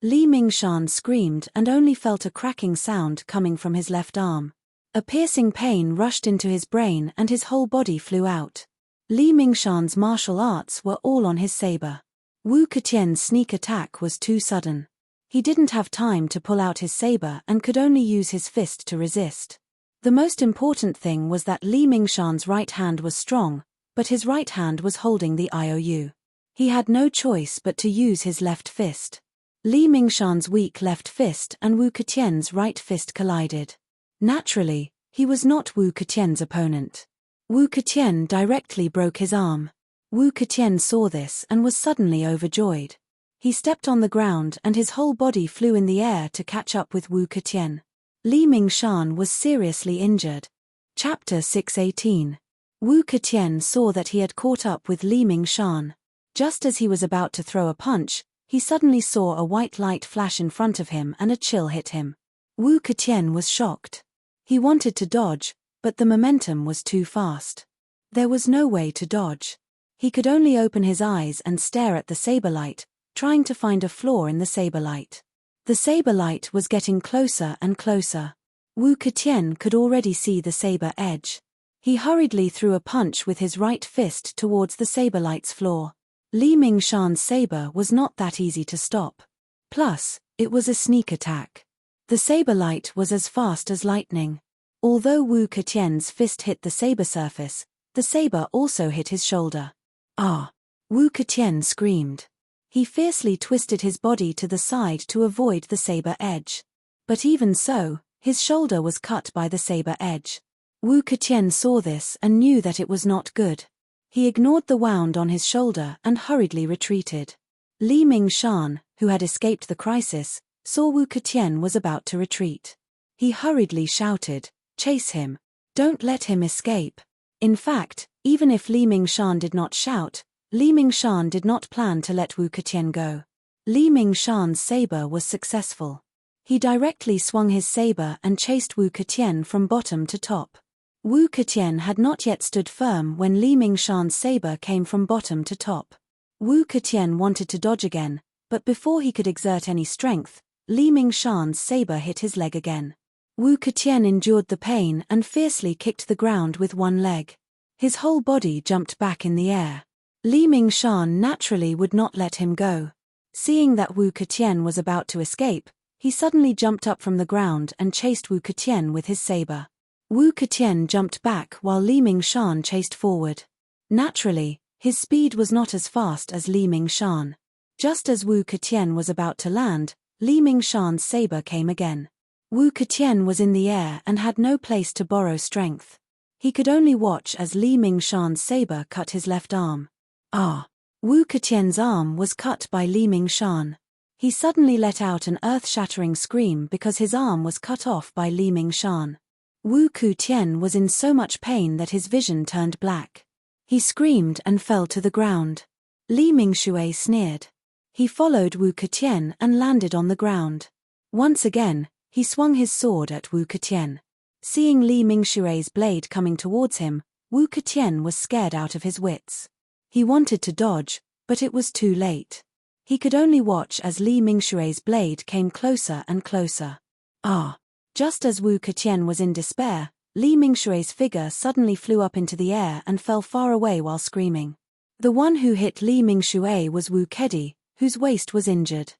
Li Mingshan screamed and only felt a cracking sound coming from his left arm. A piercing pain rushed into his brain and his whole body flew out. Li Mingshan's martial arts were all on his saber. Wu Ketian's sneak attack was too sudden. He didn't have time to pull out his saber and could only use his fist to resist. The most important thing was that Li Mingshan's right hand was strong, but his right hand was holding the IOU. He had no choice but to use his left fist. Li Mingshan's weak left fist and Wu Ketian's right fist collided. Naturally, he was not Wu Ketian's opponent. Wu Ketian directly broke his arm. Wu Ketian saw this and was suddenly overjoyed. He stepped on the ground and his whole body flew in the air to catch up with Wu Ketian. Li Mingshan was seriously injured. Chapter 618. Wu Ketian saw that he had caught up with Li Mingshan. Just as he was about to throw a punch, he suddenly saw a white light flash in front of him and a chill hit him. Wu Ketian was shocked. He wanted to dodge, but the momentum was too fast. There was no way to dodge. He could only open his eyes and stare at the saber light, trying to find a flaw in the saber light. The saber light was getting closer and closer. Wu Ketian could already see the saber edge. He hurriedly threw a punch with his right fist towards the saber light's flaw. Li Mingshan's saber was not that easy to stop. Plus, it was a sneak attack. The saber light was as fast as lightning. Although Wu Ketian's fist hit the saber surface, the saber also hit his shoulder. Ah! Wu Ketian screamed. He fiercely twisted his body to the side to avoid the saber edge. But even so, his shoulder was cut by the saber edge. Wu Ketian saw this and knew that it was not good. He ignored the wound on his shoulder and hurriedly retreated. Li Mingshan, who had escaped the crisis, saw Wu Ketian was about to retreat. He hurriedly shouted, "Chase him! Don't let him escape!" In fact, even if Li Mingshan did not shout, Li Mingshan did not plan to let Wu Ketian go. Li Mingshan's saber was successful. He directly swung his saber and chased Wu Ketian from bottom to top. Wu Ketian had not yet stood firm when Li Mingshan's saber came from bottom to top. Wu Ketian wanted to dodge again, but before he could exert any strength, Li Mingshan's saber hit his leg again. Wu Ketian endured the pain and fiercely kicked the ground with one leg. His whole body jumped back in the air. Li Mingshan naturally would not let him go. Seeing that Wu Ketian was about to escape, he suddenly jumped up from the ground and chased Wu Ketian with his saber. Wu Ketian jumped back while Li Mingshan chased forward. Naturally, his speed was not as fast as Li Mingshan. Just as Wu Ketian was about to land, Li Mingshan's saber came again. Wu Ketian was in the air and had no place to borrow strength. He could only watch as Li Mingshan's saber cut his left arm. Ah! Wu Ketian's arm was cut by Li Mingshan. He suddenly let out an earth-shattering scream because his arm was cut off by Li Mingshan. Wu Ketian was in so much pain that his vision turned black. He screamed and fell to the ground. Li Mingshui sneered. He followed Wu Ketian and landed on the ground. Once again, He swung his sword at Wu Ketian. Seeing Li Mingshui's blade coming towards him, Wu Ketian was scared out of his wits. He wanted to dodge, but it was too late. He could only watch as Li Mingshui's blade came closer and closer. Ah! Just as Wu Ketian was in despair, Li Mingshui's figure suddenly flew up into the air and fell far away while screaming. The one who hit Li Mingshui was Wu Kedi, whose waist was injured.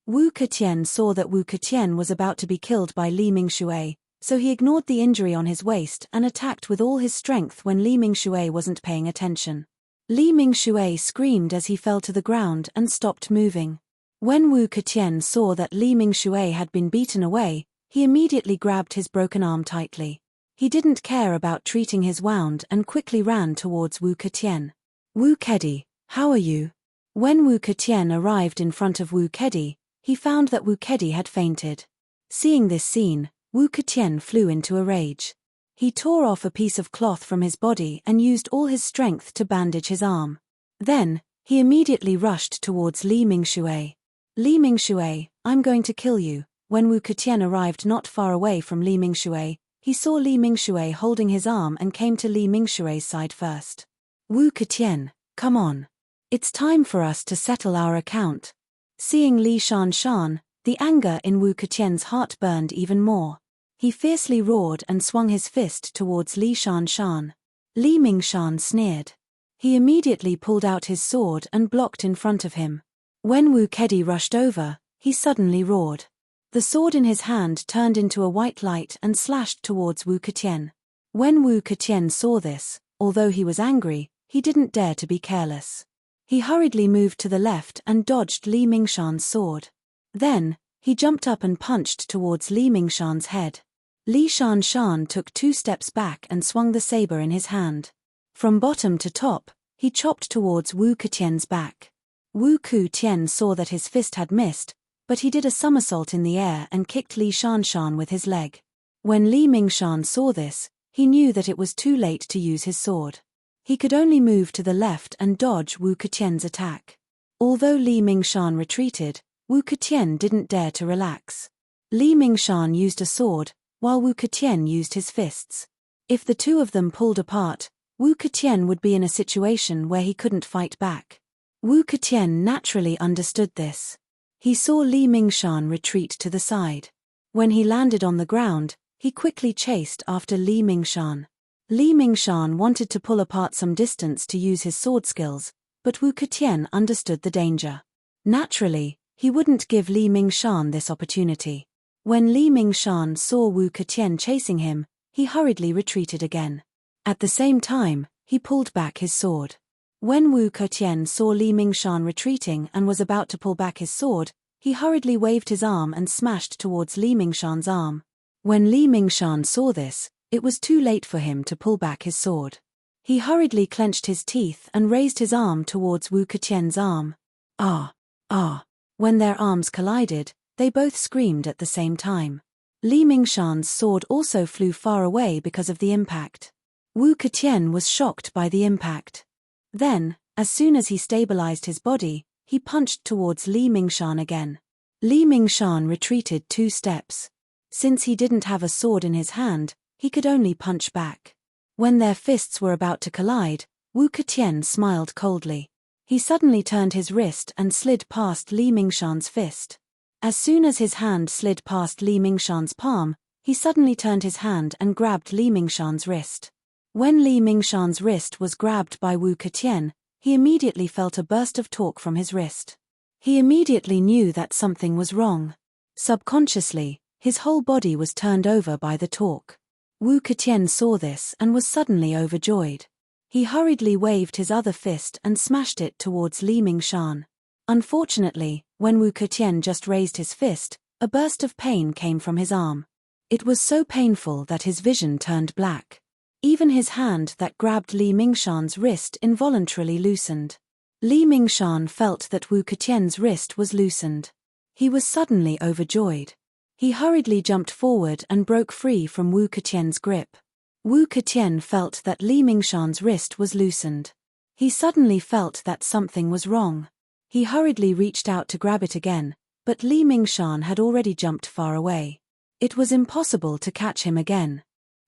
Wu Ketian saw that Wu Ketian was about to be killed by Li Mingshui, so he ignored the injury on his waist and attacked with all his strength when Li Mingshui wasn't paying attention. Li Mingshui screamed as he fell to the ground and stopped moving. When Wu Ketian saw that Li Mingshui had been beaten away, he immediately grabbed his broken arm tightly. He didn't care about treating his wound and quickly ran towards Wu Ketian. "Wu Kedi, how are you?" When Wu Ketian arrived in front of Wu Kedi, he found that Wu Kedi had fainted. Seeing this scene, Wu Ketian flew into a rage. He tore off a piece of cloth from his body and used all his strength to bandage his arm. Then, he immediately rushed towards Li Mingshui. "Li Mingshui, I'm going to kill you." When Wu Ketian arrived not far away from Li Mingshui, he saw Li Mingshui holding his arm and came to Li Mingshui's side first. "Wu Ketian, come on. It's time for us to settle our account." Seeing Li Shanshan, the anger in Wu Ketian's heart burned even more. He fiercely roared and swung his fist towards Li Shanshan. Li Mingshan sneered. He immediately pulled out his sword and blocked in front of him. When Wu Kedi rushed over, he suddenly roared. The sword in his hand turned into a white light and slashed towards Wu Ketian. When Wu Ketian saw this, although he was angry, he didn't dare to be careless. He hurriedly moved to the left and dodged Li Mingshan's sword. Then, he jumped up and punched towards Li Mingshan's head. Li Shanshan took 2 steps back and swung the saber in his hand. From bottom to top, he chopped towards Wu Ketian's back. Wu Ketian saw that his fist had missed, but he did a somersault in the air and kicked Li Shanshan with his leg. When Li Mingshan saw this, he knew that it was too late to use his sword. He could only move to the left and dodge Wu Ketian's attack. Although Li Mingshan retreated, Wu Ketian didn't dare to relax. Li Mingshan used a sword, while Wu Ketian used his fists. If the two of them pulled apart, Wu Ketian would be in a situation where he couldn't fight back. Wu Ketian naturally understood this. He saw Li Mingshan retreat to the side. When he landed on the ground, he quickly chased after Li Mingshan. Li Mingshan wanted to pull apart some distance to use his sword skills, but Wu Ketian understood the danger. Naturally, he wouldn't give Li Mingshan this opportunity. When Li Mingshan saw Wu Ketian chasing him, he hurriedly retreated again. At the same time, he pulled back his sword. When Wu Ketian saw Li Mingshan retreating and was about to pull back his sword, he hurriedly waved his arm and smashed towards Li Mingshan's arm. When Li Mingshan saw this, it was too late for him to pull back his sword. He hurriedly clenched his teeth and raised his arm towards Wu Ketian's arm. "Ah! Ah!" When their arms collided, they both screamed at the same time. Li Mingshan's sword also flew far away because of the impact. Wu Ketian was shocked by the impact. Then, as soon as he stabilized his body, he punched towards Li Mingshan again. Li Mingshan retreated 2 steps. Since he didn't have a sword in his hand, he could only punch back. When their fists were about to collide, Wu Ketian smiled coldly. He suddenly turned his wrist and slid past Li Mingshan's fist. As soon as his hand slid past Li Mingshan's palm, he suddenly turned his hand and grabbed Li Mingshan's wrist. When Li Mingshan's wrist was grabbed by Wu Ketian, he immediately felt a burst of torque from his wrist. He immediately knew that something was wrong. Subconsciously, his whole body was turned over by the torque. Wu Ketian saw this and was suddenly overjoyed. He hurriedly waved his other fist and smashed it towards Li Mingshan. Unfortunately, when Wu Ketian just raised his fist, a burst of pain came from his arm. It was so painful that his vision turned black. Even his hand that grabbed Li Mingshan's wrist involuntarily loosened. Li Mingshan felt that Wu Ketian's wrist was loosened. He was suddenly overjoyed. He hurriedly jumped forward and broke free from Wu Ketian's grip. Wu Ketian felt that Li Mingshan's wrist was loosened. He suddenly felt that something was wrong. He hurriedly reached out to grab it again, but Li Mingshan had already jumped far away. It was impossible to catch him again.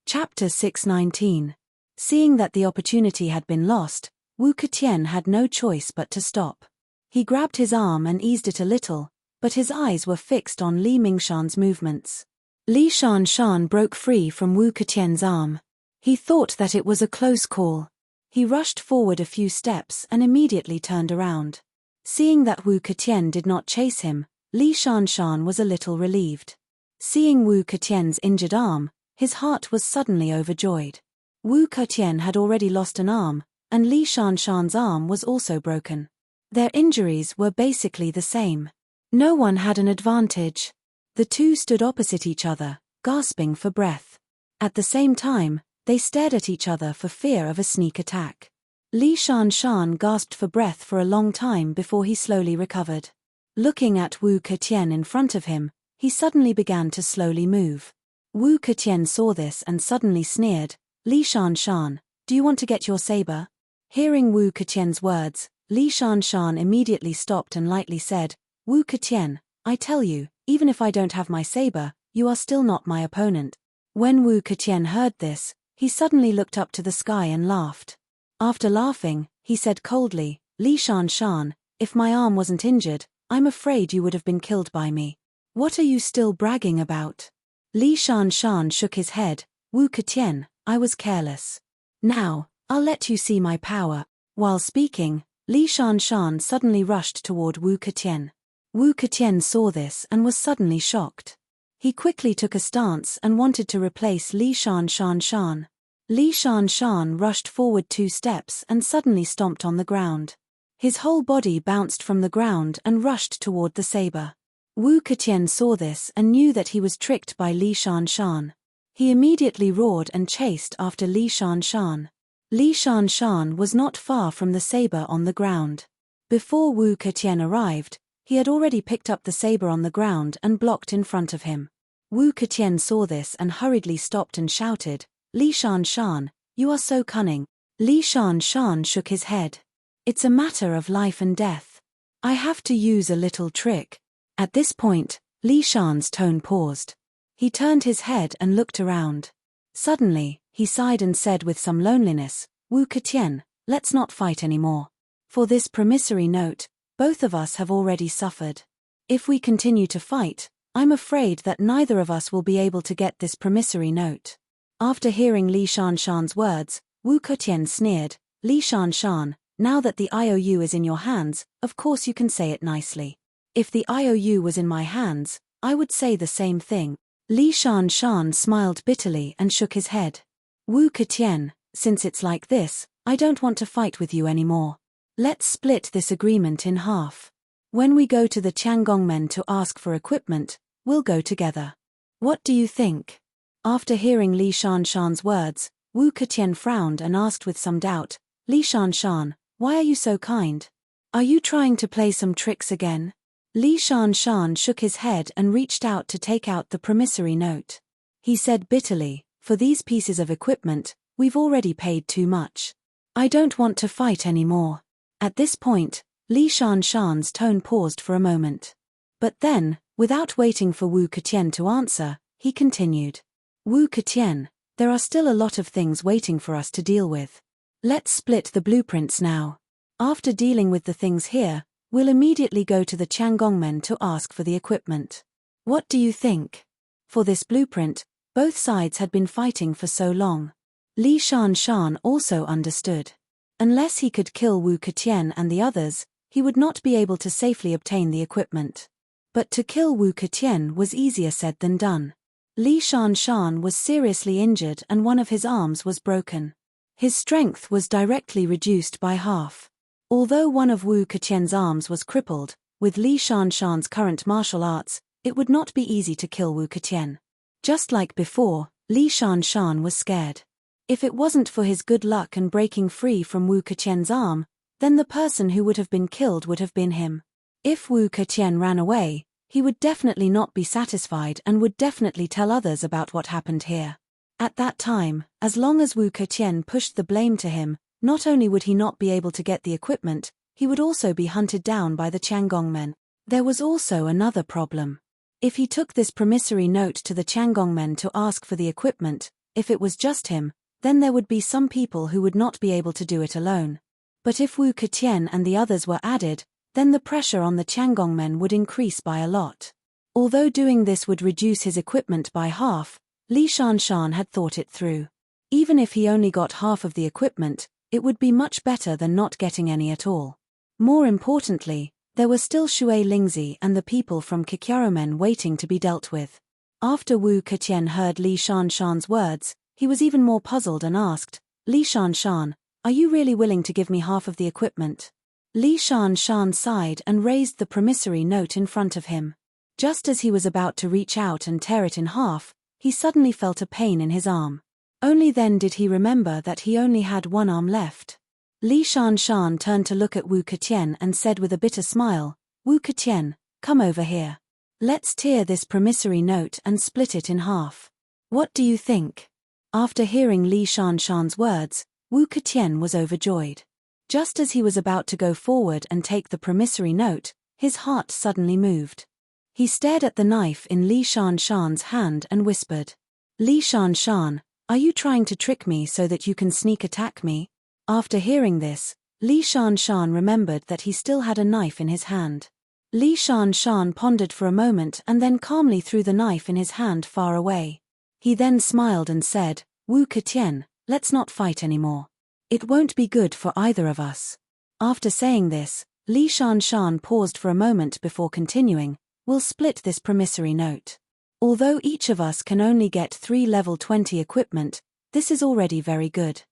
Chapter 619. Seeing that the opportunity had been lost, Wu Ketian had no choice but to stop. He grabbed his arm and eased it a little, but his eyes were fixed on Li Mingshan's movements. Li Shanshan broke free from Wu Ketian's arm. He thought that it was a close call. He rushed forward a few steps and immediately turned around. Seeing that Wu Ketian did not chase him, Li Shanshan was a little relieved. Seeing Wu Ketian's injured arm, his heart was suddenly overjoyed. Wu Ketian had already lost an arm, and Li Shanshan's arm was also broken. Their injuries were basically the same. No one had an advantage. The two stood opposite each other, gasping for breath. At the same time, they stared at each other for fear of a sneak attack. Li Shanshan gasped for breath for a long time before he slowly recovered. Looking at Wu Ketian in front of him, he suddenly began to slowly move. Wu Ketian saw this and suddenly sneered, "Li Shanshan, do you want to get your saber?" Hearing Wu Ketian's words, Li Shanshan immediately stopped and lightly said, "Wu Ketian, I tell you, even if I don't have my saber, you are still not my opponent." When Wu Ketian heard this, he suddenly looked up to the sky and laughed. After laughing, he said coldly, "Li Shanshan, if my arm wasn't injured, I'm afraid you would have been killed by me. What are you still bragging about?" Li Shanshan shook his head, "Wu Ketian, I was careless. Now, I'll let you see my power." While speaking, Li Shanshan suddenly rushed toward Wu Ketian. Wu Ketian saw this and was suddenly shocked. He quickly took a stance and wanted to replace Li Shanshan. Li Shanshan rushed forward 2 steps and suddenly stomped on the ground. His whole body bounced from the ground and rushed toward the saber. Wu Ketian saw this and knew that he was tricked by Li Shanshan. He immediately roared and chased after Li Shanshan. Li Shanshan was not far from the saber on the ground. Before Wu Ketian arrived, he had already picked up the saber on the ground and blocked in front of him. Wu Ketian saw this and hurriedly stopped and shouted, "Li Shanshan, you are so cunning." Li Shanshan shook his head. "It's a matter of life and death. I have to use a little trick." At this point, Li Shan's tone paused. He turned his head and looked around. Suddenly, he sighed and said with some loneliness, "Wu Ketian, let's not fight anymore. For this promissory note, both of us have already suffered. If we continue to fight, I'm afraid that neither of us will be able to get this promissory note." After hearing Li Shanshan's words, Wu Ketian sneered, "Li Shanshan, now that the IOU is in your hands, of course you can say it nicely. If the IOU was in my hands, I would say the same thing." Li Shanshan smiled bitterly and shook his head. "Wu Ketian, since it's like this, I don't want to fight with you anymore. Let's split this agreement in half. When we go to the Tiangongmen to ask for equipment, we'll go together. What do you think?" After hearing Li Shanshan's words, Wu Ketian frowned and asked with some doubt, "Li Shanshan, why are you so kind? Are you trying to play some tricks again?" Li Shanshan shook his head and reached out to take out the promissory note. He said bitterly, "For these pieces of equipment, we've already paid too much. I don't want to fight anymore." At this point, Li Shanshan's tone paused for a moment. But then, without waiting for Wu Ketian to answer, he continued, "Wu Ketian, there are still a lot of things waiting for us to deal with. Let's split the blueprints now. After dealing with the things here, we'll immediately go to the Tiangongmen to ask for the equipment. What do you think?" For this blueprint, both sides had been fighting for so long. Li Shanshan also understood. Unless he could kill Wu Ketian and the others, he would not be able to safely obtain the equipment. But to kill Wu Ketian was easier said than done. Li Shanshan was seriously injured and one of his arms was broken. His strength was directly reduced by half. Although one of Wu Ketian's arms was crippled, with Li Shanshan's current martial arts, it would not be easy to kill Wu Ketian. Just like before, Li Shanshan was scared. If it wasn't for his good luck and breaking free from Wu Ketian's arm, then the person who would have been killed would have been him. If Wu Ketian ran away, he would definitely not be satisfied and would definitely tell others about what happened here. At that time, as long as Wu Ketian pushed the blame to him, not only would he not be able to get the equipment, he would also be hunted down by the Tiangongmen. There was also another problem. If he took this promissory note to the Tiangongmen to ask for the equipment, if it was just him, then there would be some people who would not be able to do it alone. But if Wu Ketian and the others were added, then the pressure on the Tiangongmen would increase by a lot. Although doing this would reduce his equipment by half, Li Shanshan had thought it through. Even if he only got half of the equipment, it would be much better than not getting any at all. More importantly, there were still Shui Lingzi and the people from Kikyaromen waiting to be dealt with. After Wu Ketian heard Li Shanshan's words, he was even more puzzled and asked, Li Shanshan, are you really willing to give me half of the equipment? Li Shanshan sighed and raised the promissory note in front of him. Just as he was about to reach out and tear it in half, he suddenly felt a pain in his arm. Only then did he remember that he only had one arm left. Li Shanshan turned to look at Wu Ketian and said with a bitter smile, Wu Ketian, come over here. Let's tear this promissory note and split it in half. What do you think? After hearing Li Shanshan's words, Wu Ketian was overjoyed. Just as he was about to go forward and take the promissory note, his heart suddenly moved. He stared at the knife in Li Shanshan's hand and whispered, Li Shanshan, are you trying to trick me so that you can sneak attack me? After hearing this, Li Shanshan remembered that he still had a knife in his hand. Li Shanshan pondered for a moment and then calmly threw the knife in his hand far away. He then smiled and said, Wu Ketian, let's not fight anymore. It won't be good for either of us. After saying this, Li Shanshan paused for a moment before continuing, we'll split this promissory note. Although each of us can only get 3 level 20 equipment, this is already very good.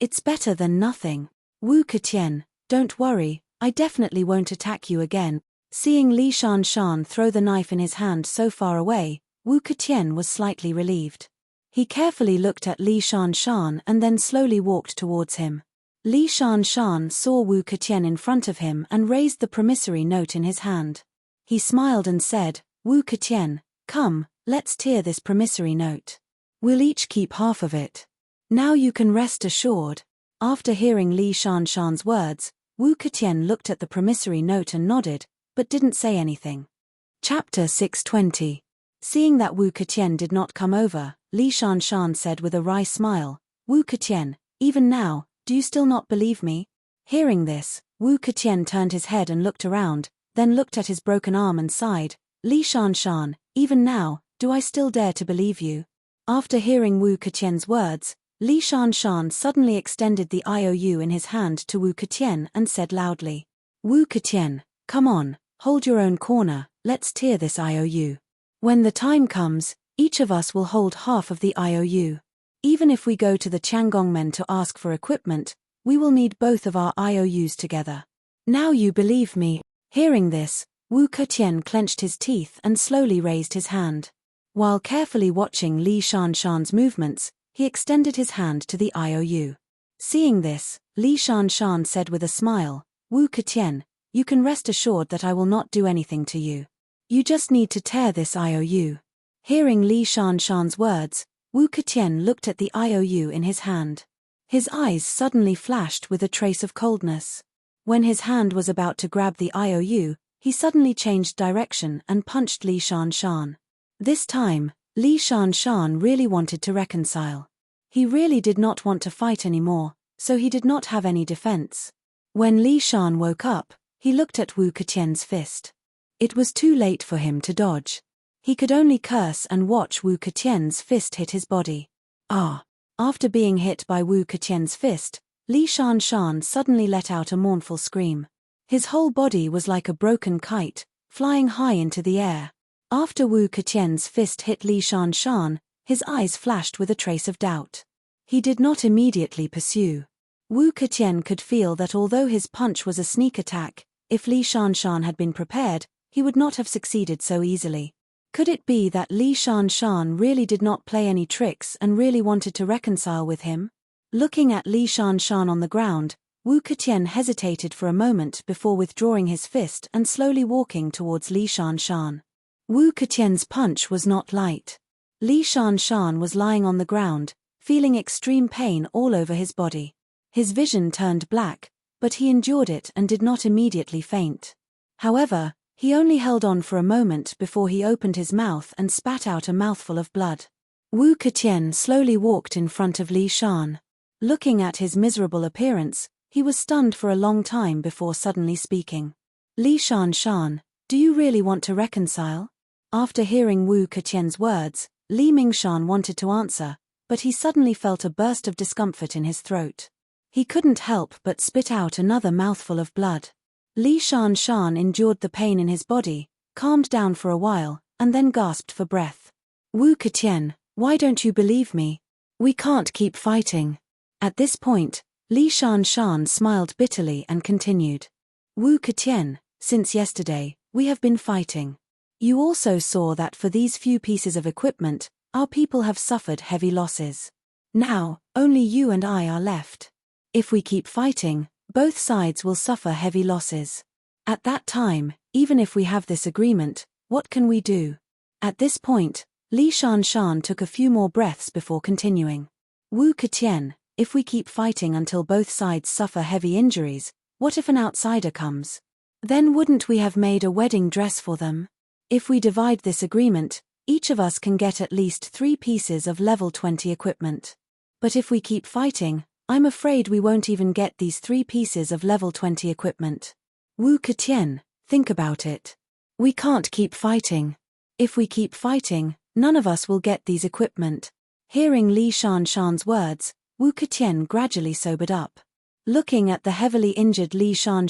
It's better than nothing. Wu Ketian, don't worry, I definitely won't attack you again. Seeing Li Shanshan throw the knife in his hand so far away, Wu Ketian was slightly relieved. He carefully looked at Li Shanshan and then slowly walked towards him. Li Shanshan saw Wu Ketian in front of him and raised the promissory note in his hand. He smiled and said, Wu Ketian, come, let's tear this promissory note. We'll each keep half of it. Now you can rest assured. After hearing Li Shanshan's words, Wu Ketian looked at the promissory note and nodded, but didn't say anything. Chapter 620. Seeing that Wu Ketian did not come over, Li Shanshan said with a wry smile, Wu Ketian, even now, do you still not believe me? Hearing this, Wu Ketian turned his head and looked around, then looked at his broken arm and sighed, Li Shanshan, even now, do I still dare to believe you? After hearing Wu Ketian's words, Li Shanshan suddenly extended the IOU in his hand to Wu Ketian and said loudly, Wu Ketian, come on, hold your own corner, let's tear this IOU. When the time comes, each of us will hold half of the IOU. Even if we go to the Tiangongmen to ask for equipment, we will need both of our IOUs together. Now you believe me. Hearing this, Wu Ketian clenched his teeth and slowly raised his hand. While carefully watching Li Shanshan's movements, he extended his hand to the IOU. Seeing this, Li Shanshan said with a smile, Wu Ketian, you can rest assured that I will not do anything to you. You just need to tear this IOU. Hearing Li Shanshan's words, Wu Ketian looked at the IOU in his hand. His eyes suddenly flashed with a trace of coldness. When his hand was about to grab the IOU, he suddenly changed direction and punched Li Shanshan. This time, Li Shanshan really wanted to reconcile. He really did not want to fight anymore, so he did not have any defense. When Li Shan woke up, he looked at Wu Ketian's fist. It was too late for him to dodge. He could only curse and watch Wu Ketian's fist hit his body. Ah! After being hit by Wu Ketian's fist, Li Shanshan suddenly let out a mournful scream. His whole body was like a broken kite, flying high into the air. After Wu Ketian's fist hit Li Shanshan, his eyes flashed with a trace of doubt. He did not immediately pursue. Wu Ketian could feel that although his punch was a sneak attack, if Li Shanshan had been prepared, he would not have succeeded so easily. Could it be that Li Shanshan really did not play any tricks and really wanted to reconcile with him? Looking at Li Shanshan on the ground, Wu Ketian hesitated for a moment before withdrawing his fist and slowly walking towards Li Shanshan. Wu Ketian's punch was not light. Li Shanshan was lying on the ground, feeling extreme pain all over his body. His vision turned black, but he endured it and did not immediately faint. However, He only held on for a moment before he opened his mouth and spat out a mouthful of blood. Wu Keqian slowly walked in front of Li Shan. Looking at his miserable appearance, he was stunned for a long time before suddenly speaking. Li Shan, do you really want to reconcile? After hearing Wu Keqian's words, Li Mingshan wanted to answer, but he suddenly felt a burst of discomfort in his throat. He couldn't help but spit out another mouthful of blood. Li Shan endured the pain in his body, calmed down for a while, and then gasped for breath. Wu Keqian, why don't you believe me? We can't keep fighting. At this point, Li Shan smiled bitterly and continued. Wu Keqian, since yesterday, we have been fighting. You also saw that for these few pieces of equipment, our people have suffered heavy losses. Now, only you and I are left. If we keep fighting, both sides will suffer heavy losses. At that time, even if we have this agreement, what can we do? At this point, Li Shan took a few more breaths before continuing. Wu Keqian, if we keep fighting until both sides suffer heavy injuries, what if an outsider comes? Then wouldn't we have made a wedding dress for them? If we divide this agreement, each of us can get at least 3 pieces of level 20 equipment. But if we keep fighting, I'm afraid we won't even get these 3 pieces of level 20 equipment. Wu Keqian, think about it. We can't keep fighting. If we keep fighting, none of us will get these equipment. Hearing Li Shan's words, Wu Keqian gradually sobered up. Looking at the heavily injured Li Shan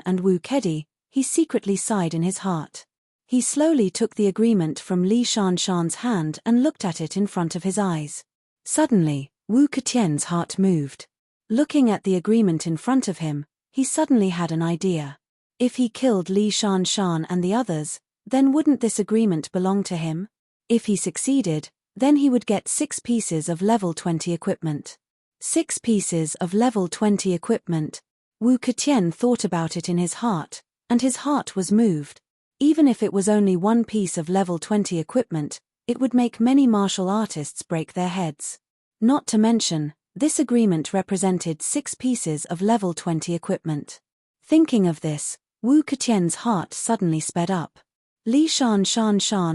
and Wu Keqi, he secretly sighed in his heart. He slowly took the agreement from Li Shan's hand and looked at it in front of his eyes. Suddenly, Wu Keqian's heart moved. Looking at the agreement in front of him, he suddenly had an idea. If he killed Li Shan and the others, then wouldn't this agreement belong to him? If he succeeded, then he would get 6 pieces of level 20 equipment. 6 pieces of level 20 equipment. Wu Keqian thought about it in his heart, and his heart was moved. Even if it was only 1 piece of level 20 equipment, it would make many martial artists break their heads. Not to mention, this agreement represented 6 pieces of level 20 equipment. Thinking of this, Wu Keqian's heart suddenly sped up. Li Shan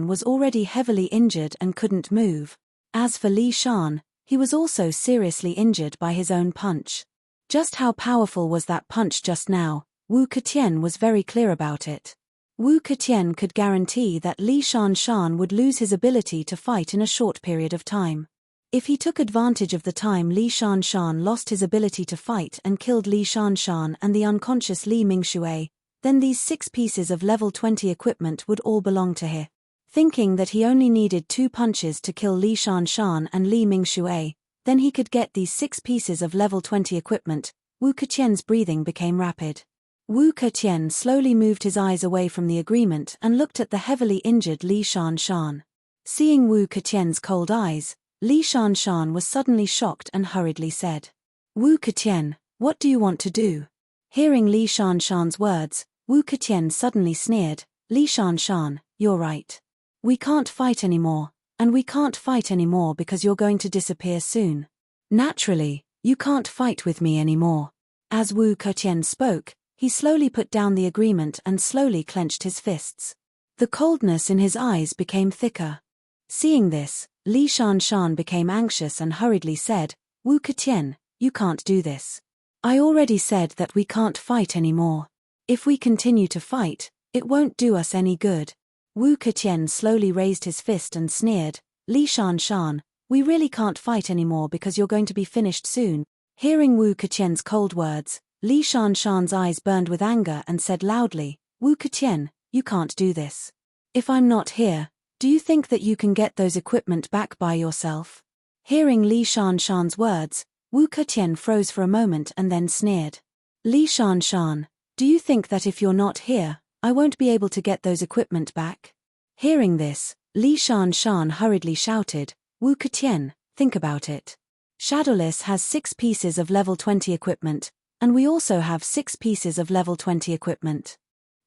was already heavily injured and couldn't move. As for Li Shan, he was also seriously injured by his own punch. Just how powerful was that punch just now, Wu Keqian was very clear about it. Wu Keqian could guarantee that Li Shan would lose his ability to fight in a short period of time. If he took advantage of the time Li Shan lost his ability to fight and killed Li Shan and the unconscious Li Mingshui, then these 6 pieces of level 20 equipment would all belong to him. Thinking that he only needed 2 punches to kill Li Shan and Li Mingshui, then he could get these 6 pieces of level 20 equipment, Wu Keqian's breathing became rapid. Wu Keqian slowly moved his eyes away from the agreement and looked at the heavily injured Li Shan. Seeing Wu Keqian's cold eyes, Li Shan was suddenly shocked and hurriedly said, Wu Keqian, what do you want to do? Hearing Li Shan's words, Wu Keqian suddenly sneered, Li Shan, you're right. We can't fight anymore, and we can't fight anymore because you're going to disappear soon. Naturally, you can't fight with me anymore. As Wu Keqian spoke, he slowly put down the agreement and slowly clenched his fists. The coldness in his eyes became thicker. Seeing this, Li Shan became anxious and hurriedly said, Wu Keqian, you can't do this. I already said that we can't fight anymore. If we continue to fight, it won't do us any good. Wu Keqian slowly raised his fist and sneered, Li Shan, we really can't fight anymore because you're going to be finished soon. Hearing Wu Keqian's cold words, Li Shan's eyes burned with anger and said loudly, Wu Keqian, you can't do this. If I'm not here, do you think that you can get those equipment back by yourself? Hearing Li Shan's words, Wu Keqian froze for a moment and then sneered. Li Shan, do you think that if you're not here, I won't be able to get those equipment back? Hearing this, Li Shan hurriedly shouted, Wu Keqian, think about it. Shadowless has 6 pieces of level 20 equipment, and we also have 6 pieces of level 20 equipment.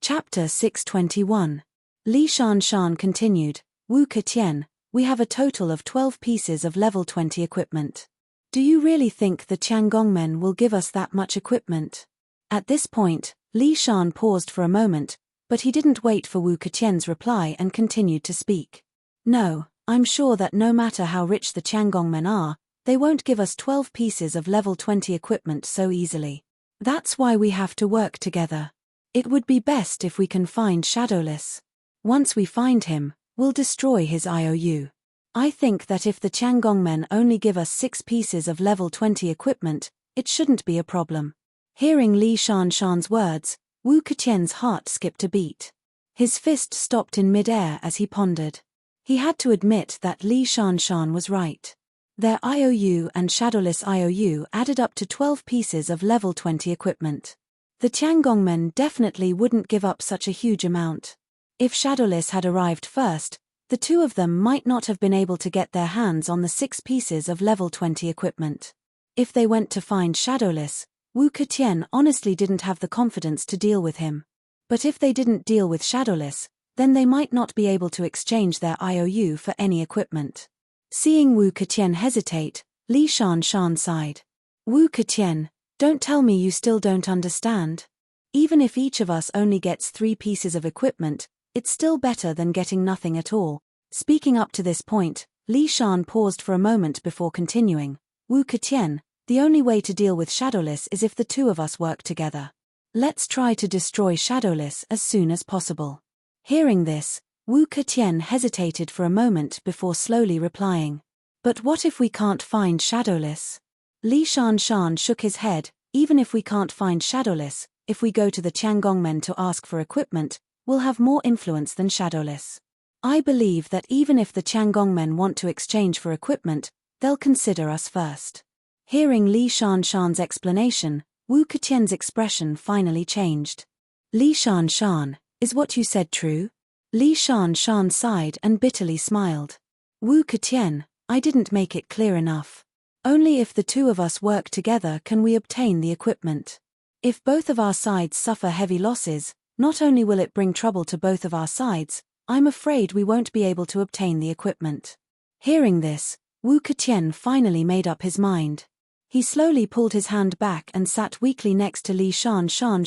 Chapter 621. Li Shan continued, Wu Keqian, we have a total of 12 pieces of level 20 equipment. Do you really think the Tiangongmen will give us that much equipment? At this point, Li Shan paused for a moment, But he didn't wait for Wu Keqian's reply and continued to speak. No, I'm sure that no matter how rich the Tiangongmen are, they won't give us 12 pieces of level 20 equipment so easily. That's why we have to work together. It would be best if we can find Shadowless. Once we find him, we'll destroy his IOU. I think that if the Tiangongmen only give us 6 pieces of level 20 equipment, it shouldn't be a problem. Hearing Li Shanshan's words, Wu Keqian's heart skipped a beat. His fist stopped in mid-air as he pondered. He had to admit that Li Shanshan was right. Their IOU and Shadowless IOU added up to 12 pieces of level 20 equipment. The Tiangongmen definitely wouldn't give up such a huge amount. If Shadowless had arrived first, the two of them might not have been able to get their hands on the 6 pieces of level 20 equipment. If they went to find Shadowless, Wu Keqian honestly didn't have the confidence to deal with him. But if they didn't deal with Shadowless, then they might not be able to exchange their IOU for any equipment. Seeing Wu Keqian hesitate, Li Shanshan sighed. Wu Keqian, don't tell me you still don't understand. Even if each of us only gets 3 pieces of equipment, it's still better than getting nothing at all. Speaking up to this point, Li Shan paused for a moment before continuing. Wu Keqian, the only way to deal with Shadowless is if the two of us work together. Let's try to destroy Shadowless as soon as possible. Hearing this, Wu Keqian hesitated for a moment before slowly replying. But what if we can't find Shadowless? Li Shanshan shook his head. Even if we can't find Shadowless, if we go to the Tiangongmen to ask for equipment, we'll have more influence than Shadowless. I believe that even if the Tiangongmen want to exchange for equipment, they'll consider us first. Hearing Li Shanshan's explanation, Wu Keqian's expression finally changed. Li Shanshan, is what you said true? Li Shanshan sighed and bitterly smiled. Wu Keqian, I didn't make it clear enough. Only if the two of us work together can we obtain the equipment. If both of our sides suffer heavy losses, not only will it bring trouble to both of our sides, I'm afraid we won't be able to obtain the equipment. Hearing this, Wu Keqian finally made up his mind. He slowly pulled his hand back and sat weakly next to Li Shanshan.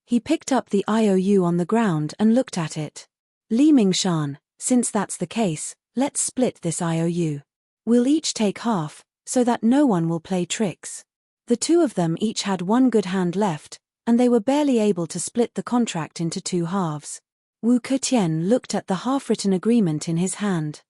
He picked up the IOU on the ground and looked at it. Li Mingshan, since that's the case, let's split this IOU. We'll each take half, so that no one will play tricks. The two of them each had one good hand left, and they were barely able to split the contract into 2 halves. Wu Keqian looked at the half-written agreement in his hand.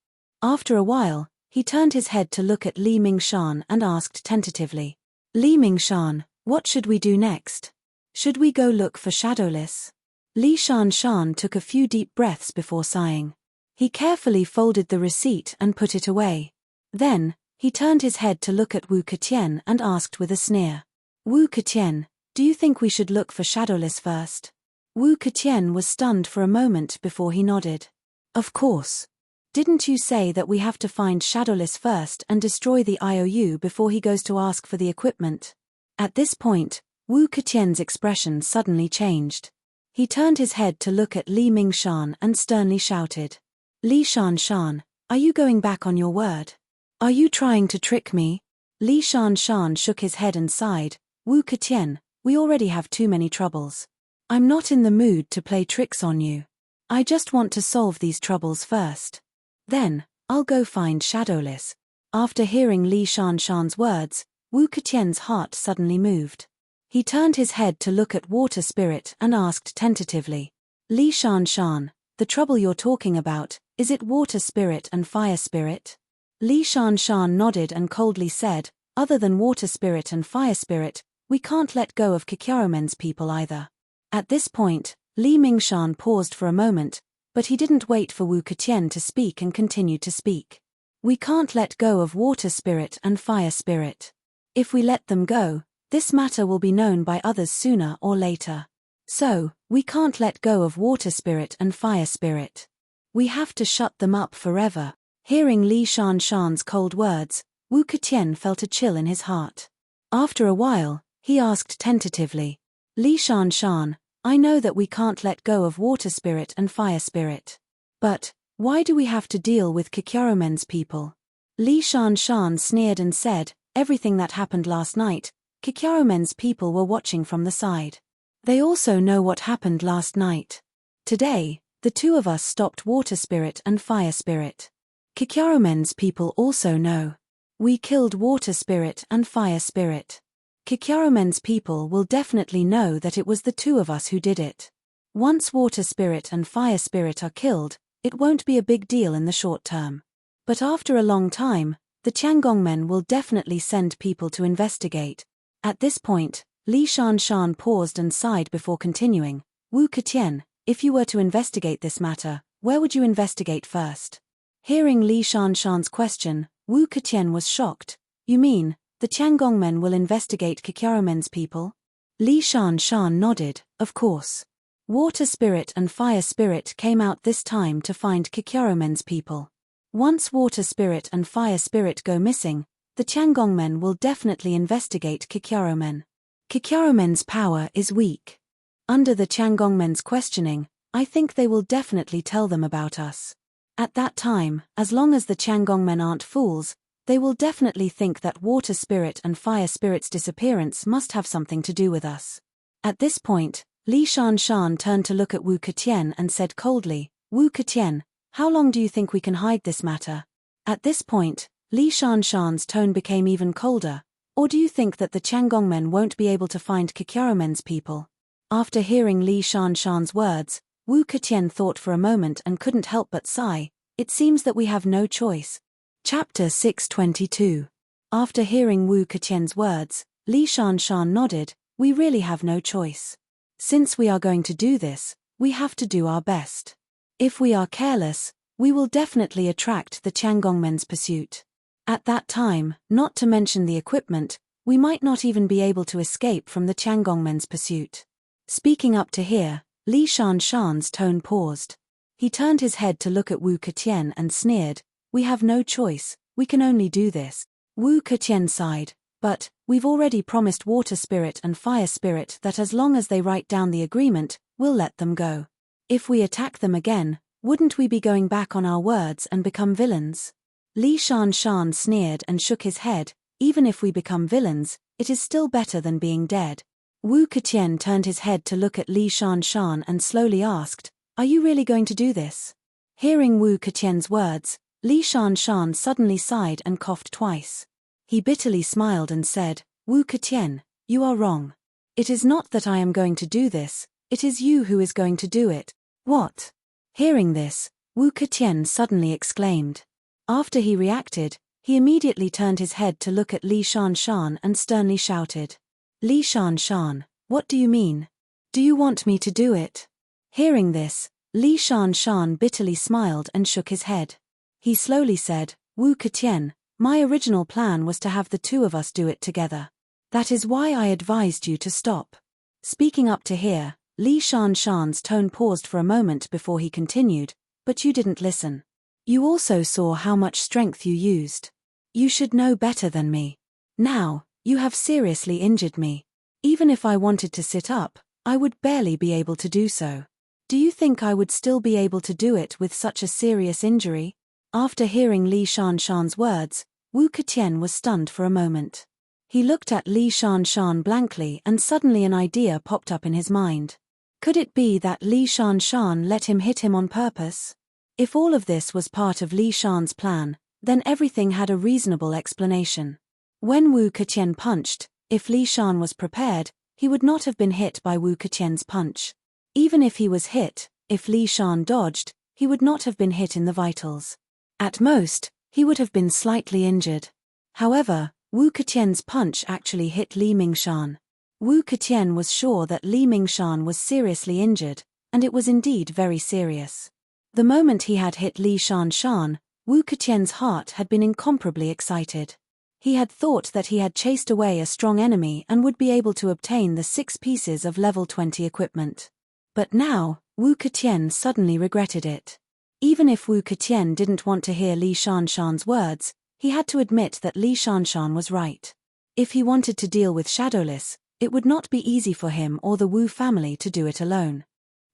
After a while, he turned his head to look at Li Mingshan and asked tentatively. Li Mingshan, what should we do next? Should we go look for Shadowless? Li Shanshan took a few deep breaths before sighing. He carefully folded the receipt and put it away. Then, he turned his head to look at Wu Keqian and asked with a sneer. Wu Keqian, do you think we should look for Shadowless first? Wu Keqian was stunned for a moment before he nodded. Of course. Didn't you say that we have to find Shadowless first and destroy the IOU before he goes to ask for the equipment? At this point, Wu Keqian's expression suddenly changed. He turned his head to look at Li Mingshan and sternly shouted. Li Shanshan, are you going back on your word? Are you trying to trick me? Li Shanshan shook his head and sighed. Wu Keqian, we already have too many troubles. I'm not in the mood to play tricks on you. I just want to solve these troubles first. Then, I'll go find Shadowless. After hearing Li Shanshan's words, Wu Keqian's heart suddenly moved. He turned his head to look at Water Spirit and asked tentatively. Li Shanshan, the trouble you're talking about, is it Water Spirit and Fire Spirit? Li Shanshan nodded and coldly said, other than Water Spirit and Fire Spirit, we can't let go of Kikyaromen's people either. At this point, Li Mingshan paused for a moment, but he didn't wait for Wu Keqian to speak and continued to speak. We can't let go of Water Spirit and Fire Spirit. If we let them go, this matter will be known by others sooner or later. So, we can't let go of Water Spirit and Fire Spirit. We have to shut them up forever. Hearing Li Shanshan's cold words, Wu Keqian felt a chill in his heart. After a while, he asked tentatively. Li Shanshan, I know that we can't let go of Water Spirit and Fire Spirit. But, why do we have to deal with Kikyaromen's people? Li Shanshan sneered and said, everything that happened last night, Kikyaromen's people were watching from the side. They also know what happened last night. Today, the two of us stopped Water Spirit and Fire Spirit. Kikyarumen's people also know. We killed Water Spirit and Fire Spirit. Kikyarumen's people will definitely know that it was the two of us who did it. Once Water Spirit and Fire Spirit are killed, it won't be a big deal in the short term. But after a long time, the Tiangongmen will definitely send people to investigate. At this point, Li Shanshan paused and sighed before continuing. Wu Ketian, if you were to investigate this matter, where would you investigate first? Hearing Li Shanshan's question, Wu Ketian was shocked. You mean, the Tiangongmen will investigate Kikyarumen's people? Li Shanshan nodded, of course. Water Spirit and Fire Spirit came out this time to find Kikyarumen's people. Once Water Spirit and Fire Spirit go missing, the Tiangongmen will definitely investigate Kikyarumen. Kikyarumen's power is weak. Under the Tiangongmen's questioning, I think they will definitely tell them about us. At that time, as long as the Tiangongmen aren't fools, they will definitely think that Water Spirit and Fire Spirit's disappearance must have something to do with us. At this point, Li Shanshan turned to look at Wu Ketian and said coldly, Wu Ketian, how long do you think we can hide this matter? At this point, Li Shanshan's tone became even colder. Or do you think that the Tiangongmen won't be able to find Kikyarumen's people? After hearing Li Shanshan's words, Wu Ketian thought for a moment and couldn't help but sigh. It seems that we have no choice. Chapter 622. After hearing Wu Ketian's words, Li Shanshan nodded. We really have no choice. Since we are going to do this, we have to do our best. If we are careless, we will definitely attract the Tiangongmen's pursuit. At that time, not to mention the equipment, we might not even be able to escape from the Tiangongmen's pursuit. Speaking up to here, Li Shanshan's tone paused. He turned his head to look at Wu Ketian and sneered, we have no choice, we can only do this. Wu Ketian sighed, but, we've already promised Water Spirit and Fire Spirit that as long as they write down the agreement, we'll let them go. If we attack them again, wouldn't we be going back on our words and become villains? Li Shanshan sneered and shook his head, even if we become villains, it is still better than being dead. Wu Ketian turned his head to look at Li Shanshan and slowly asked, are you really going to do this? Hearing Wu Ketian's words, Li Shanshan suddenly sighed and coughed twice. He bitterly smiled and said, Wu Ketian, you are wrong. It is not that I am going to do this, it is you who is going to do it. What? Hearing this, Wu Ketian suddenly exclaimed. After he reacted, he immediately turned his head to look at Li Shanshan and sternly shouted. Li Shanshan, what do you mean? Do you want me to do it? Hearing this, Li Shanshan bitterly smiled and shook his head. He slowly said, Wu Ketian, my original plan was to have the two of us do it together. That is why I advised you to stop. Speaking up to here, Li Shanshan's tone paused for a moment before he continued, but you didn't listen. You also saw how much strength you used. You should know better than me. Now, you have seriously injured me. Even if I wanted to sit up, I would barely be able to do so. Do you think I would still be able to do it with such a serious injury? After hearing Li Shanshan's words, Wu Ketian was stunned for a moment. He looked at Li Shanshan blankly and suddenly an idea popped up in his mind. Could it be that Li Shanshan let him hit him on purpose? If all of this was part of Li Shan's plan, then everything had a reasonable explanation. When Wu Ketian punched, if Li Shan was prepared, he would not have been hit by Wu Ketian's punch. Even if he was hit, if Li Shan dodged, he would not have been hit in the vitals. At most, he would have been slightly injured. However, Wu Ketian's punch actually hit Li Mingshan. Wu Ketian was sure that Li Mingshan was seriously injured, and it was indeed very serious. The moment he had hit Li Shanshan, Wu Ketian's heart had been incomparably excited. He had thought that he had chased away a strong enemy and would be able to obtain the 6 pieces of level 20 equipment. But now, Wu Ketian suddenly regretted it. Even if Wu Ketian didn't want to hear Li Shanshan's words, he had to admit that Li Shanshan was right. If he wanted to deal with Shadowless, it would not be easy for him or the Wu family to do it alone.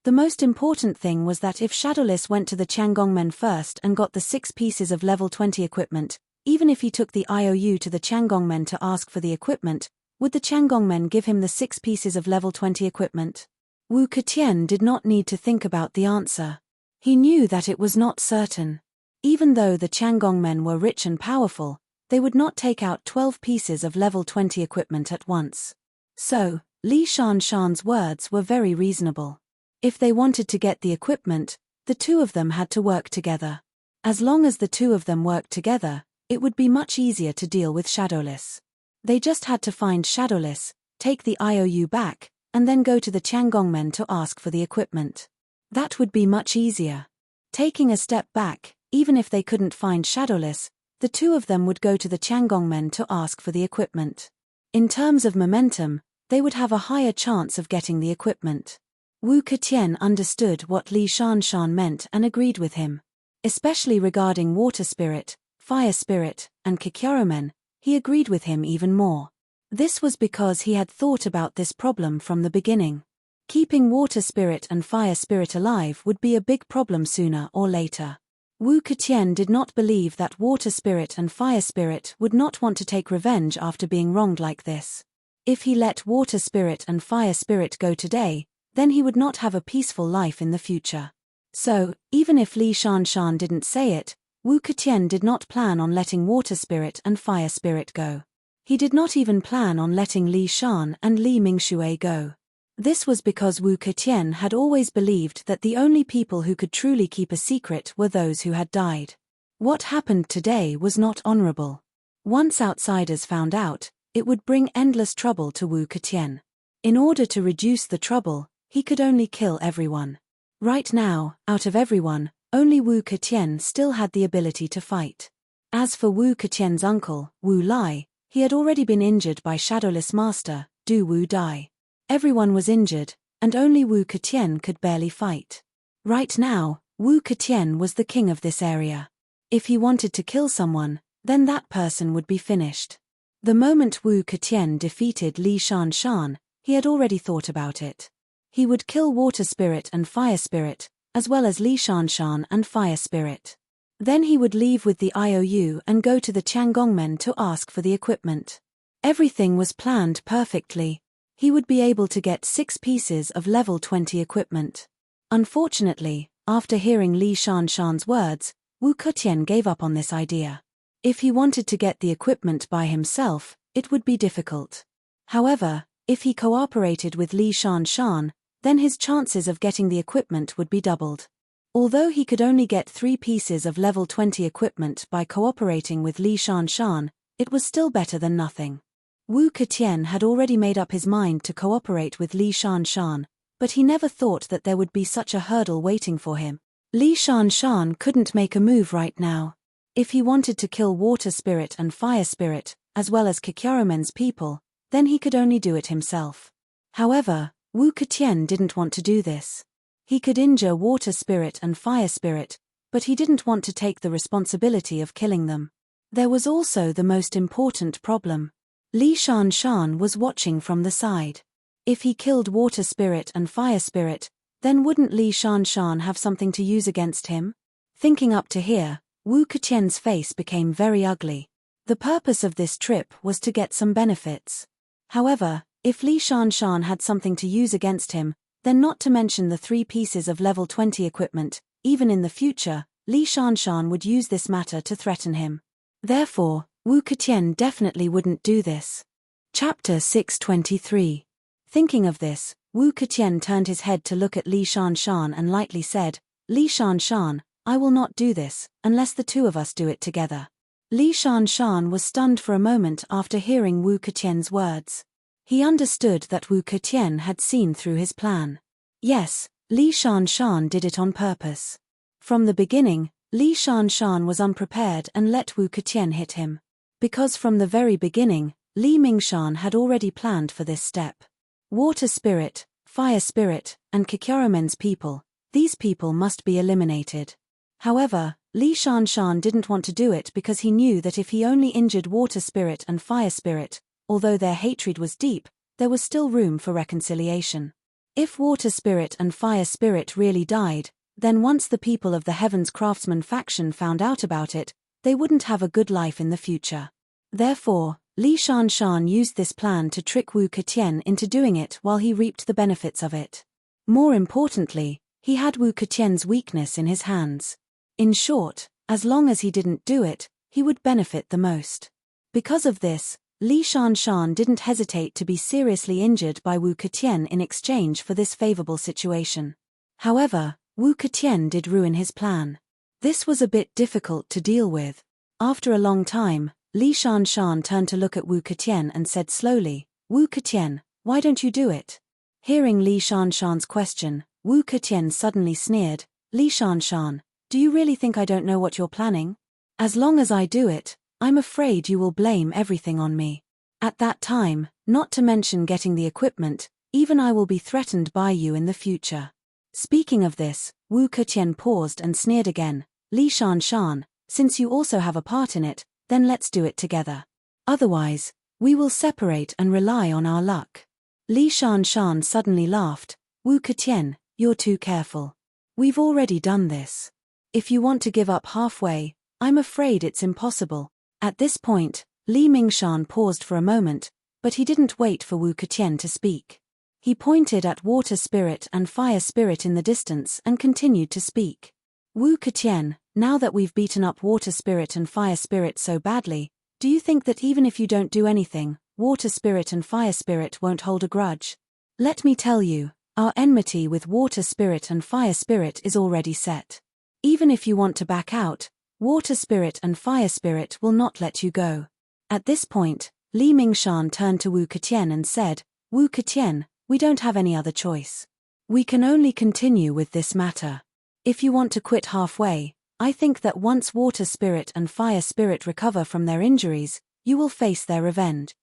The most important thing was that if Shadowless went to the Tiangongmen first and got the 6 pieces of level 20 equipment, even if he took the IOU to the Tiangongmen to ask for the equipment, Would the Tiangongmen give him the 6 pieces of level 20 equipment? Wu Ketian did not need to think about the answer. He knew that it was not certain. Even though the Tiangongmen were rich and powerful, they would not take out 12 pieces of level 20 equipment at once. So, Li Shanshan's words were very reasonable. If they wanted to get the equipment, the two of them had to work together. As long as the two of them worked together, it would be much easier to deal with Shadowless. They just had to find Shadowless, take the IOU back, and then go to the Tiangongmen to ask for the equipment. That would be much easier. Taking a step back, even if they couldn't find Shadowless, the two of them would go to the Tiangongmen to ask for the equipment. In terms of momentum, they would have a higher chance of getting the equipment. Wu Ketian understood what Li Shanshan meant and agreed with him. Especially regarding Water Spirit, Fire Spirit, and Kikyaromen, he agreed with him even more. This was because he had thought about this problem from the beginning. Keeping Water Spirit and Fire Spirit alive would be a big problem sooner or later. Wu Ketian did not believe that Water Spirit and Fire Spirit would not want to take revenge after being wronged like this. If he let Water Spirit and Fire Spirit go today, then he would not have a peaceful life in the future. So, even if Li Shanshan didn't say it, Wu Ketian did not plan on letting Water Spirit and Fire Spirit go. He did not even plan on letting Li Shan and Li Mingxue go. This was because Wu Ketian had always believed that the only people who could truly keep a secret were those who had died. What happened today was not honorable. Once outsiders found out, it would bring endless trouble to Wu Ketian. In order to reduce the trouble, he could only kill everyone. Right now, out of everyone, only Wu Ketian still had the ability to fight. As for Wu Ketian's uncle, Wu Lai, he had already been injured by Shadowless Master, Du Wu Dai. Everyone was injured, and only Wu Ketian could barely fight. Right now, Wu Ketian was the king of this area. If he wanted to kill someone, then that person would be finished. The moment Wu Ketian defeated Li Shanshan, he had already thought about it. He would kill Water Spirit and Fire Spirit, as well as Li Shanshan and Fire Spirit. Then he would leave with the IOU and go to the Tiangongmen to ask for the equipment. Everything was planned perfectly. He would be able to get 6 pieces of level 20 equipment. Unfortunately, after hearing Li Shanshan's words, Wu Ketian gave up on this idea. If he wanted to get the equipment by himself, it would be difficult. However, if he cooperated with Li Shanshan, then his chances of getting the equipment would be doubled. Although he could only get 3 pieces of level 20 equipment by cooperating with Li Shanshan, it was still better than nothing. Wu Ketian had already made up his mind to cooperate with Li Shanshan, but he never thought that there would be such a hurdle waiting for him. Li Shanshan couldn't make a move right now. If he wanted to kill Water Spirit and Fire Spirit, as well as Kikyaromen's people, then he could only do it himself. However, Wu Ketian didn't want to do this. He could injure Water Spirit and Fire Spirit, but he didn't want to take the responsibility of killing them. There was also the most important problem. Li Shanshan was watching from the side. If he killed Water Spirit and Fire Spirit, then wouldn't Li Shanshan have something to use against him? Thinking up to here, Wu Ketian's face became very ugly. The purpose of this trip was to get some benefits. However, if Li Shanshan had something to use against him, then not to mention the 3 pieces of level 20 equipment, even in the future, Li Shanshan would use this matter to threaten him. Therefore, Wu Ketian definitely wouldn't do this. Chapter 623. Thinking of this, Wu Ketian turned his head to look at Li Shanshan and lightly said, "Li Shanshan, I will not do this, unless the two of us do it together." Li Shanshan was stunned for a moment after hearing Wu Ketian's words. He understood that Wu Ketian had seen through his plan. Yes, Li Shanshan did it on purpose. From the beginning, Li Shanshan was unprepared and let Wu Ketian hit him. Because from the very beginning, Li Mingshan had already planned for this step. Water Spirit, Fire Spirit, and Kikyaromen's people, these people must be eliminated. However, Li Shanshan didn't want to do it because he knew that if he only injured Water Spirit and Fire Spirit, although their hatred was deep, there was still room for reconciliation. If Water Spirit and Fire Spirit really died, then once the people of the Heaven's Craftsman faction found out about it, they wouldn't have a good life in the future. Therefore, Li Shanshan used this plan to trick Wu Ketian into doing it while he reaped the benefits of it. More importantly, he had Wu Ketian's weakness in his hands. In short, as long as he didn't do it, he would benefit the most. Because of this, Li Shanshan didn't hesitate to be seriously injured by Wu Ketian in exchange for this favorable situation. However, Wu Ketian did ruin his plan. This was a bit difficult to deal with. After a long time, Li Shanshan turned to look at Wu Ketian and said slowly, "Wu Ketian, why don't you do it?" Hearing Li Shanshan's question, Wu Ketian suddenly sneered, "Li Shanshan, do you really think I don't know what you're planning? As long as I do it, I'm afraid you will blame everything on me. At that time, not to mention getting the equipment, even I will be threatened by you in the future." Speaking of this, Wu Ketian paused and sneered again, "Li Shanshan, since you also have a part in it, then let's do it together. Otherwise, we will separate and rely on our luck." Li Shanshan suddenly laughed, "Wu Ketian, you're too careful. We've already done this. If you want to give up halfway, I'm afraid it's impossible." At this point, Li Mingshan paused for a moment, but he didn't wait for Wu Ketian to speak. He pointed at water spirit and fire spirit in the distance and continued to speak. "Wu Ketian, now that we've beaten up water spirit and fire spirit so badly, do you think that even if you don't do anything, water spirit and fire spirit won't hold a grudge? Let me tell you, our enmity with water spirit and fire spirit is already set. Even if you want to back out, water spirit and fire spirit will not let you go." At this point, Li Mingshan turned to Wu Ketian and said, "Wu Ketian, we don't have any other choice. We can only continue with this matter. If you want to quit halfway, I think that once water spirit and fire spirit recover from their injuries, you will face their revenge."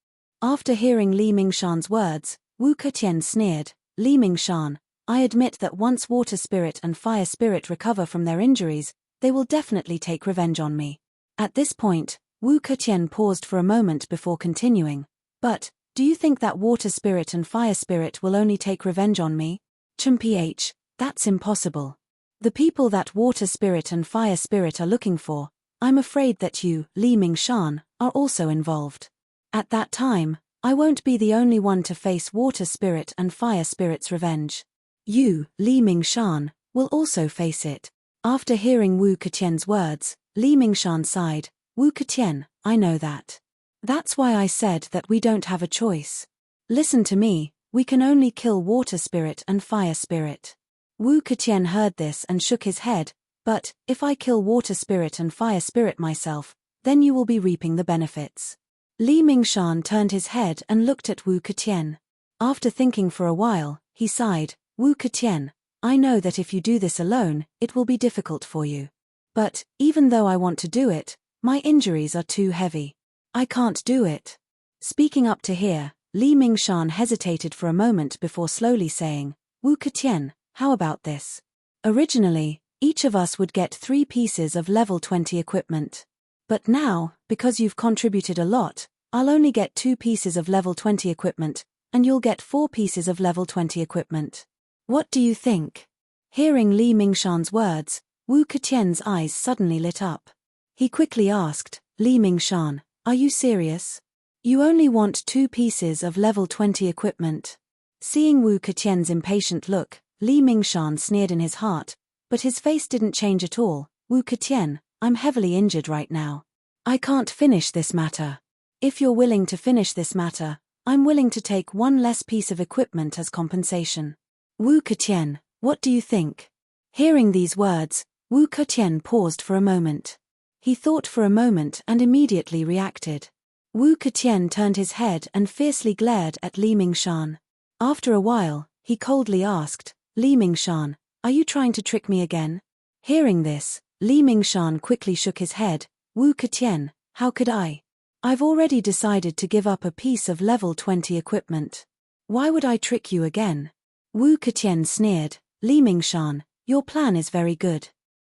After hearing Li Mingshan's words, Wu Ketian sneered, "Li Mingshan, I admit that once water spirit and fire spirit recover from their injuries, they will definitely take revenge on me." At this point, Wu Ketian paused for a moment before continuing, "But, do you think that water spirit and fire spirit will only take revenge on me? Chumph, that's impossible. The people that water spirit and fire spirit are looking for, I'm afraid that you, Li Mingshan, are also involved. At that time, I won't be the only one to face water spirit and fire spirit's revenge. You, Li Mingshan, will also face it." After hearing Wu Ketian's words, Li Mingshan sighed, "Wu Ketian, I know that. That's why I said that we don't have a choice. Listen to me, we can only kill water spirit and fire spirit." Wu Ketian heard this and shook his head, "But, if I kill water spirit and fire spirit myself, then you will be reaping the benefits." Li Mingshan turned his head and looked at Wu Ketian. After thinking for a while, he sighed, "Wu Ketian, I know that if you do this alone, it will be difficult for you. But, even though I want to do it, my injuries are too heavy. I can't do it." Speaking up to here, Li Mingshan hesitated for a moment before slowly saying, "Wu Ketian, how about this? Originally, each of us would get 3 pieces of level 20 equipment. But now, because you've contributed a lot, I'll only get 2 pieces of level 20 equipment, and you'll get 4 pieces of level 20 equipment. What do you think?" Hearing Li Mingshan's words, Wu Ketian's eyes suddenly lit up. He quickly asked, "Li Mingshan, are you serious? You only want 2 pieces of level 20 equipment?" Seeing Wu Ketian's impatient look, Li Mingshan sneered in his heart, but his face didn't change at all. "Wu Ketian, I'm heavily injured right now. I can't finish this matter. If you're willing to finish this matter, I'm willing to take 1 less piece of equipment as compensation. Wu Ketian, what do you think?" Hearing these words, Wu Ketian paused for a moment. He thought for a moment and immediately reacted. Wu Ketian turned his head and fiercely glared at Li Mingshan. After a while, he coldly asked, "Li Mingshan, are you trying to trick me again?" Hearing this, Li Mingshan quickly shook his head, "Wu Ketian, how could I? I've already decided to give up a piece of level 20 equipment. Why would I trick you again?" Wu Ketian sneered, "Li Mingshan, your plan is very good.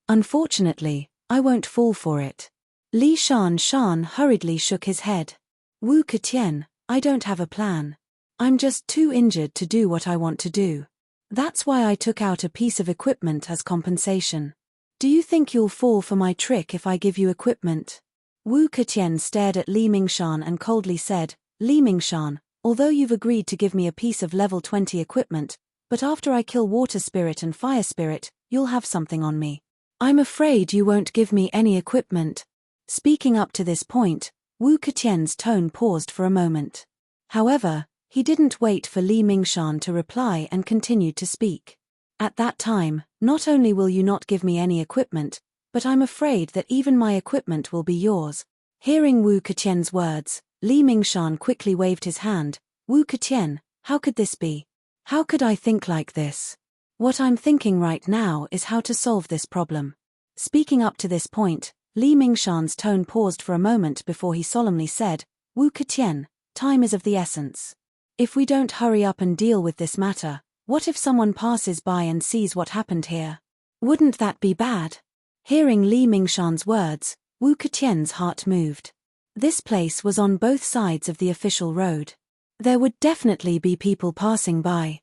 Unfortunately, I won't fall for it." Li Shanshan hurriedly shook his head. "Wu Ketian, I don't have a plan. I'm just too injured to do what I want to do. That's why I took out a piece of equipment as compensation. Do you think you'll fall for my trick if I give you equipment?" Wu Keqian stared at Li Mingshan and coldly said, Li Mingshan, although you've agreed to give me a piece of level 20 equipment, but after I kill water spirit and fire spirit, you'll have something on me. I'm afraid you won't give me any equipment. Speaking up to this point, Wu Keqian's tone paused for a moment. However, he didn't wait for Li Mingshan to reply and continued to speak. At that time, not only will you not give me any equipment, but I'm afraid that even my equipment will be yours. Hearing Wu Keqian's words, Li Mingshan quickly waved his hand. Wu Keqian, how could this be? How could I think like this? What I'm thinking right now is how to solve this problem. Speaking up to this point, Li Mingshan's tone paused for a moment before he solemnly said, Wu Keqian, time is of the essence. If we don't hurry up and deal with this matter, what if someone passes by and sees what happened here? Wouldn't that be bad? Hearing Li Mingshan's words, Wu Keqian's heart moved. This place was on both sides of the official road. There would definitely be people passing by.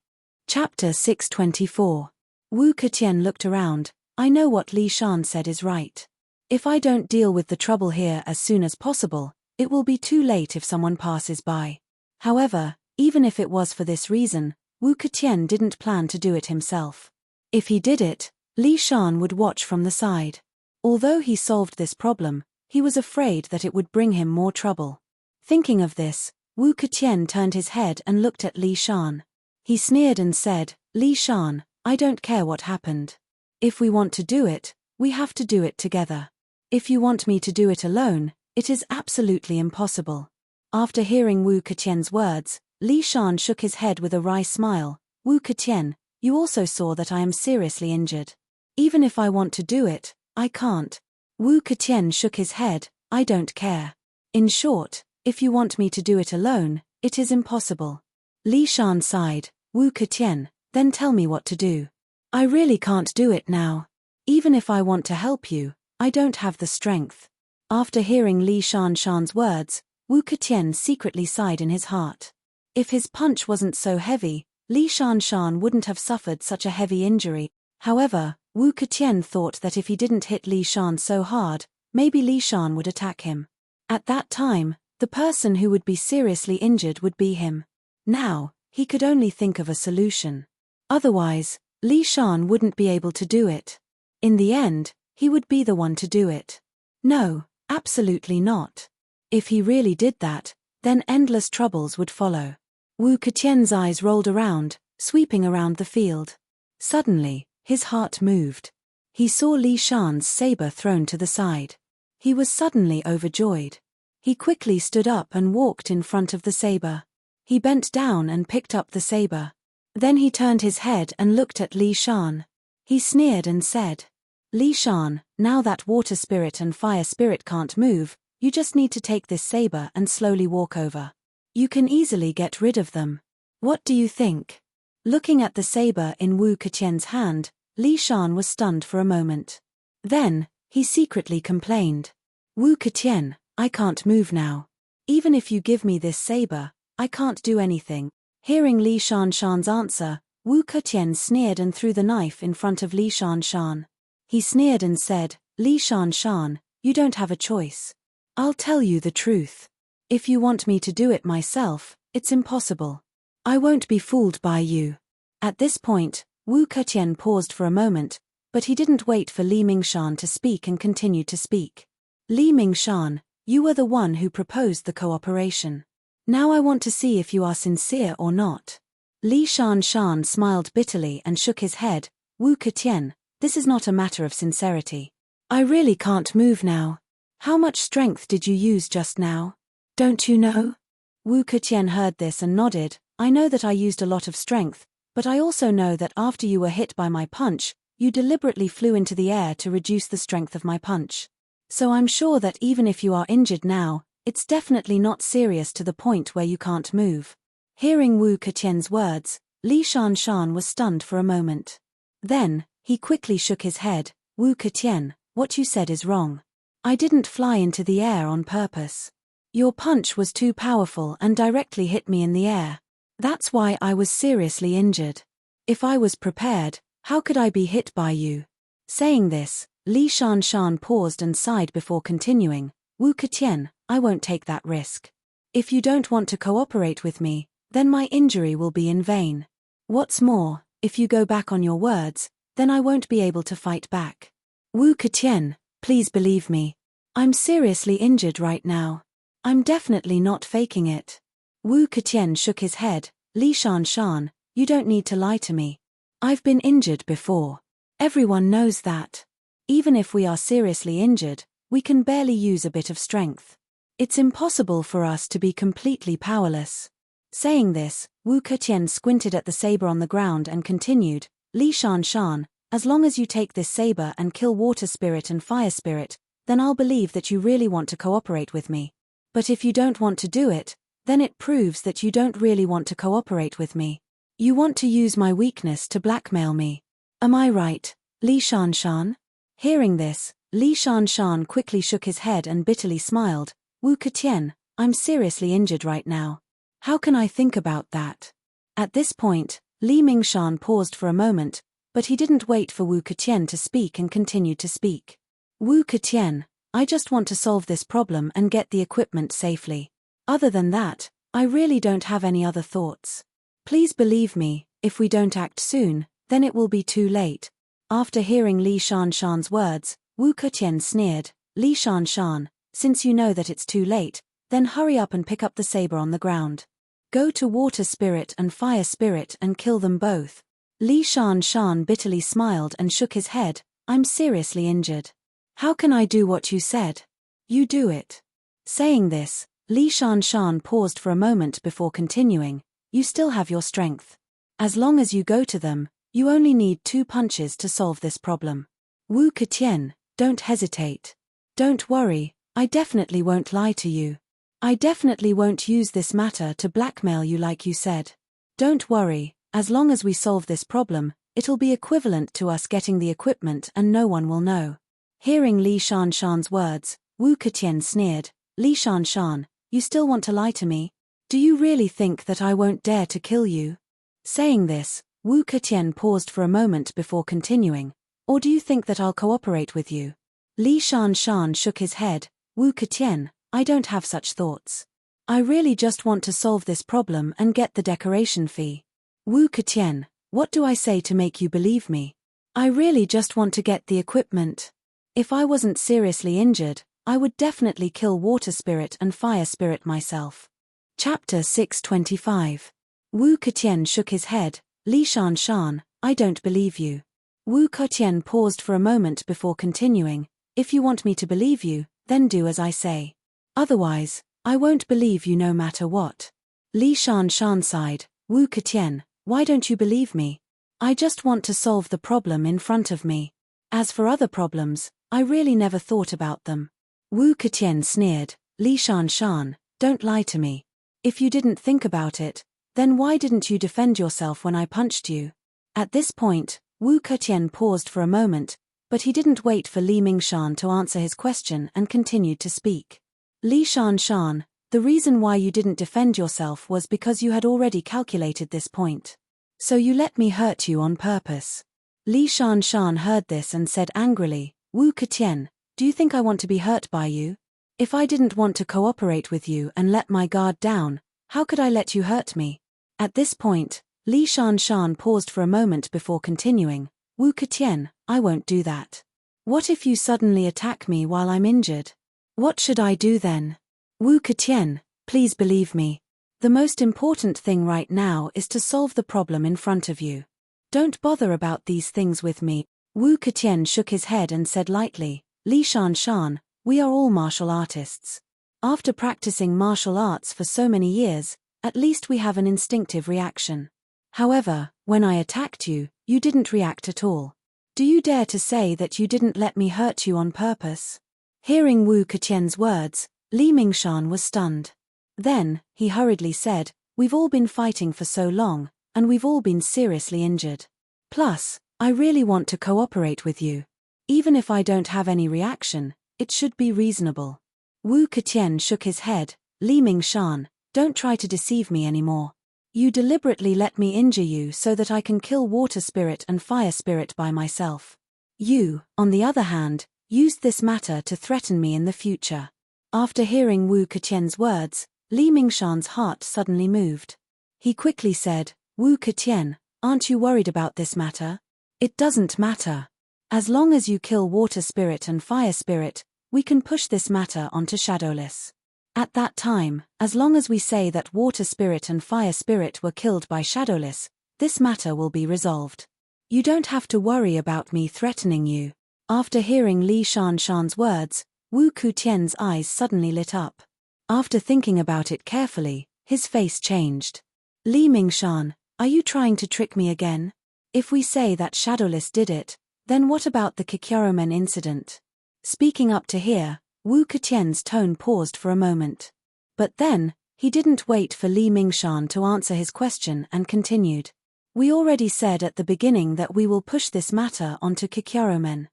Chapter 624. Wu Keqian looked around. I know what Li Shan said is right. If I don't deal with the trouble here as soon as possible, it will be too late if someone passes by. However, even if it was for this reason, Wu Keqian didn't plan to do it himself. If he did it, Li Shan would watch from the side. Although he solved this problem, he was afraid that it would bring him more trouble. Thinking of this, Wu Keqian turned his head and looked at Li Shan. He sneered and said, Li Shan, I don't care what happened. If we want to do it, we have to do it together. If you want me to do it alone, it is absolutely impossible. After hearing Wu Keqian's words, Li Shan shook his head with a wry smile. Wu Keqian, you also saw that I am seriously injured. Even if I want to do it, I can't. Wu Keqian shook his head, I don't care. In short, if you want me to do it alone, it is impossible. Li Shan sighed. Wu Keqian, then tell me what to do. I really can't do it now. Even if I want to help you, I don't have the strength. After hearing Li Shan's words, Wu Keqian secretly sighed in his heart. If his punch wasn't so heavy, Li Shan wouldn't have suffered such a heavy injury. However, Wu Keqian thought that if he didn't hit Li Shan so hard, maybe Li Shan would attack him. At that time, the person who would be seriously injured would be him. Now, he could only think of a solution. Otherwise, Li Shan wouldn't be able to do it. In the end, he would be the one to do it. No, absolutely not. If he really did that, then endless troubles would follow. Wu Keqian's eyes rolled around, sweeping around the field. Suddenly, his heart moved. He saw Li Shan's saber thrown to the side. He was suddenly overjoyed. He quickly stood up and walked in front of the saber. He bent down and picked up the saber. Then he turned his head and looked at Li Shan. He sneered and said, Li Shan, now that water spirit and fire spirit can't move, you just need to take this saber and slowly walk over. You can easily get rid of them. What do you think? Looking at the saber in Wu Keqian's hand, Li Shan was stunned for a moment. Then, he secretly complained. Wu Keqian, I can't move now. Even if you give me this saber, I can't do anything. Hearing Li Shan's answer, Wu Keqian sneered and threw the knife in front of Li Shan. He sneered and said, Li Shan, you don't have a choice. I'll tell you the truth. If you want me to do it myself, it's impossible. I won't be fooled by you. At this point, Wu Keqian paused for a moment, but he didn't wait for Li Mingshan to speak and continued to speak. Li Mingshan, you were the one who proposed the cooperation. Now I want to see if you are sincere or not. Li Shan smiled bitterly and shook his head. Wu Keqian, this is not a matter of sincerity. I really can't move now. How much strength did you use just now? Don't you know? Wu Keqian heard this and nodded. I know that I used a lot of strength, but I also know that after you were hit by my punch, you deliberately flew into the air to reduce the strength of my punch. So I'm sure that even if you are injured now, it's definitely not serious to the point where you can't move. Hearing Wu Keqian's words, Li Shan was stunned for a moment. Then, he quickly shook his head. Wu Keqian, what you said is wrong. I didn't fly into the air on purpose. Your punch was too powerful and directly hit me in the air. That's why I was seriously injured. If I was prepared, how could I be hit by you? Saying this, Li Shan paused and sighed before continuing. Wu Ketian, I won't take that risk. If you don't want to cooperate with me, then my injury will be in vain. What's more, if you go back on your words, then I won't be able to fight back. Wu Ketian, please believe me. I'm seriously injured right now. I'm definitely not faking it. Wu Ketian shook his head. Li Shanshan, you don't need to lie to me. I've been injured before. Everyone knows that. Even if we are seriously injured, we can barely use a bit of strength. It's impossible for us to be completely powerless. Saying this, Wu Ketian squinted at the saber on the ground and continued, Li Shanshan, as long as you take this saber and kill water spirit and fire spirit, then I'll believe that you really want to cooperate with me. But if you don't want to do it, then it proves that you don't really want to cooperate with me. You want to use my weakness to blackmail me. Am I right, Li Shanshan? Hearing this, Li Shanshan quickly shook his head and bitterly smiled. Wu Ketian, I'm seriously injured right now. How can I think about that? At this point, Li Mingshan paused for a moment, but he didn't wait for Wu Ketian to speak and continued to speak. Wu Ketian, I just want to solve this problem and get the equipment safely. Other than that, I really don't have any other thoughts. Please believe me, if we don't act soon, then it will be too late. After hearing Li Shanshan's words, Wu Ketian sneered, Li Shanshan, since you know that it's too late, then hurry up and pick up the saber on the ground. Go to water spirit and fire spirit and kill them both. Li Shanshan bitterly smiled and shook his head, I'm seriously injured. How can I do what you said? You do it. Saying this, Li Shanshan paused for a moment before continuing, you still have your strength. As long as you go to them, you only need 2 punches to solve this problem. Wu Ketian, don't hesitate. Don't worry, I definitely won't lie to you. I definitely won't use this matter to blackmail you like you said. Don't worry, as long as we solve this problem, it'll be equivalent to us getting the equipment and no one will know. Hearing Li Shanshan's words, Wu Ketian sneered, Li Shanshan, you still want to lie to me? Do you really think that I won't dare to kill you? Saying this, Wu Ketian paused for a moment before continuing, or do you think that I'll cooperate with you? Li Shanshan shook his head, Wu Ketian, I don't have such thoughts. I really just want to solve this problem and get the decoration fee. Wu Ketian, what do I say to make you believe me? I really just want to get the equipment. If I wasn't seriously injured, I would definitely kill water spirit and fire spirit myself. Chapter 625. Wu Ketian shook his head, Li Shanshan, I don't believe you. Wu Ketian paused for a moment before continuing, if you want me to believe you, then do as I say. Otherwise, I won't believe you no matter what. Li Shanshan sighed, Wu Ketian, why don't you believe me? I just want to solve the problem in front of me. As for other problems, I really never thought about them. Wu Ketian sneered, Li Shanshan, don't lie to me. If you didn't think about it, then why didn't you defend yourself when I punched you? At this point, Wu Ketian paused for a moment, but he didn't wait for Li Mingshan to answer his question and continued to speak. Li Shanshan, the reason why you didn't defend yourself was because you had already calculated this point. So you let me hurt you on purpose. Li Shanshan heard this and said angrily, Wu Ketian, do you think I want to be hurt by you? If I didn't want to cooperate with you and let my guard down, how could I let you hurt me? At this point, Li Shanshan paused for a moment before continuing, Wu Ketian, I won't do that. What if you suddenly attack me while I'm injured? What should I do then? Wu Ketian, please believe me. The most important thing right now is to solve the problem in front of you. Don't bother about these things with me. Wu Ketian shook his head and said lightly, Li Shanshan, we are all martial artists. After practicing martial arts for so many years, at least we have an instinctive reaction. However, when I attacked you, you didn't react at all. Do you dare to say that you didn't let me hurt you on purpose? Hearing Wu Ketian's words, Li Mingshan was stunned. Then, he hurriedly said, we've all been fighting for so long, and we've all been seriously injured. Plus, I really want to cooperate with you. Even if I don't have any reaction, it should be reasonable. Wu Ketian shook his head, Li Mingshan, don't try to deceive me anymore. You deliberately let me injure you so that I can kill water spirit and fire spirit by myself. You, on the other hand, used this matter to threaten me in the future. After hearing Wu Ketian's words, Li Mingshan's heart suddenly moved. He quickly said, "Wu Ketian, aren't you worried about this matter? It doesn't matter. As long as you kill water spirit and fire spirit, we can push this matter onto Shadowless. At that time, as long as we say that water spirit and fire spirit were killed by Shadowless, this matter will be resolved. You don't have to worry about me threatening you." After hearing Li Shanshan's words, Wu Ketian's eyes suddenly lit up. After thinking about it carefully, his face changed. "Li Mingshan, are you trying to trick me again? If we say that Shadowless did it, then what about the Kikyaromen incident?" Speaking up to here, Wu Ketian's tone paused for a moment. But then, he didn't wait for Li Mingshan to answer his question and continued. "We already said at the beginning that we will push this matter onto Kikyaromen.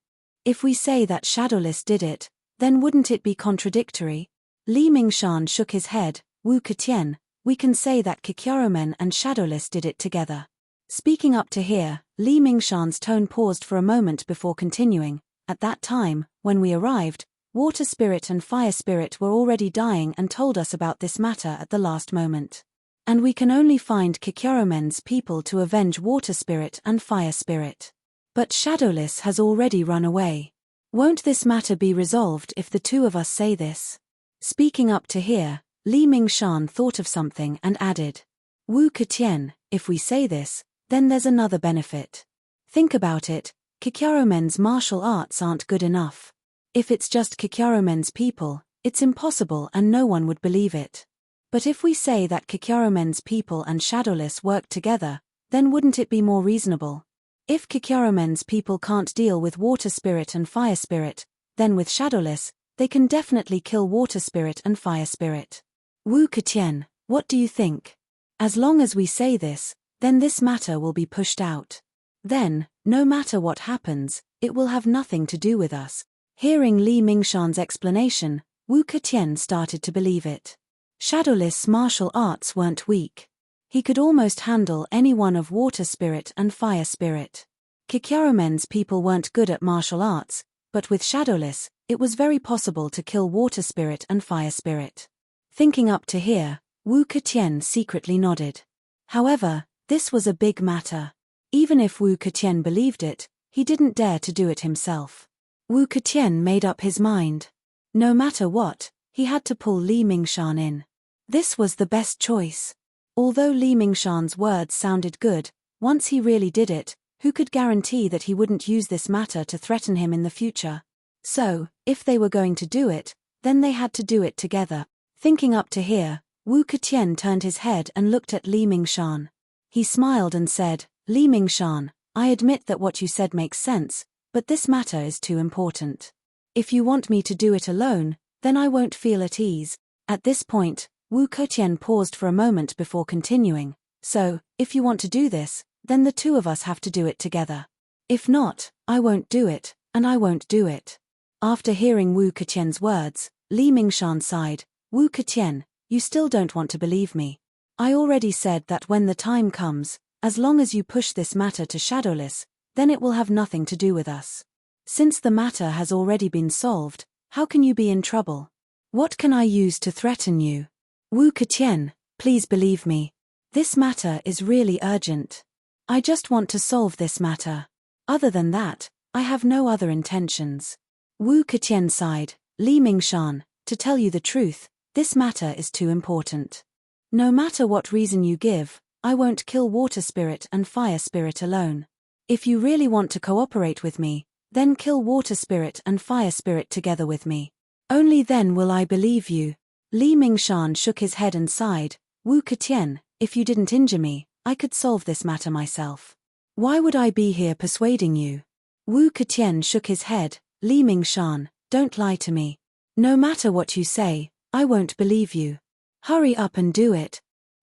If we say that Shadowless did it, then wouldn't it be contradictory?" Li Mingshan shook his head. "Wu Ketian, we can say that Kikyaromen and Shadowless did it together." Speaking up to here, Li Mingshan's tone paused for a moment before continuing. "At that time, when we arrived, water spirit and fire spirit were already dying and told us about this matter at the last moment. And we can only find Kikyaromen's people to avenge water spirit and fire spirit. But Shadowless has already run away. Won't this matter be resolved if the two of us say this?" Speaking up to here, Li Mingshan thought of something and added, "Wu Ketian, if we say this, then there's another benefit. Think about it, Kikyaromen's martial arts aren't good enough. If it's just Kikyaromen's people, it's impossible and no one would believe it. But if we say that Kikyaromen's people and Shadowless work together, then wouldn't it be more reasonable? If Kikyaromen's people can't deal with water spirit and fire spirit, then with Shadowless, they can definitely kill water spirit and fire spirit. Wu Ketian, what do you think? As long as we say this, then this matter will be pushed out. Then, no matter what happens, it will have nothing to do with us." Hearing Li Mingshan's explanation, Wu Ketian started to believe it. Shadowless martial arts weren't weak. He could almost handle any one of water spirit and fire spirit. Kikyaromen's people weren't good at martial arts, but with Shadowless, it was very possible to kill water spirit and fire spirit. Thinking up to here, Wu Ketian secretly nodded. However, this was a big matter. Even if Wu Ketian believed it, he didn't dare to do it himself. Wu Ketian made up his mind. No matter what, he had to pull Li Mingshan in. This was the best choice. Although Li Mingshan's words sounded good, once he really did it, who could guarantee that he wouldn't use this matter to threaten him in the future? So, if they were going to do it, then they had to do it together. Thinking up to here, Wu Ketian turned his head and looked at Li Mingshan. He smiled and said, "Li Mingshan, I admit that what you said makes sense, but this matter is too important. If you want me to do it alone, then I won't feel at ease." At this point, Wu Ketian paused for a moment before continuing. "So, if you want to do this, then the two of us have to do it together. If not, I won't do it, and I won't do it." After hearing Wu Ketian's words, Li Mingshan sighed. "Wu Ketian, you still don't want to believe me. I already said that when the time comes, as long as you push this matter to Shadowless, then it will have nothing to do with us. Since the matter has already been solved, how can you be in trouble? What can I use to threaten you? Wu Ketian, please believe me. This matter is really urgent. I just want to solve this matter. Other than that, I have no other intentions." Wu Ketian sighed. "Li Mingshan, to tell you the truth, this matter is too important. No matter what reason you give, I won't kill water spirit and fire spirit alone. If you really want to cooperate with me, then kill water spirit and fire spirit together with me. Only then will I believe you." Li Mingshan shook his head and sighed. "Wu Ketian, if you didn't injure me, I could solve this matter myself. Why would I be here persuading you?" Wu Ketian shook his head. "Li Mingshan, don't lie to me. No matter what you say, I won't believe you. Hurry up and do it."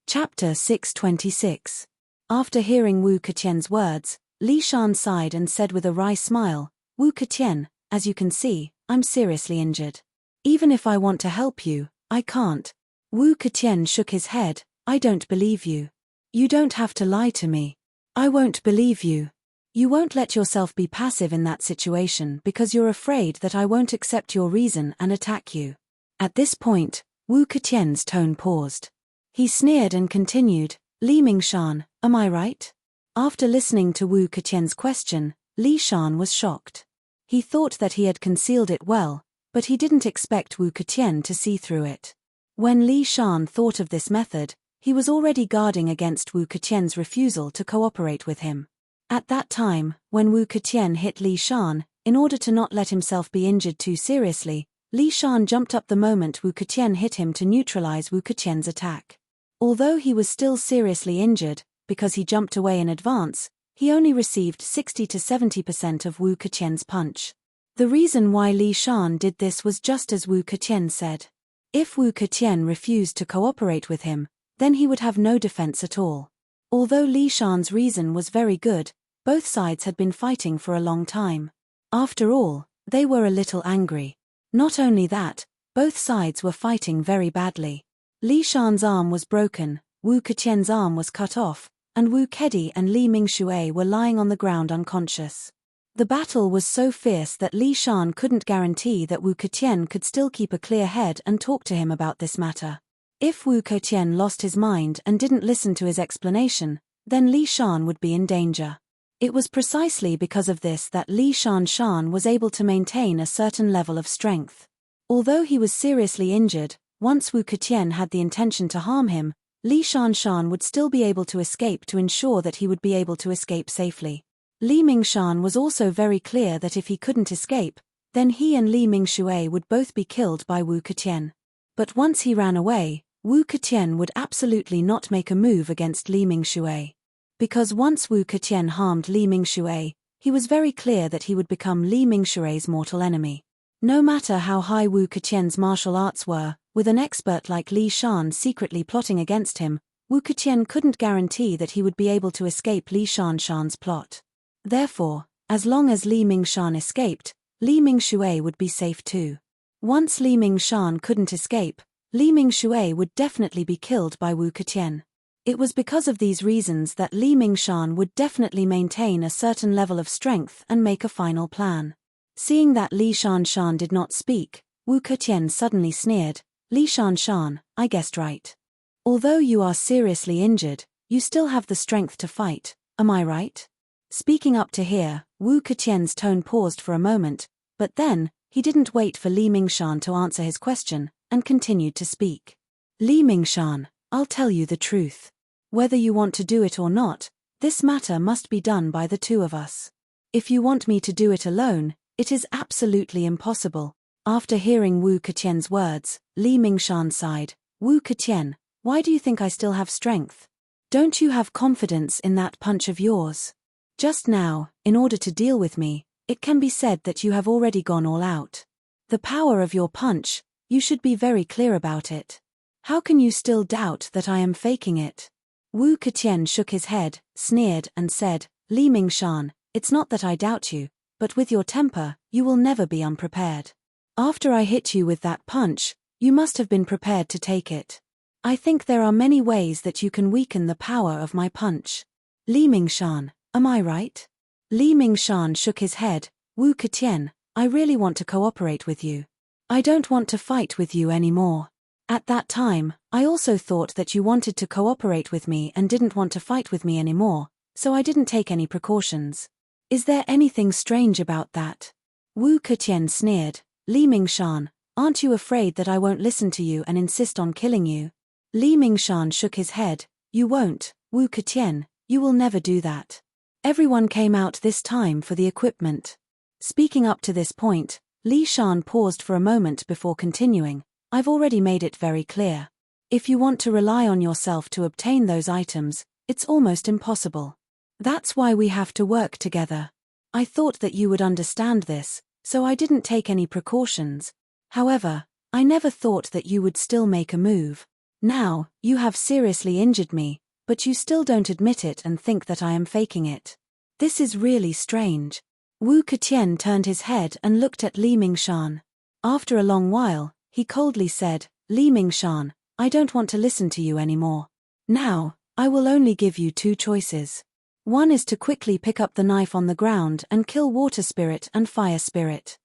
Chapter 626. After hearing Wu Ketian's words, Li Shan sighed and said with a wry smile, "Wu Ketian, as you can see, I'm seriously injured. Even if I want to help you, I can't." Wu Ketian shook his head. "I don't believe you. You don't have to lie to me. I won't believe you. You won't let yourself be passive in that situation because you're afraid that I won't accept your reason and attack you. At this point, Wu Keqian's tone paused. He sneered and continued, Li Mingshan, am I right? After listening to Wu Keqian's question, Li Shan was shocked. He thought that he had concealed it well, but he didn't expect Wu Keqian to see through it. When Li Shan thought of this method, he was already guarding against Wu Keqian's refusal to cooperate with him. At that time, when Wu Keqian hit Li Shan, in order to not let himself be injured too seriously, Li Shan jumped up the moment Wu Keqian hit him to neutralize Wu Keqian's attack. Although he was still seriously injured, because he jumped away in advance, he only received 60 to 70% of Wu Keqian's punch. The reason why Li Shan did this was just as Wu Keqian said. If Wu Keqian refused to cooperate with him, then he would have no defense at all. Although Li Shan's reason was very good, both sides had been fighting for a long time. After all, they were a little angry. Not only that, both sides were fighting very badly. Li Shan's arm was broken, Wu Keqian's arm was cut off, and Wu Kedi and Li Mingshui were lying on the ground unconscious. The battle was so fierce that Li Shan couldn't guarantee that Wu Keqian could still keep a clear head and talk to him about this matter. If Wu Keqian lost his mind and didn't listen to his explanation, then Li Shan would be in danger. It was precisely because of this that Li Shan was able to maintain a certain level of strength. Although he was seriously injured, once Wu Keqian had the intention to harm him, Li Shan would still be able to escape to ensure that he would be able to escape safely. Li Mingshan was also very clear that if he couldn't escape, then he and Li Mingshui would both be killed by Wu Keqian. But once he ran away, Wu Keqian would absolutely not make a move against Li Mingshui. Because once Wu Keqian harmed Li Mingshui, he was very clear that he would become Li Mingshui's mortal enemy. No matter how high Wu Keqian's martial arts were, with an expert like Li Shan secretly plotting against him, Wu Keqian couldn't guarantee that he would be able to escape Li Shan's plot. Therefore, as long as Li Mingshan escaped, Li Mingshui would be safe too. Once Li Mingshan couldn't escape, Li Mingshui would definitely be killed by Wu Keqian. It was because of these reasons that Li Mingshan would definitely maintain a certain level of strength and make a final plan. Seeing that Li Shan did not speak, Wu Keqian suddenly sneered, Li Shan, I guessed right. Although you are seriously injured, you still have the strength to fight, am I right? Speaking up to here, Wu Keqian's tone paused for a moment, but then, he didn't wait for Li Mingshan to answer his question, and continued to speak. Li Mingshan, I'll tell you the truth. Whether you want to do it or not, this matter must be done by the two of us. If you want me to do it alone, it is absolutely impossible. After hearing Wu Keqian's words, Li Mingshan sighed, Wu Keqian, why do you think I still have strength? Don't you have confidence in that punch of yours? Just now, in order to deal with me, it can be said that you have already gone all out. The power of your punch, you should be very clear about it. How can you still doubt that I am faking it? Wu Keqian shook his head, sneered and said, Li Mingshan, it's not that I doubt you, but with your temper, you will never be unprepared. After I hit you with that punch, you must have been prepared to take it. I think there are many ways that you can weaken the power of my punch. Li Mingshan, am I right? Li Mingshan shook his head, Wu Keqian, I really want to cooperate with you. I don't want to fight with you anymore. At that time, I also thought that you wanted to cooperate with me and didn't want to fight with me anymore, so I didn't take any precautions. Is there anything strange about that? Wu Keqian sneered, Li Mingshan, aren't you afraid that I won't listen to you and insist on killing you? Li Mingshan shook his head, you won't, Wu Keqian, you will never do that. Everyone came out this time for the equipment. Speaking up to this point, Li Shan paused for a moment before continuing, I've already made it very clear. If you want to rely on yourself to obtain those items, it's almost impossible. That's why we have to work together. I thought that you would understand this, so I didn't take any precautions. However, I never thought that you would still make a move. Now, you have seriously injured me, but you still don't admit it and think that I am faking it. This is really strange. Wu Keqian turned his head and looked at Li Mingshan. After a long while, he coldly said, Li Mingshan, I don't want to listen to you anymore. Now, I will only give you two choices. One is to quickly pick up the knife on the ground and kill Water Spirit and Fire Spirit.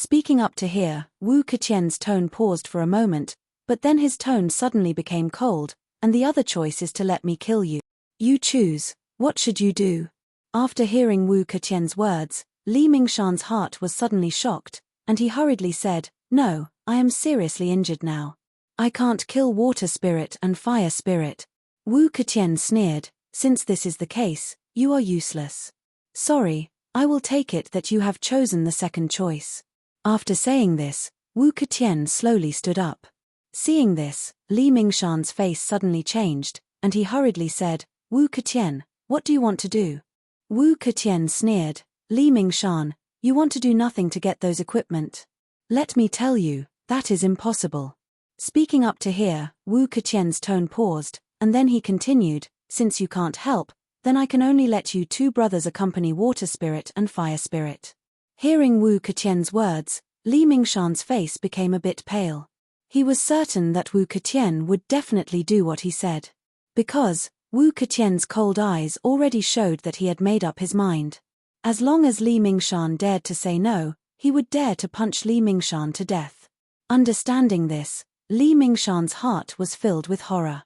Speaking up to here, Wu Keqian's tone paused for a moment, but then his tone suddenly became cold, and the other choice is to let me kill you. You choose, what should you do? After hearing Wu Keqian's words, Li Mingshan's heart was suddenly shocked, and he hurriedly said, "No, I am seriously injured now. I can't kill water spirit and fire spirit." Wu Keqian sneered, "Since this is the case, you are useless. Sorry, I will take it that you have chosen the second choice." After saying this, Wu Keqian slowly stood up. Seeing this, Li Mingshan's face suddenly changed, and he hurriedly said, "Wu Keqian, what do you want to do?" Wu Keqian sneered, "Li Mingshan, you want to do nothing to get those equipment. Let me tell you, that is impossible." Speaking up to here, Wu Keqian's tone paused, and then he continued, "Since you can't help, then I can only let you two brothers accompany water spirit and fire spirit." Hearing Wu Keqian's words, Li Mingshan's face became a bit pale. He was certain that Wu Keqian would definitely do what he said. Because Wu Keqian's cold eyes already showed that he had made up his mind. As long as Li Mingshan dared to say no, he would dare to punch Li Mingshan to death. Understanding this, Li Mingshan's heart was filled with horror.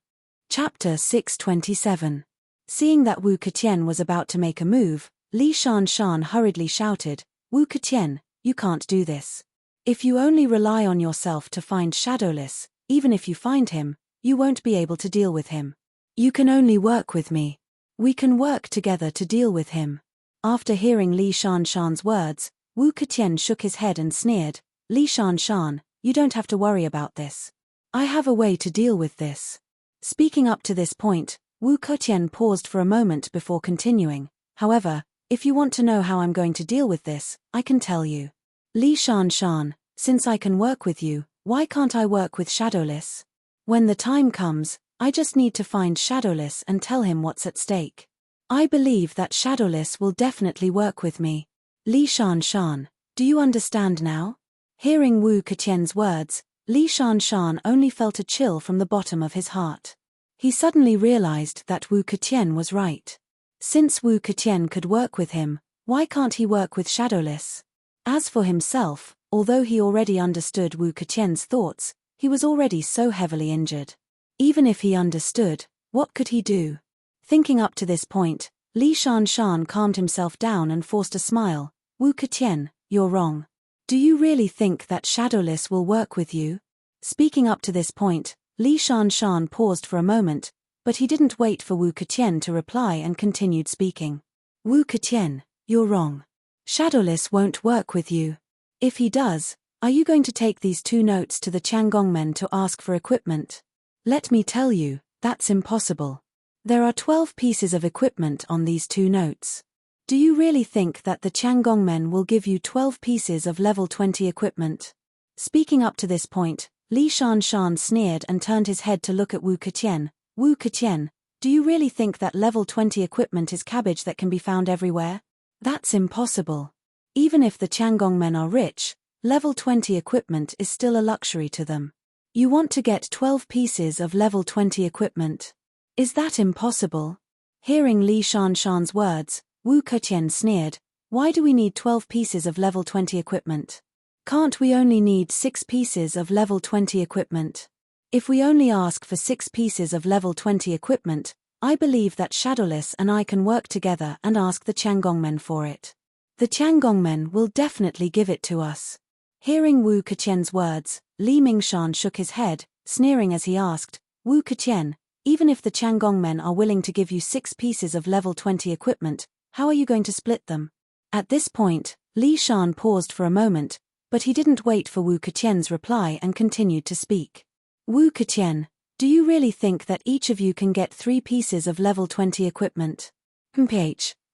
Chapter 627. Seeing that Wu Keqian was about to make a move, Li Shanshan hurriedly shouted, "Wu Keqian, you can't do this. If you only rely on yourself to find Shadowless, even if you find him, you won't be able to deal with him. You can only work with me. We can work together to deal with him." After hearing Li Shanshan's words, Wu Keqian shook his head and sneered, "Li Shanshan, you don't have to worry about this. I have a way to deal with this." Speaking up to this point, Wu Keqian paused for a moment before continuing, "However, if you want to know how I'm going to deal with this, I can tell you. Li Shanshan, since I can work with you, why can't I work with Shadowless? When the time comes, I just need to find Shadowless and tell him what's at stake. I believe that Shadowless will definitely work with me. Li Shanshan, do you understand now?" Hearing Wu Keqian's words, Li Shanshan only felt a chill from the bottom of his heart. He suddenly realized that Wu Keqian was right. Since Wu Keqian could work with him, why can't he work with Shadowless? As for himself, although he already understood Wu Keqian's thoughts, he was already so heavily injured. Even if he understood, what could he do? Thinking up to this point, Li Shanshan calmed himself down and forced a smile. "Wu Keqian, you're wrong. Do you really think that Shadowless will work with you?" Speaking up to this point, Li Shanshan paused for a moment, but he didn't wait for Wu Keqian to reply and continued speaking. "Wu Keqian, you're wrong. Shadowless won't work with you. If he does, are you going to take these two notes to the Changgongmen to ask for equipment? Let me tell you, that's impossible. There are 12 pieces of equipment on these two notes. Do you really think that the Changgongmen will give you 12 pieces of level 20 equipment?" Speaking up to this point, Li Shanshan sneered and turned his head to look at Wu Keqian. "Wu Keqian, do you really think that level 20 equipment is cabbage that can be found everywhere? That's impossible. Even if the Changgongmen are rich, level 20 equipment is still a luxury to them. You want to get 12 pieces of level 20 equipment. Is that impossible?" Hearing Li Shanshan's words, Wu Keqian sneered, "Why do we need 12 pieces of level 20 equipment? Can't we only need 6 pieces of level 20 equipment? If we only ask for 6 pieces of level 20 equipment, I believe that Shadowless and I can work together and ask the Changgongmen for it. The Changgongmen will definitely give it to us." Hearing Wu Keqian's words, Li Mingshan shook his head, sneering as he asked, "Wu Keqian, even if the Changgongmen are willing to give you 6 pieces of level 20 equipment, how are you going to split them?" At this point, Li Shan paused for a moment, but he didn't wait for Wu Keqian's reply and continued to speak. "Wu Keqian, do you really think that each of you can get 3 pieces of level 20 equipment?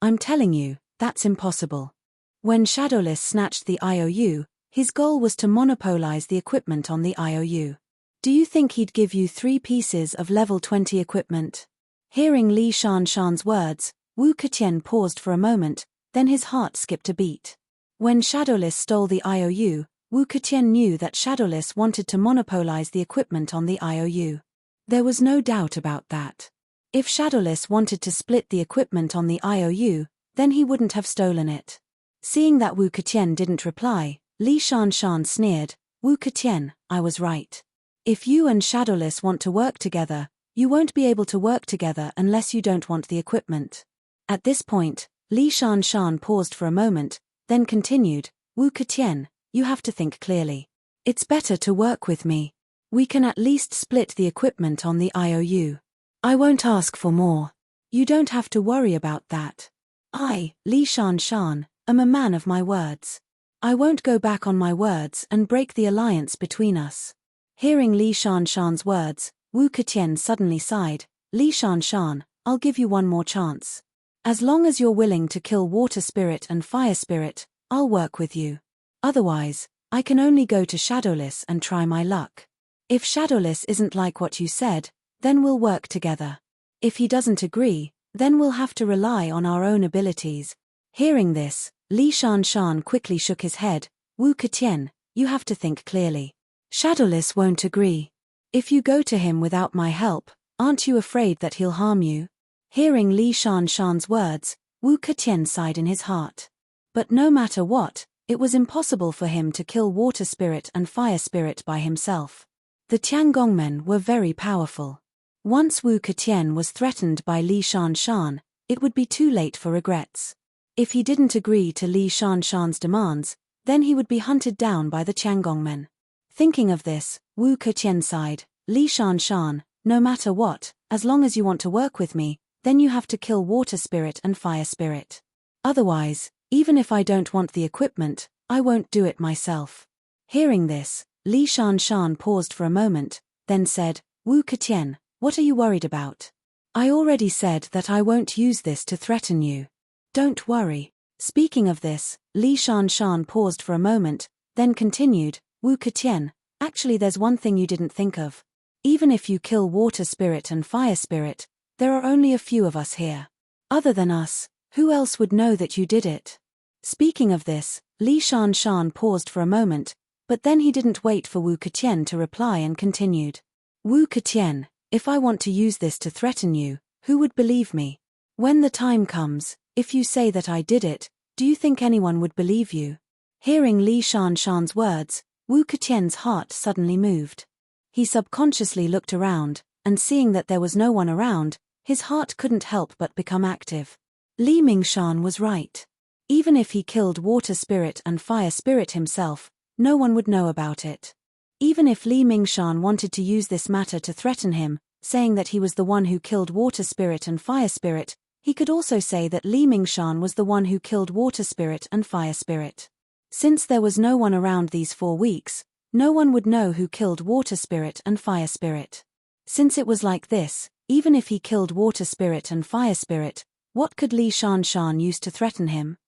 I'm telling you, that's impossible. When Shadowless snatched the IOU, his goal was to monopolize the equipment on the IOU. Do you think he'd give you 3 pieces of level 20 equipment?" Hearing Li Shanshan's words, Wu Keqian paused for a moment, then his heart skipped a beat. When Shadowless stole the IOU, Wu Keqian knew that Shadowless wanted to monopolize the equipment on the IOU. There was no doubt about that. If Shadowless wanted to split the equipment on the IOU, then he wouldn't have stolen it. Seeing that Wu Keqian didn't reply, Li Shanshan sneered. Wu Ketian, I was right. If you and Shadowless want to work together, you won't be able to work together unless you don't want the equipment. At this point, Li Shanshan paused for a moment, then continued, Wu Ketian, you have to think clearly. It's better to work with me. We can at least split the equipment on the IOU. I won't ask for more. You don't have to worry about that. I, Li Shanshan, am a man of my words. I won't go back on my words and break the alliance between us. Hearing Li Shanshan's words, Wu Ketian suddenly sighed. Li Shanshan, I'll give you one more chance. As long as you're willing to kill Water Spirit and Fire Spirit, I'll work with you. Otherwise, I can only go to Shadowless and try my luck. If Shadowless isn't like what you said, then we'll work together. If he doesn't agree, then we'll have to rely on our own abilities. Hearing this, Li Shanshan quickly shook his head. Wu Ketian, you have to think clearly. Shadowless won't agree. If you go to him without my help, aren't you afraid that he'll harm you? Hearing Li Shanshan's words, Wu Ketian sighed in his heart. But no matter what, it was impossible for him to kill Water Spirit and Fire Spirit by himself. The Tiangongmen were very powerful. Once Wu Ketian was threatened by Li Shanshan, it would be too late for regrets. If he didn't agree to Li Shanshan's demands, then he would be hunted down by the Tiangongmen. Thinking of this, Wu Ketian sighed, Li Shanshan, no matter what, as long as you want to work with me, then you have to kill Water Spirit and Fire Spirit. Otherwise, even if I don't want the equipment, I won't do it myself. Hearing this, Li Shanshan paused for a moment, then said, Wu Ketian, what are you worried about? I already said that I won't use this to threaten you. Don't worry. Speaking of this, Li Shanshan paused for a moment, then continued, Wu Ketian, actually there's one thing you didn't think of. Even if you kill Water Spirit and Fire Spirit, there are only a few of us here. Other than us, who else would know that you did it? Speaking of this, Li Shanshan paused for a moment, but then he didn't wait for Wu Ketian to reply and continued. Wu Ketian, if I want to use this to threaten you, who would believe me? When the time comes, if you say that I did it, do you think anyone would believe you? Hearing Li Shanshan's words, Wu Ketian's heart suddenly moved. He subconsciously looked around, and seeing that there was no one around, his heart couldn't help but become active. Li Mingshan was right. Even if he killed Water Spirit and Fire Spirit himself, no one would know about it. Even if Li Mingshan wanted to use this matter to threaten him, saying that he was the one who killed Water Spirit and Fire Spirit, he could also say that Li Mingshan was the one who killed Water Spirit and Fire Spirit. Since there was no one around these 4 weeks, no one would know who killed Water Spirit and Fire Spirit. Since it was like this, even if he killed Water Spirit and Fire Spirit, what could Li Shanshan use to threaten him?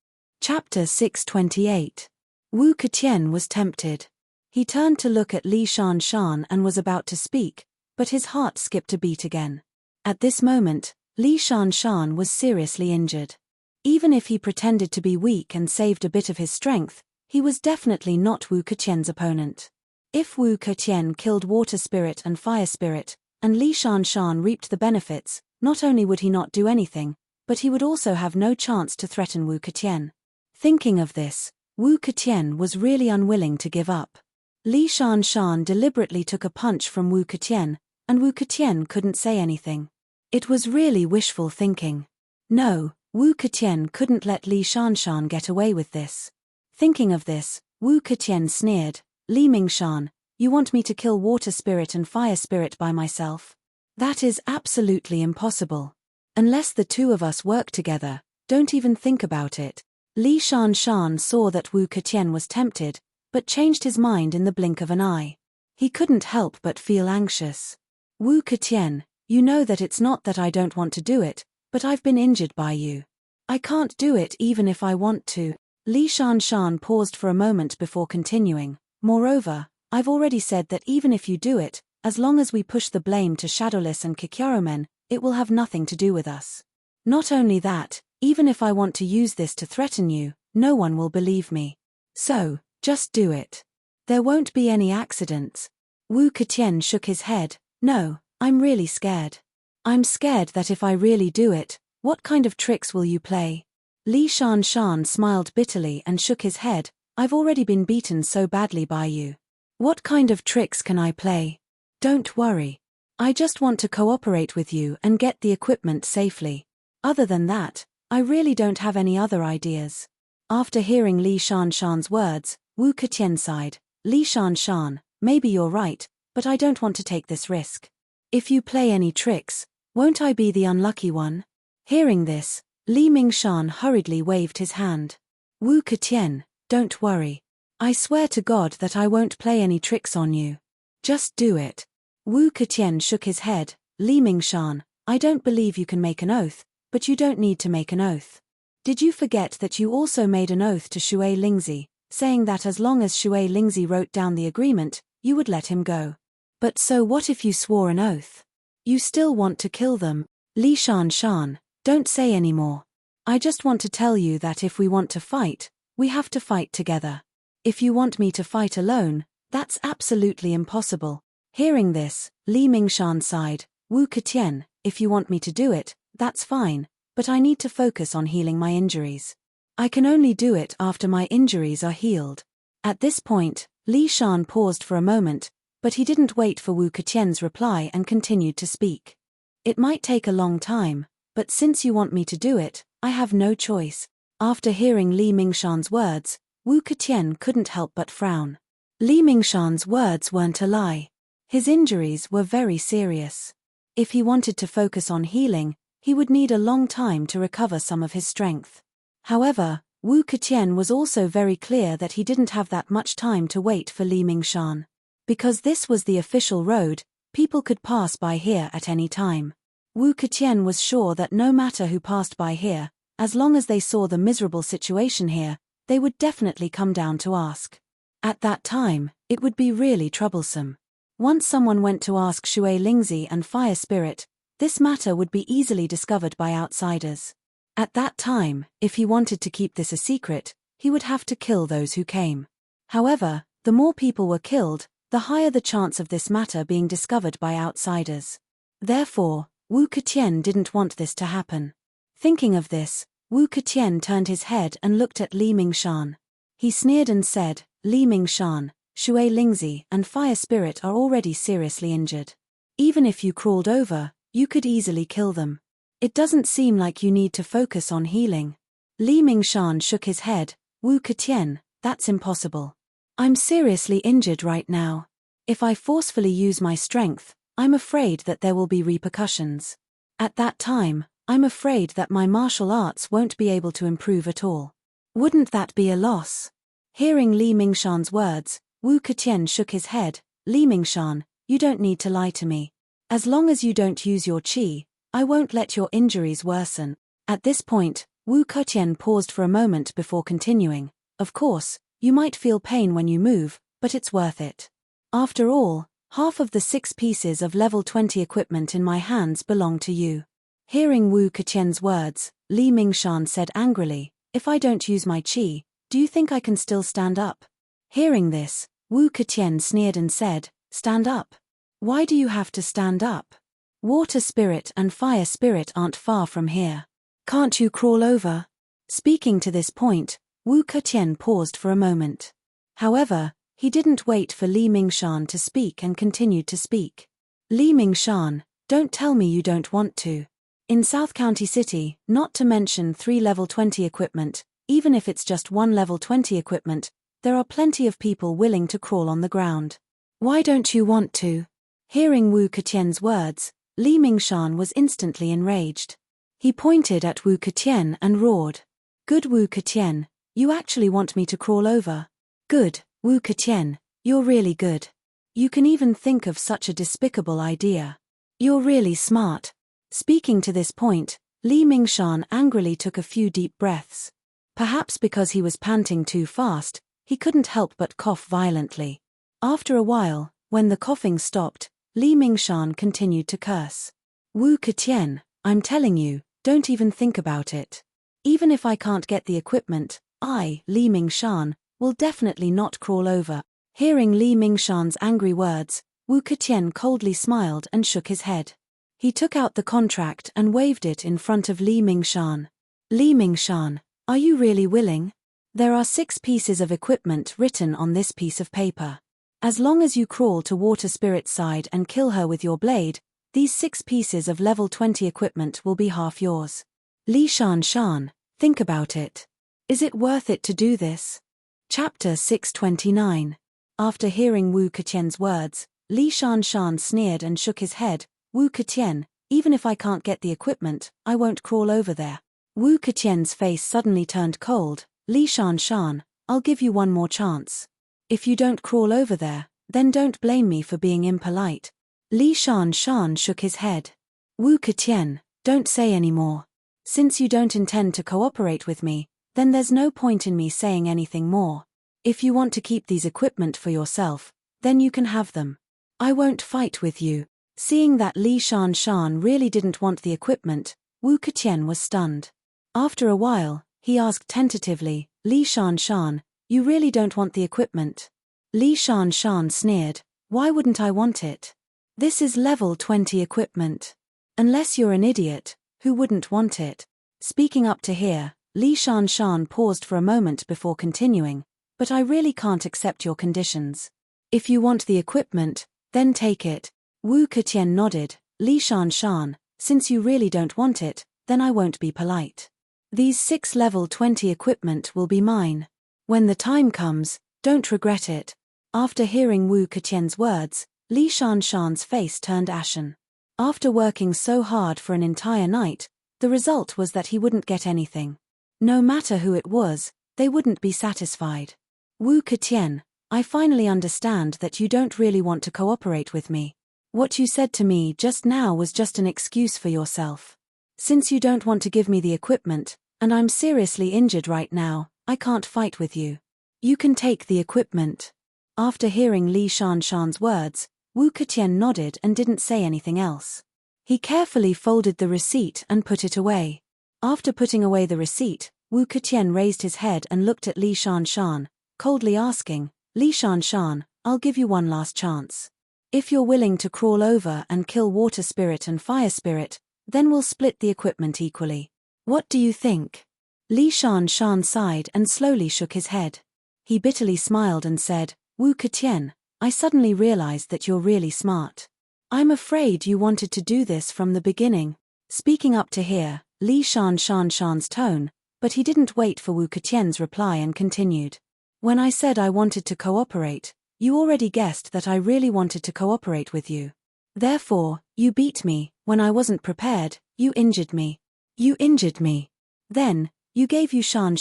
Chapter 628. Wu Ketian was tempted. He turned to look at Li Shanshan and was about to speak, but his heart skipped a beat again. At this moment, Li Shanshan was seriously injured. Even if he pretended to be weak and saved a bit of his strength, he was definitely not Wu Ketian's opponent. If Wu Ketian killed Water Spirit and Fire Spirit, and Li Shanshan reaped the benefits, not only would he not do anything, but he would also have no chance to threaten Wu Ketian. Thinking of this, Wu Ketian was really unwilling to give up. Li Shanshan deliberately took a punch from Wu Ketian, and Wu Ketian couldn't say anything. It was really wishful thinking. No, Wu Ketian couldn't let Li Shanshan get away with this. Thinking of this, Wu Ketian sneered, Li Mingshan, you want me to kill Water Spirit and Fire Spirit by myself? That is absolutely impossible. Unless the two of us work together, don't even think about it. Li Shanshan saw that Wu Ketian was tempted, but changed his mind in the blink of an eye. He couldn't help but feel anxious. Wu Ketian, you know that it's not that I don't want to do it, but I've been injured by you. I can't do it even if I want to. Li Shanshan paused for a moment before continuing. Moreover, I've already said that even if you do it, as long as we push the blame to Shadowless and Kikyaromen, it will have nothing to do with us. Not only that, even if I want to use this to threaten you, no one will believe me. So, just do it. There won't be any accidents. Wu Ketian shook his head. No, I'm really scared. I'm scared that if I really do it, what kind of tricks will you play? Li Shanshan smiled bitterly and shook his head. I've already been beaten so badly by you. What kind of tricks can I play? Don't worry. I just want to cooperate with you and get the equipment safely. Other than that, I really don't have any other ideas. After hearing Li Shanshan's words, Wu Ketian sighed. Li Shanshan, maybe you're right, but I don't want to take this risk. If you play any tricks, won't I be the unlucky one? Hearing this, Li Mingshan hurriedly waved his hand. Wu Ketian, don't worry. I swear to God that I won't play any tricks on you. Just do it. Wu Ketian shook his head. Li Mingshan, I don't believe you can make an oath, but you don't need to make an oath. Did you forget that you also made an oath to Shui Lingzi, saying that as long as Shui Lingzi wrote down the agreement, you would let him go? But so what if you swore an oath? You still want to kill them? Li Shanshan, don't say any more. I just want to tell you that if we want to fight, we have to fight together. If you want me to fight alone, that's absolutely impossible. Hearing this, Li Mingshan sighed. Wu Ketian, if you want me to do it, that's fine, but I need to focus on healing my injuries. I can only do it after my injuries are healed. At this point, Li Shan paused for a moment, but he didn't wait for Wu Ketian's reply and continued to speak. It might take a long time, but since you want me to do it, I have no choice. After hearing Li Mingshan's words, Wu Ketian couldn't help but frown. Li Mingshan's words weren't a lie. His injuries were very serious. If he wanted to focus on healing, he would need a long time to recover some of his strength. However, Wu Ketian was also very clear that he didn't have that much time to wait for Li Mingshan. Because this was the official road, people could pass by here at any time. Wu Ketian was sure that no matter who passed by here, as long as they saw the miserable situation here, they would definitely come down to ask. At that time, it would be really troublesome. Once someone went to ask Shui Lingzi and Fire Spirit, this matter would be easily discovered by outsiders. At that time, if he wanted to keep this a secret, he would have to kill those who came. However, the more people were killed, the higher the chance of this matter being discovered by outsiders. Therefore, Wu Ketian didn't want this to happen. Thinking of this, Wu Ketian turned his head and looked at Li Mingshan. He sneered and said, Li Mingshan, Shui Lingzi and Fire Spirit are already seriously injured. Even if you crawled over, you could easily kill them. It doesn't seem like you need to focus on healing. Li Mingshan shook his head. Wu Ketian, that's impossible. I'm seriously injured right now. If I forcefully use my strength, I'm afraid that there will be repercussions. At that time, I'm afraid that my martial arts won't be able to improve at all. Wouldn't that be a loss? Hearing Li Mingshan's words, Wu Ketian shook his head. Li Mingshan, you don't need to lie to me. As long as you don't use your qi, I won't let your injuries worsen. At this point, Wu Ketian paused for a moment before continuing. Of course, you might feel pain when you move, but it's worth it. After all, half of the 6 pieces of level 20 equipment in my hands belong to you. Hearing Wu Ketian's words, Li Mingshan said angrily, if I don't use my qi, do you think I can still stand up? Hearing this, Wu Ketian sneered and said, stand up? Why do you have to stand up? Water Spirit and Fire Spirit aren't far from here. Can't you crawl over? Speaking to this point, Wu Ketian paused for a moment. However, he didn't wait for Li Mingshan to speak and continued to speak. Li Mingshan, don't tell me you don't want to. In South County City, not to mention 3 level 20 equipment, even if it's just 1 level 20 equipment, there are plenty of people willing to crawl on the ground. Why don't you want to? Hearing Wu Ketian's words, Li Mingshan was instantly enraged. He pointed at Wu Ketian and roared. Good Wu Ketian, you actually want me to crawl over? Good, Wu Ketian, you're really good. You can even think of such a despicable idea. You're really smart. Speaking to this point, Li Mingshan angrily took a few deep breaths. Perhaps because he was panting too fast, he couldn't help but cough violently. After a while, when the coughing stopped, Li Mingshan continued to curse. Wu Ketian, I'm telling you, don't even think about it. Even if I can't get the equipment, I, Li Mingshan, will definitely not crawl over. Hearing Li Mingshan's angry words, Wu Ketian coldly smiled and shook his head. He took out the contract and waved it in front of Li Mingshan. Li Mingshan, are you really willing? There are 6 pieces of equipment written on this piece of paper. As long as you crawl to Water Spirit's side and kill her with your blade, these 6 pieces of level 20 equipment will be half yours. Li Shan, think about it. Is it worth it to do this? Chapter 629. After hearing Wu Keqian's words, Li Shan sneered and shook his head. Wu Keqian, even if I can't get the equipment, I won't crawl over there. Wu Keqian's face suddenly turned cold. Li Shan, I'll give you one more chance. If you don't crawl over there, then don't blame me for being impolite. Li Shan shook his head. Wu Keqian, don't say any more. Since you don't intend to cooperate with me, then there's no point in me saying anything more. If you want to keep these equipment for yourself, then you can have them. I won't fight with you. Seeing that Li Shan really didn't want the equipment, Wu Keqian was stunned. After a while, he asked tentatively, Li Shan, you really don't want the equipment? Li Shan sneered, why wouldn't I want it? This is level 20 equipment. Unless you're an idiot, who wouldn't want it? Speaking up to here, Li Shan paused for a moment before continuing, but I really can't accept your conditions. If you want the equipment, then take it. Wu Keqian nodded. Li Shan, since you really don't want it, then I won't be polite. These 6 level 20 equipment will be mine. When the time comes, don't regret it. After hearing Wu Keqian's words, Li Shan's face turned ashen. After working so hard for an entire night, the result was that he wouldn't get anything. No matter who it was, they wouldn't be satisfied. Wu Keqian, I finally understand that you don't really want to cooperate with me. What you said to me just now was just an excuse for yourself. Since you don't want to give me the equipment, and I'm seriously injured right now, I can't fight with you. You can take the equipment. After hearing Li Shan's words, Wu Keqian nodded and didn't say anything else. He carefully folded the receipt and put it away. After putting away the receipt, Wu Keqian raised his head and looked at Li Shan, coldly asking, Li Shan, I'll give you one last chance. If you're willing to crawl over and kill Water Spirit and Fire Spirit, then we'll split the equipment equally. What do you think? Li Shan sighed and slowly shook his head. He bitterly smiled and said, Wu Keqian, I suddenly realized that you're really smart. I'm afraid you wanted to do this from the beginning. Speaking up to here, Li Shan's tone, but he didn't wait for Wu Keqian's reply and continued. When I said I wanted to cooperate, you already guessed that I really wanted to cooperate with you. Therefore, you beat me. When I wasn't prepared, you injured me. You injured me. Then, you gave you Shan.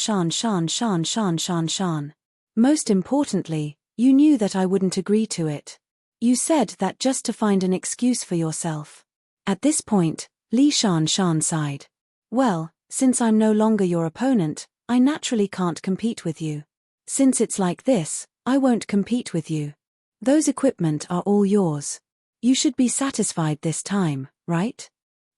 Most importantly, you knew that I wouldn't agree to it. You said that just to find an excuse for yourself. At this point, Li Shan sighed. Well, since I'm no longer your opponent, I naturally can't compete with you. Since it's like this, I won't compete with you. Those equipment are all yours. You should be satisfied this time, right?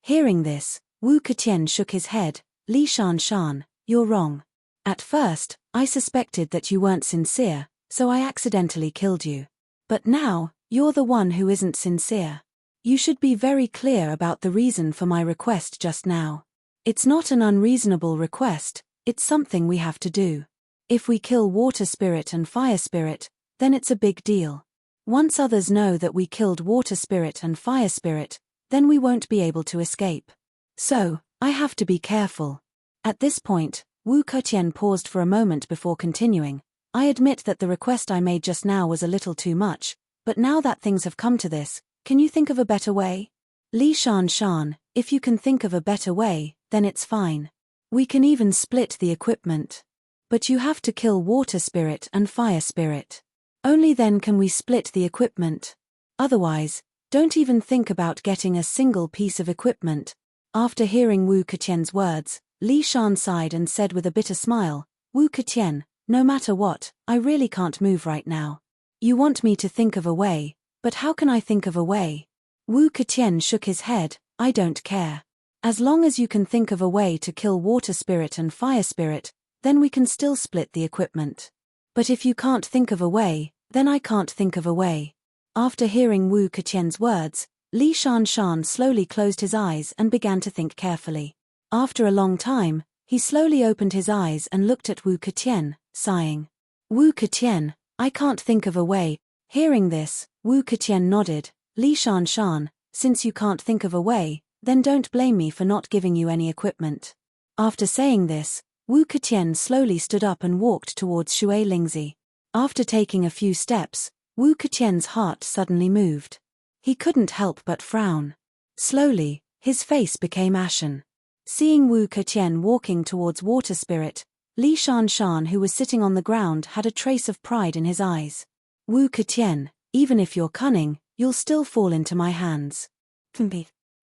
Hearing this, Wu Keqian shook his head. Li Shan, you're wrong. At first, I suspected that you weren't sincere, so I accidentally killed you. But now, you're the one who isn't sincere. You should be very clear about the reason for my request just now. It's not an unreasonable request, it's something we have to do. If we kill Water Spirit and Fire Spirit, then it's a big deal. Once others know that we killed Water Spirit and Fire Spirit, then we won't be able to escape. So, I have to be careful. At this point, Wu Keqian paused for a moment before continuing. I admit that the request I made just now was a little too much, but now that things have come to this, can you think of a better way? Li Shan, if you can think of a better way, then it's fine. We can even split the equipment. But you have to kill Water Spirit and Fire Spirit. Only then can we split the equipment. Otherwise, don't even think about getting a single piece of equipment. After hearing Wu Keqian's words, Li Shan sighed and said with a bitter smile, Wu Keqian, no matter what, I really can't move right now. You want me to think of a way, but how can I think of a way? Wu Keqian shook his head, I don't care. As long as you can think of a way to kill Water Spirit and Fire Spirit, then we can still split the equipment. But if you can't think of a way, then I can't think of a way. After hearing Wu Keqian's words, Li Shan slowly closed his eyes and began to think carefully. After a long time, he slowly opened his eyes and looked at Wu Keqian. sighing. Wu Ketian, I can't think of a way. Hearing this, Wu Ketian nodded. Li Shan, since you can't think of a way, then don't blame me for not giving you any equipment. After saying this, Wu Ketian slowly stood up and walked towards Shui Lingzi. After taking a few steps, Wu Ketian's heart suddenly moved. He couldn't help but frown. Slowly, his face became ashen. Seeing Wu Ketian walking towards Water Spirit, Li Shan, who was sitting on the ground, had a trace of pride in his eyes. Wu Ketian, even if you're cunning, you'll still fall into my hands.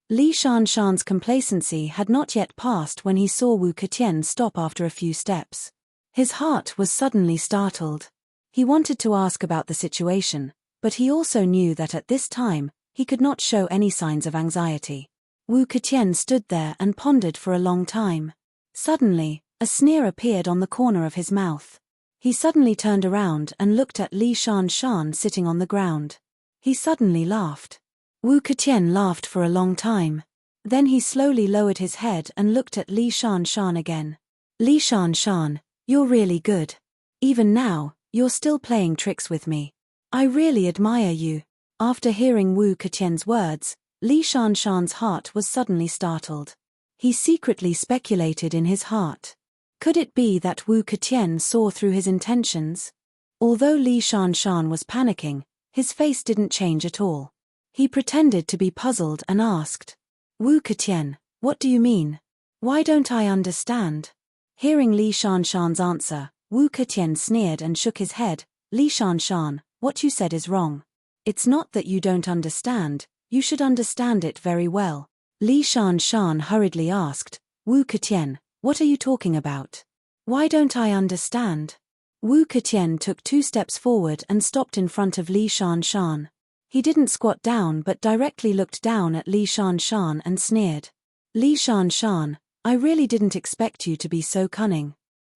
Li Shan's complacency had not yet passed when he saw Wu Ketian stop after a few steps. His heart was suddenly startled. He wanted to ask about the situation, but he also knew that at this time, he could not show any signs of anxiety. Wu Ketian stood there and pondered for a long time. Suddenly, a sneer appeared on the corner of his mouth. He suddenly turned around and looked at Li Shan sitting on the ground. He suddenly laughed. Wu Ketian laughed for a long time. Then he slowly lowered his head and looked at Li Shan again. Li Shan, you're really good. Even now, you're still playing tricks with me. I really admire you. After hearing Wu Ketian's words, Li Shan's heart was suddenly startled. He secretly speculated in his heart. Could it be that Wu Ketian saw through his intentions? Although Li Shan was panicking, his face didn't change at all. He pretended to be puzzled and asked, Wu Ketian, what do you mean? Why don't I understand? Hearing Li Shan's answer, Wu Ketian sneered and shook his head. Li Shan, what you said is wrong. It's not that you don't understand, you should understand it very well. Li Shan hurriedly asked, Wu Ketian, what are you talking about? Why don't I understand? Wu Ketian took 2 steps forward and stopped in front of Li Shan. He didn't squat down but directly looked down at Li Shan and sneered. Li Shan, I really didn't expect you to be so cunning.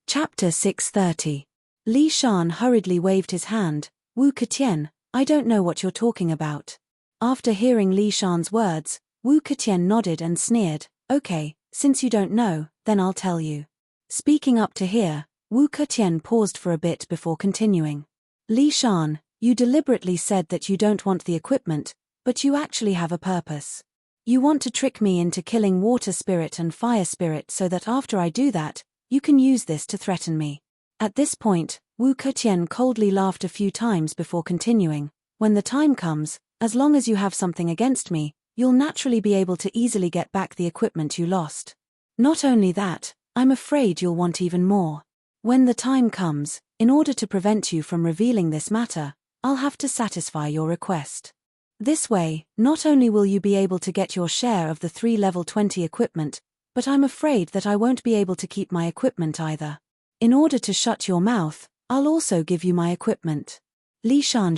Chapter 630. Li Shan hurriedly waved his hand. Wu Ketian, I don't know what you're talking about. After hearing Li Shan's words, Wu Ketian nodded and sneered. Okay, since you don't know, then I'll tell you. Speaking up to hear, Wu Ketian paused for a bit before continuing. Li Shan, you deliberately said that you don't want the equipment, but you actually have a purpose. You want to trick me into killing Water Spirit and Fire Spirit so that after I do that, you can use this to threaten me. At this point, Wu Ketian coldly laughed a few times before continuing. When the time comes, as long as you have something against me, you'll naturally be able to easily get back the equipment you lost. Not only that, I'm afraid you'll want even more. When the time comes, in order to prevent you from revealing this matter, I'll have to satisfy your request. This way, not only will you be able to get your share of the 3 level 20 equipment, but I'm afraid that I won't be able to keep my equipment either. In order to shut your mouth, I'll also give you my equipment. Li Shan,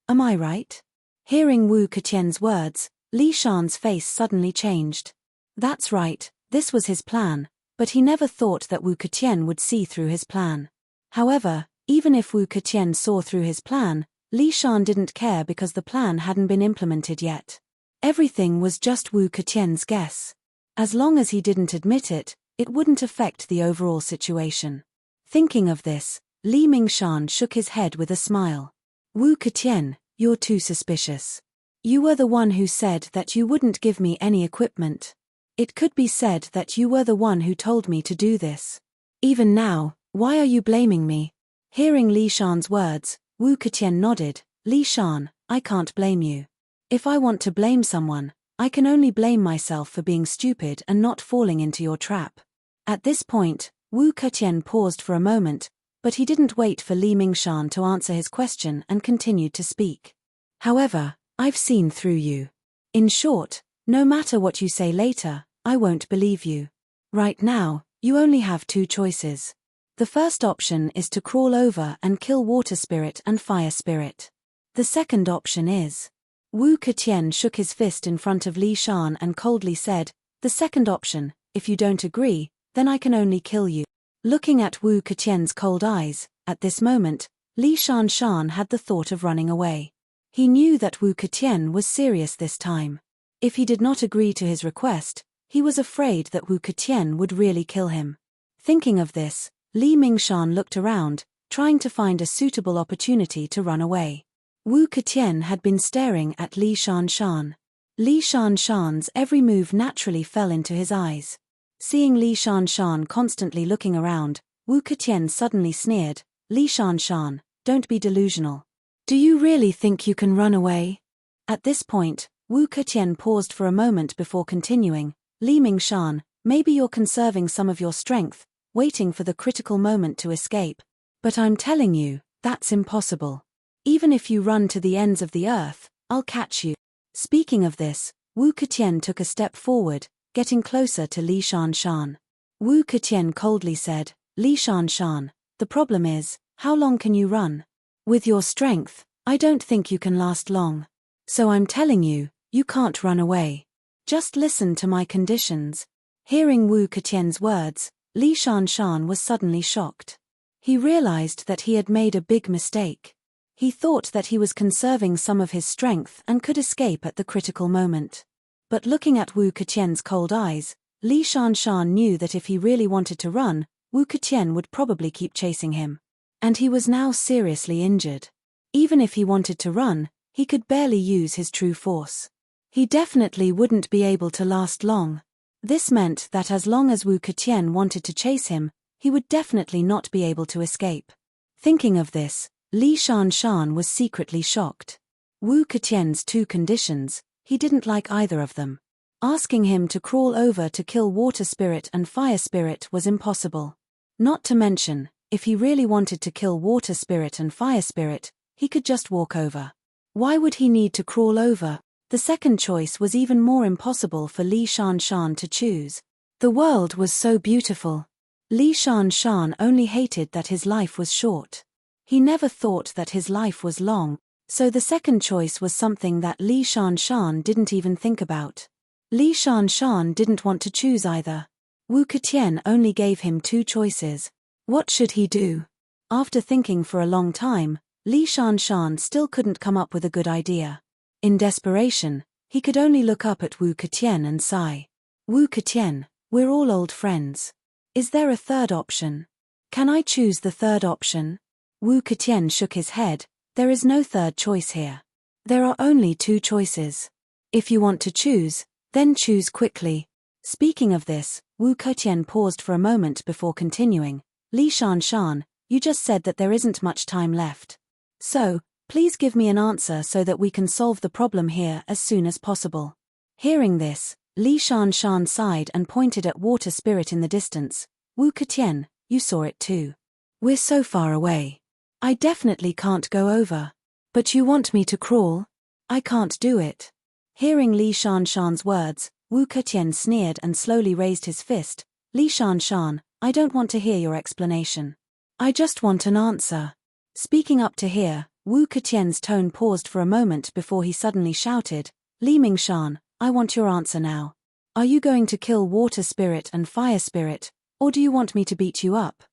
am I right? Hearing Wu Ketian's words, Li Shan's face suddenly changed. That's right, this was his plan, but he never thought that Wu Ketian would see through his plan. However, even if Wu Ketian saw through his plan, Li Shan didn't care because the plan hadn't been implemented yet. Everything was just Wu Ketian's guess. As long as he didn't admit it, it wouldn't affect the overall situation. Thinking of this, Li Mingshan shook his head with a smile. Wu Ketian, you're too suspicious. You were the one who said that you wouldn't give me any equipment. It could be said that you were the one who told me to do this. Even now, why are you blaming me? Hearing Li Shan's words, Wu Ketian nodded. Li Shan, I can't blame you. If I want to blame someone, I can only blame myself for being stupid and not falling into your trap. At this point, Wu Ketian paused for a moment, but he didn't wait for Li Mingshan to answer his question and continued to speak. However, I've seen through you. In short, no matter what you say later, I won't believe you. Right now, you only have 2 choices. The first option is to crawl over and kill Water Spirit and Fire Spirit. The second option is... Wu Ketian shook his fist in front of Li Shan and coldly said, the second option, if you don't agree, then I can only kill you. Looking at Wu Ketian's cold eyes, at this moment, Li Shan had the thought of running away. He knew that Wu Ketian was serious this time. If he did not agree to his request, he was afraid that Wu Ketian would really kill him. Thinking of this, Li Mingshan looked around, trying to find a suitable opportunity to run away. Wu Ketian had been staring at Li Shanshan. Li Shanshan's every move naturally fell into his eyes. Seeing Li Shanshan constantly looking around, Wu Ketian suddenly sneered, "Li Shanshan, don't be delusional. Do you really think you can run away?" At this point, Wu Ketian paused for a moment before continuing, "Li Mingshan, maybe you're conserving some of your strength, waiting for the critical moment to escape. But I'm telling you, that's impossible. Even if you run to the ends of the earth, I'll catch you." Speaking of this, Wu Ketian took a step forward, getting closer to Li Shanshan. Wu Ketian coldly said, "Li Shanshan, the problem is, how long can you run? With your strength, I don't think you can last long. So I'm telling you, you can't run away. Just listen to my conditions." Hearing Wu Ketian's words, Li Shanshan was suddenly shocked. He realized that he had made a big mistake. He thought that he was conserving some of his strength and could escape at the critical moment. But looking at Wu Ketian's cold eyes, Li Shanshan knew that if he really wanted to run, Wu Ketian would probably keep chasing him. And he was now seriously injured. Even if he wanted to run, he could barely use his true force. He definitely wouldn't be able to last long. This meant that as long as Wu Ketian wanted to chase him, he would definitely not be able to escape. Thinking of this, Li Shanshan was secretly shocked. Wu Ketian's two conditions, he didn't like either of them. Asking him to crawl over to kill water spirit and fire spirit was impossible. Not to mention, if he really wanted to kill water spirit and fire spirit, he could just walk over. Why would he need to crawl over? The second choice was even more impossible for Li Shanshan to choose. The world was so beautiful. Li Shanshan only hated that his life was short. He never thought that his life was long, so the second choice was something that Li Shanshan didn't even think about. Li Shanshan didn't want to choose either. Wu Ketian only gave him two choices. What should he do? After thinking for a long time, Li Shanshan still couldn't come up with a good idea. In desperation, he could only look up at Wu Ketian and sigh. "Wu Ketian, we're all old friends. Is there a third option? Can I choose the third option?" Wu Ketian shook his head. "There is no third choice here. There are only two choices. If you want to choose, then choose quickly." Speaking of this, Wu Ketian paused for a moment before continuing, "Li Shanshan, you just said that there isn't much time left. So, please give me an answer so that we can solve the problem here as soon as possible." Hearing this, Li Shanshan sighed and pointed at water spirit in the distance. "Wu Ketian, you saw it too. We're so far away. I definitely can't go over. But you want me to crawl? I can't do it." Hearing Li Shanshan's words, Wu Ketian sneered and slowly raised his fist. "Li Shanshan, I don't want to hear your explanation. I just want an answer." Speaking up to here, Wu Ketian's tone paused for a moment before he suddenly shouted, "Li Mingshan, I want your answer now. Are you going to kill water spirit and fire spirit, or do you want me to beat you up?"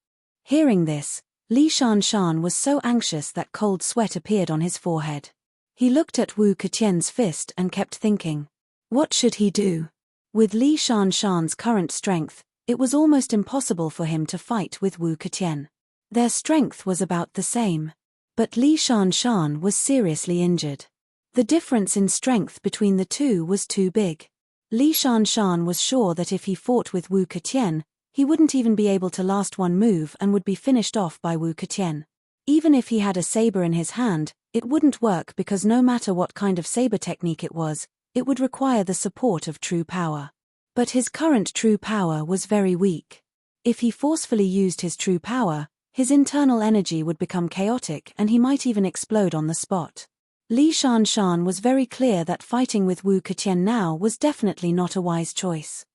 Hearing this, Li Shanshan was so anxious that cold sweat appeared on his forehead. He looked at Wu Ketian's fist and kept thinking. What should he do? With Li Shanshan's current strength, it was almost impossible for him to fight with Wu Ketian. Their strength was about the same. But Li Shanshan was seriously injured. The difference in strength between the two was too big. Li Shanshan was sure that if he fought with Wu Ketian, he wouldn't even be able to last one move and would be finished off by Wu Ketian. Even if he had a saber in his hand, it wouldn't work because no matter what kind of saber technique it was, it would require the support of true power. But his current true power was very weak. If he forcefully used his true power, his internal energy would become chaotic and he might even explode on the spot. Li Shanshan was very clear that fighting with Wu Ketian now was definitely not a wise choice.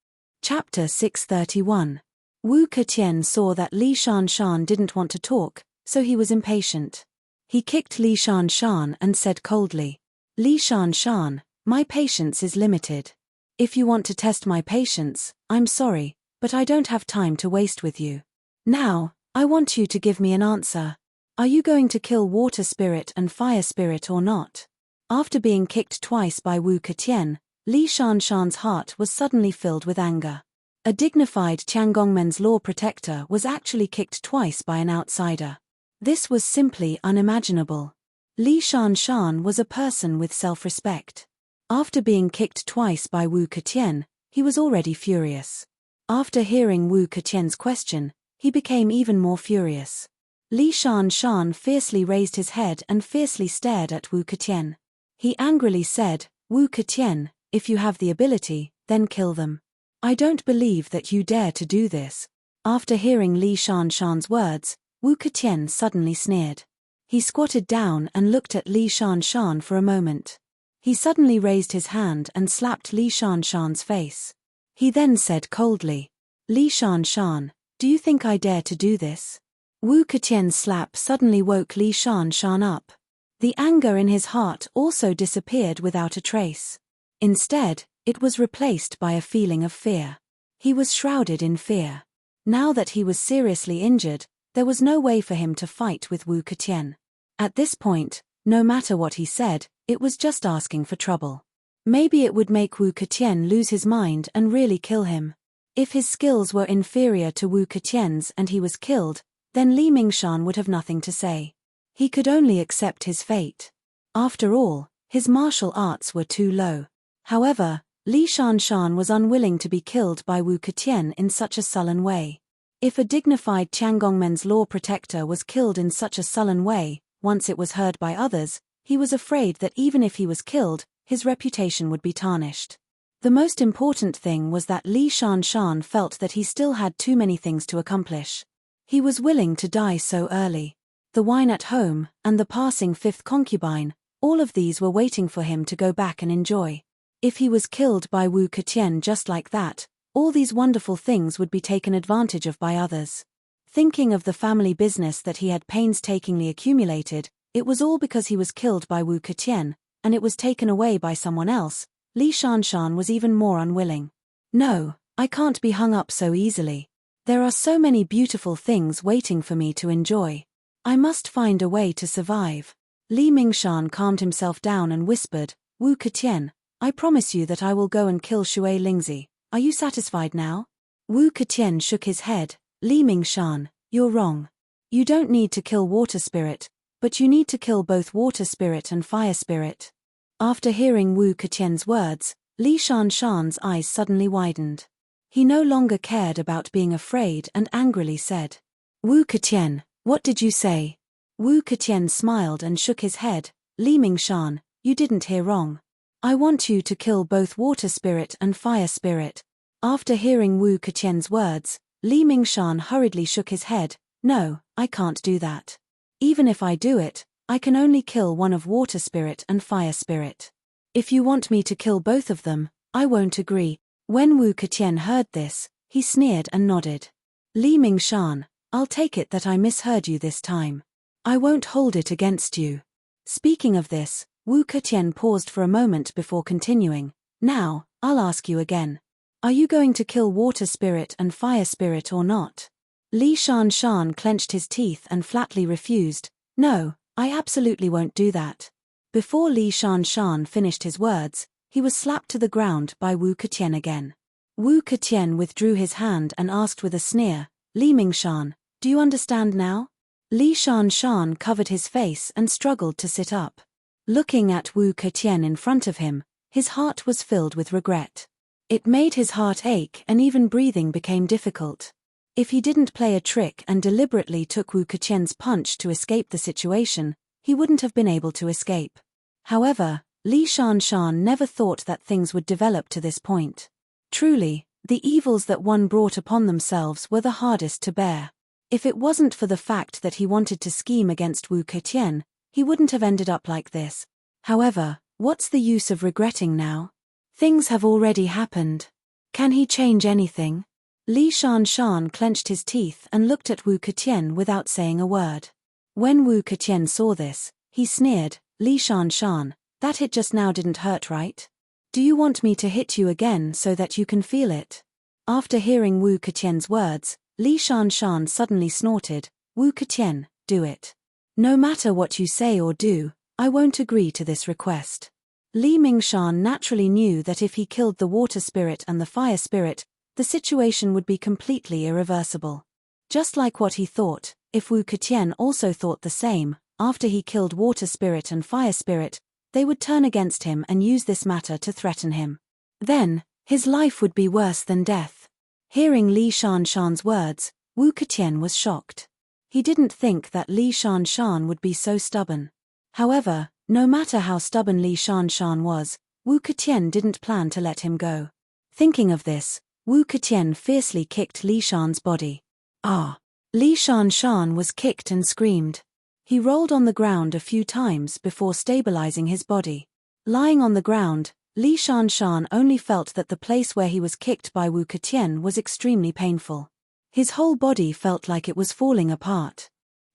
Chapter 631. Wu Ketian saw that Li Shanshan didn't want to talk, so he was impatient. He kicked Li Shanshan and said coldly, "Li Shanshan, my patience is limited. If you want to test my patience, I'm sorry, but I don't have time to waste with you. Now, I want you to give me an answer. Are you going to kill water spirit and fire spirit or not?" After being kicked twice by Wu Ketian, Li Shanshan's heart was suddenly filled with anger. A dignified Tiangongmen's law protector was actually kicked twice by an outsider. This was simply unimaginable. Li Shanshan was a person with self-respect. After being kicked twice by Wu Ketian, he was already furious. After hearing Wu Ketian's question, he became even more furious. Li Shanshan fiercely raised his head and fiercely stared at Wu Ketian. He angrily said, "Wu Ketian, if you have the ability, then kill them. I don't believe that you dare to do this." After hearing Li Shanshan's words, Wu Ketian suddenly sneered. He squatted down and looked at Li Shanshan for a moment. He suddenly raised his hand and slapped Li Shanshan's face. He then said coldly, "Li Shanshan, do you think I dare to do this?" Wu Ketian's slap suddenly woke Li Shanshan up. The anger in his heart also disappeared without a trace. Instead, it was replaced by a feeling of fear. He was shrouded in fear. Now that he was seriously injured, there was no way for him to fight with Wu Ketian. At this point, no matter what he said, it was just asking for trouble. Maybe it would make Wu Ketian lose his mind and really kill him. If his skills were inferior to Wu Ketian's and he was killed, then Li Mingshan would have nothing to say. He could only accept his fate. After all, his martial arts were too low. However, Li Shanshan was unwilling to be killed by Wu Ketian in such a sullen way. If a dignified Tiangongmen's law protector was killed in such a sullen way, once it was heard by others, he was afraid that even if he was killed, his reputation would be tarnished. The most important thing was that Li Shanshan felt that he still had too many things to accomplish. He was willing to die so early. The wine at home, and the passing fifth concubine, all of these were waiting for him to go back and enjoy. If he was killed by Wu Ketian just like that, all these wonderful things would be taken advantage of by others. Thinking of the family business that he had painstakingly accumulated, it was all because he was killed by Wu Ketian, and it was taken away by someone else. Li Shanshan was even more unwilling. "No, I can't be hung up so easily. There are so many beautiful things waiting for me to enjoy. I must find a way to survive." Li Mingshan calmed himself down and whispered, "Wu Ketian, I promise you that I will go and kill Shui Lingzi. Are you satisfied now?" Wu Ketian shook his head. "Li Mingshan, you're wrong. You don't need to kill Water Spirit, but you need to kill both Water Spirit and Fire Spirit." After hearing Wu Ketian's words, Li Shanshan's eyes suddenly widened. He no longer cared about being afraid and angrily said, "Wu Ketian, what did you say?" Wu Ketian smiled and shook his head. "Li Mingshan, you didn't hear wrong. I want you to kill both Water Spirit and Fire Spirit." After hearing Wu Ketian's words, Li Mingshan hurriedly shook his head. "No, I can't do that. Even if I do it, I can only kill one of Water Spirit and Fire Spirit. If you want me to kill both of them, I won't agree." When Wu Ketian heard this, he sneered and nodded. "Li Mingshan, I'll take it that I misheard you this time. I won't hold it against you." Speaking of this, Wu Ketian paused for a moment before continuing. "Now, I'll ask you again. Are you going to kill Water Spirit and Fire Spirit or not?" Li Shanshan clenched his teeth and flatly refused. "No, I absolutely won't do that." Before Li Shanshan finished his words, he was slapped to the ground by Wu Ketian again. Wu Ketian withdrew his hand and asked with a sneer, "Li Mingshan, do you understand now?" Li Shanshan covered his face and struggled to sit up. Looking at Wu Ketian in front of him, his heart was filled with regret. It made his heart ache and even breathing became difficult. If he didn't play a trick and deliberately took Wu Ketian's punch to escape the situation, he wouldn't have been able to escape. However, Li Shanshan never thought that things would develop to this point. Truly, the evils that one brought upon themselves were the hardest to bear. If it wasn't for the fact that he wanted to scheme against Wu Ketian, he wouldn't have ended up like this. However, what's the use of regretting now? Things have already happened. Can he change anything? Li Shanshan clenched his teeth and looked at Wu Ketian without saying a word. When Wu Ketian saw this, he sneered, "Li Shanshan, that hit just now didn't hurt, right? Do you want me to hit you again so that you can feel it?" After hearing Wu Ketian's words, Li Shanshan suddenly snorted, "Wu Ketian, do it. No matter what you say or do, I won't agree to this request." Li Mingshan naturally knew that if he killed the Water Spirit and the Fire Spirit, the situation would be completely irreversible. Just like what he thought, if Wu Ketian also thought the same, after he killed water spirit and fire spirit, they would turn against him and use this matter to threaten him. Then, his life would be worse than death. Hearing Li Shanshan's words, Wu Ketian was shocked. He didn't think that Li Shanshan would be so stubborn. However, no matter how stubborn Li Shanshan was, Wu Ketian didn't plan to let him go. Thinking of this, Wu Ketian fiercely kicked Li Shan's body. Ah! Li Shanshan was kicked and screamed. He rolled on the ground a few times before stabilizing his body. Lying on the ground, Li Shanshan only felt that the place where he was kicked by Wu Ketian was extremely painful. His whole body felt like it was falling apart.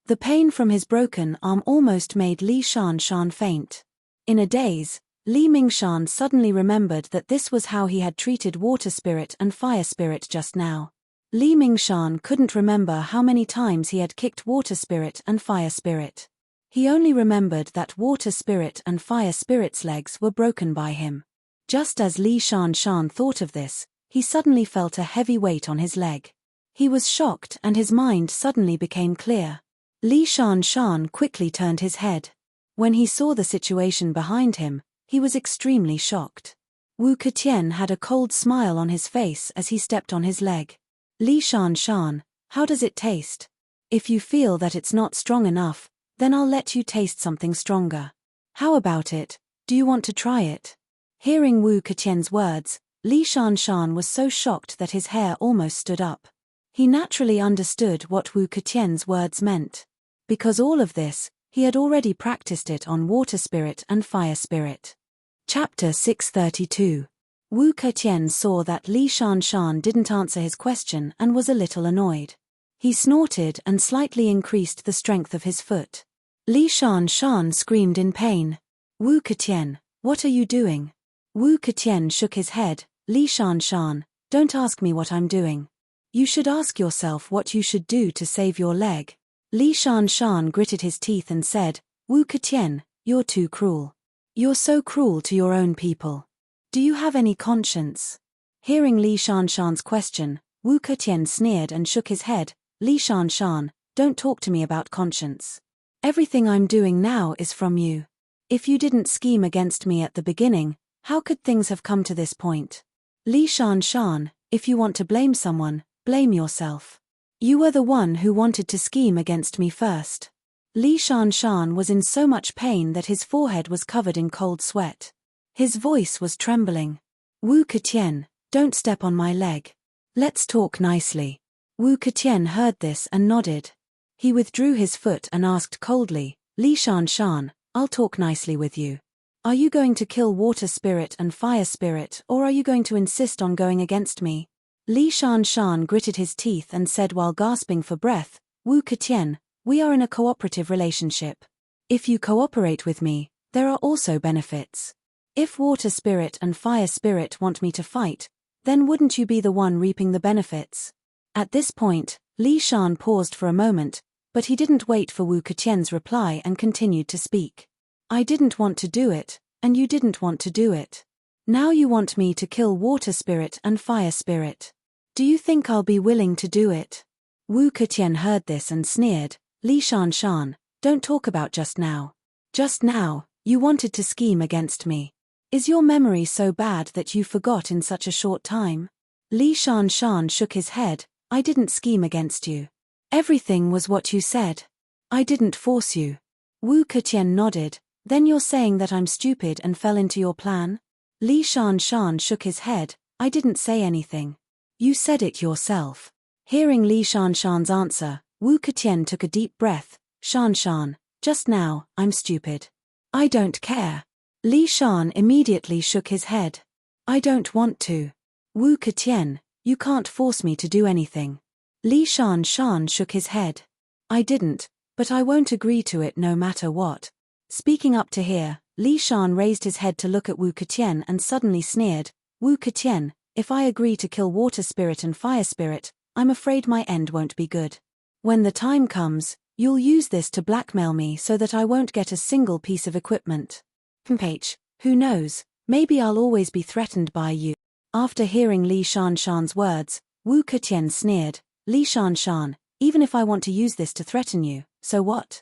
The pain from his broken arm almost made Li Shanshan faint. In a daze, Li Mingshan suddenly remembered that this was how he had treated water spirit and fire spirit just now. Li Mingshan couldn't remember how many times he had kicked water spirit and fire spirit. He only remembered that water spirit and fire spirit's legs were broken by him. Just as Li Shanshan thought of this, he suddenly felt a heavy weight on his leg. He was shocked and his mind suddenly became clear. Li Shanshan quickly turned his head. When he saw the situation behind him, he was extremely shocked. Wu Ketian had a cold smile on his face as he stepped on his leg. Li Shanshan, how does it taste? If you feel that it's not strong enough, then I'll let you taste something stronger. How about it? Do you want to try it? Hearing Wu Ketian's words, Li Shanshan was so shocked that his hair almost stood up. He naturally understood what Wu Ketian's words meant. Because all of this, he had already practiced it on water spirit and fire spirit. Chapter 632. Wu Ketian saw that Li Shanshan didn't answer his question and was a little annoyed. He snorted and slightly increased the strength of his foot. Li Shanshan screamed in pain. Wu Ketian, what are you doing? Wu Ketian shook his head. Li Shanshan, don't ask me what I'm doing. You should ask yourself what you should do to save your leg. Li Shanshan gritted his teeth and said, Wu Ketian, you're too cruel. You're so cruel to your own people. Do you have any conscience? Hearing Li Shanshan's question, Wu Ketian sneered and shook his head. Li Shanshan, don't talk to me about conscience. Everything I'm doing now is from you. If you didn't scheme against me at the beginning, how could things have come to this point? Li Shanshan, if you want to blame someone, blame yourself. You were the one who wanted to scheme against me first. Li Shanshan was in so much pain that his forehead was covered in cold sweat. His voice was trembling. Wu Ketian, don't step on my leg. Let's talk nicely. Wu Ketian heard this and nodded. He withdrew his foot and asked coldly, Li Shanshan, I'll talk nicely with you. Are you going to kill water spirit and fire spirit, or are you going to insist on going against me? Li Shanshan gritted his teeth and said while gasping for breath, Wu Ketian, we are in a cooperative relationship. If you cooperate with me, there are also benefits. If water spirit and fire spirit want me to fight, then wouldn't you be the one reaping the benefits? At this point, Li Shan paused for a moment, but he didn't wait for Wu Ketian's reply and continued to speak. I didn't want to do it, and you didn't want to do it. Now you want me to kill water spirit and fire spirit. Do you think I'll be willing to do it? Wu Ketian heard this and sneered, Li Shanshan, don't talk about just now. Just now, you wanted to scheme against me. Is your memory so bad that you forgot in such a short time? Li Shanshan shook his head, I didn't scheme against you. Everything was what you said. I didn't force you. Wu Ketian nodded, then you're saying that I'm stupid and fell into your plan? Li Shanshan shook his head, I didn't say anything. You said it yourself. Hearing Li Shanshan's answer, Wu Ketian took a deep breath. Shanshan, just now, I'm stupid. I don't care. Li Shan immediately shook his head. I don't want to. Wu Ketian, you can't force me to do anything. Li Shanshan shook his head. I didn't, but I won't agree to it no matter what. Speaking up to here, Li Shan raised his head to look at Wu Ketian and suddenly sneered, Wu Ketian, if I agree to kill water spirit and fire spirit, I'm afraid my end won't be good. When the time comes, you'll use this to blackmail me so that I won't get a single piece of equipment. Who knows, maybe I'll always be threatened by you. After hearing Li Shanshan's words, Wu Ketian sneered, Li Shanshan, even if I want to use this to threaten you, so what?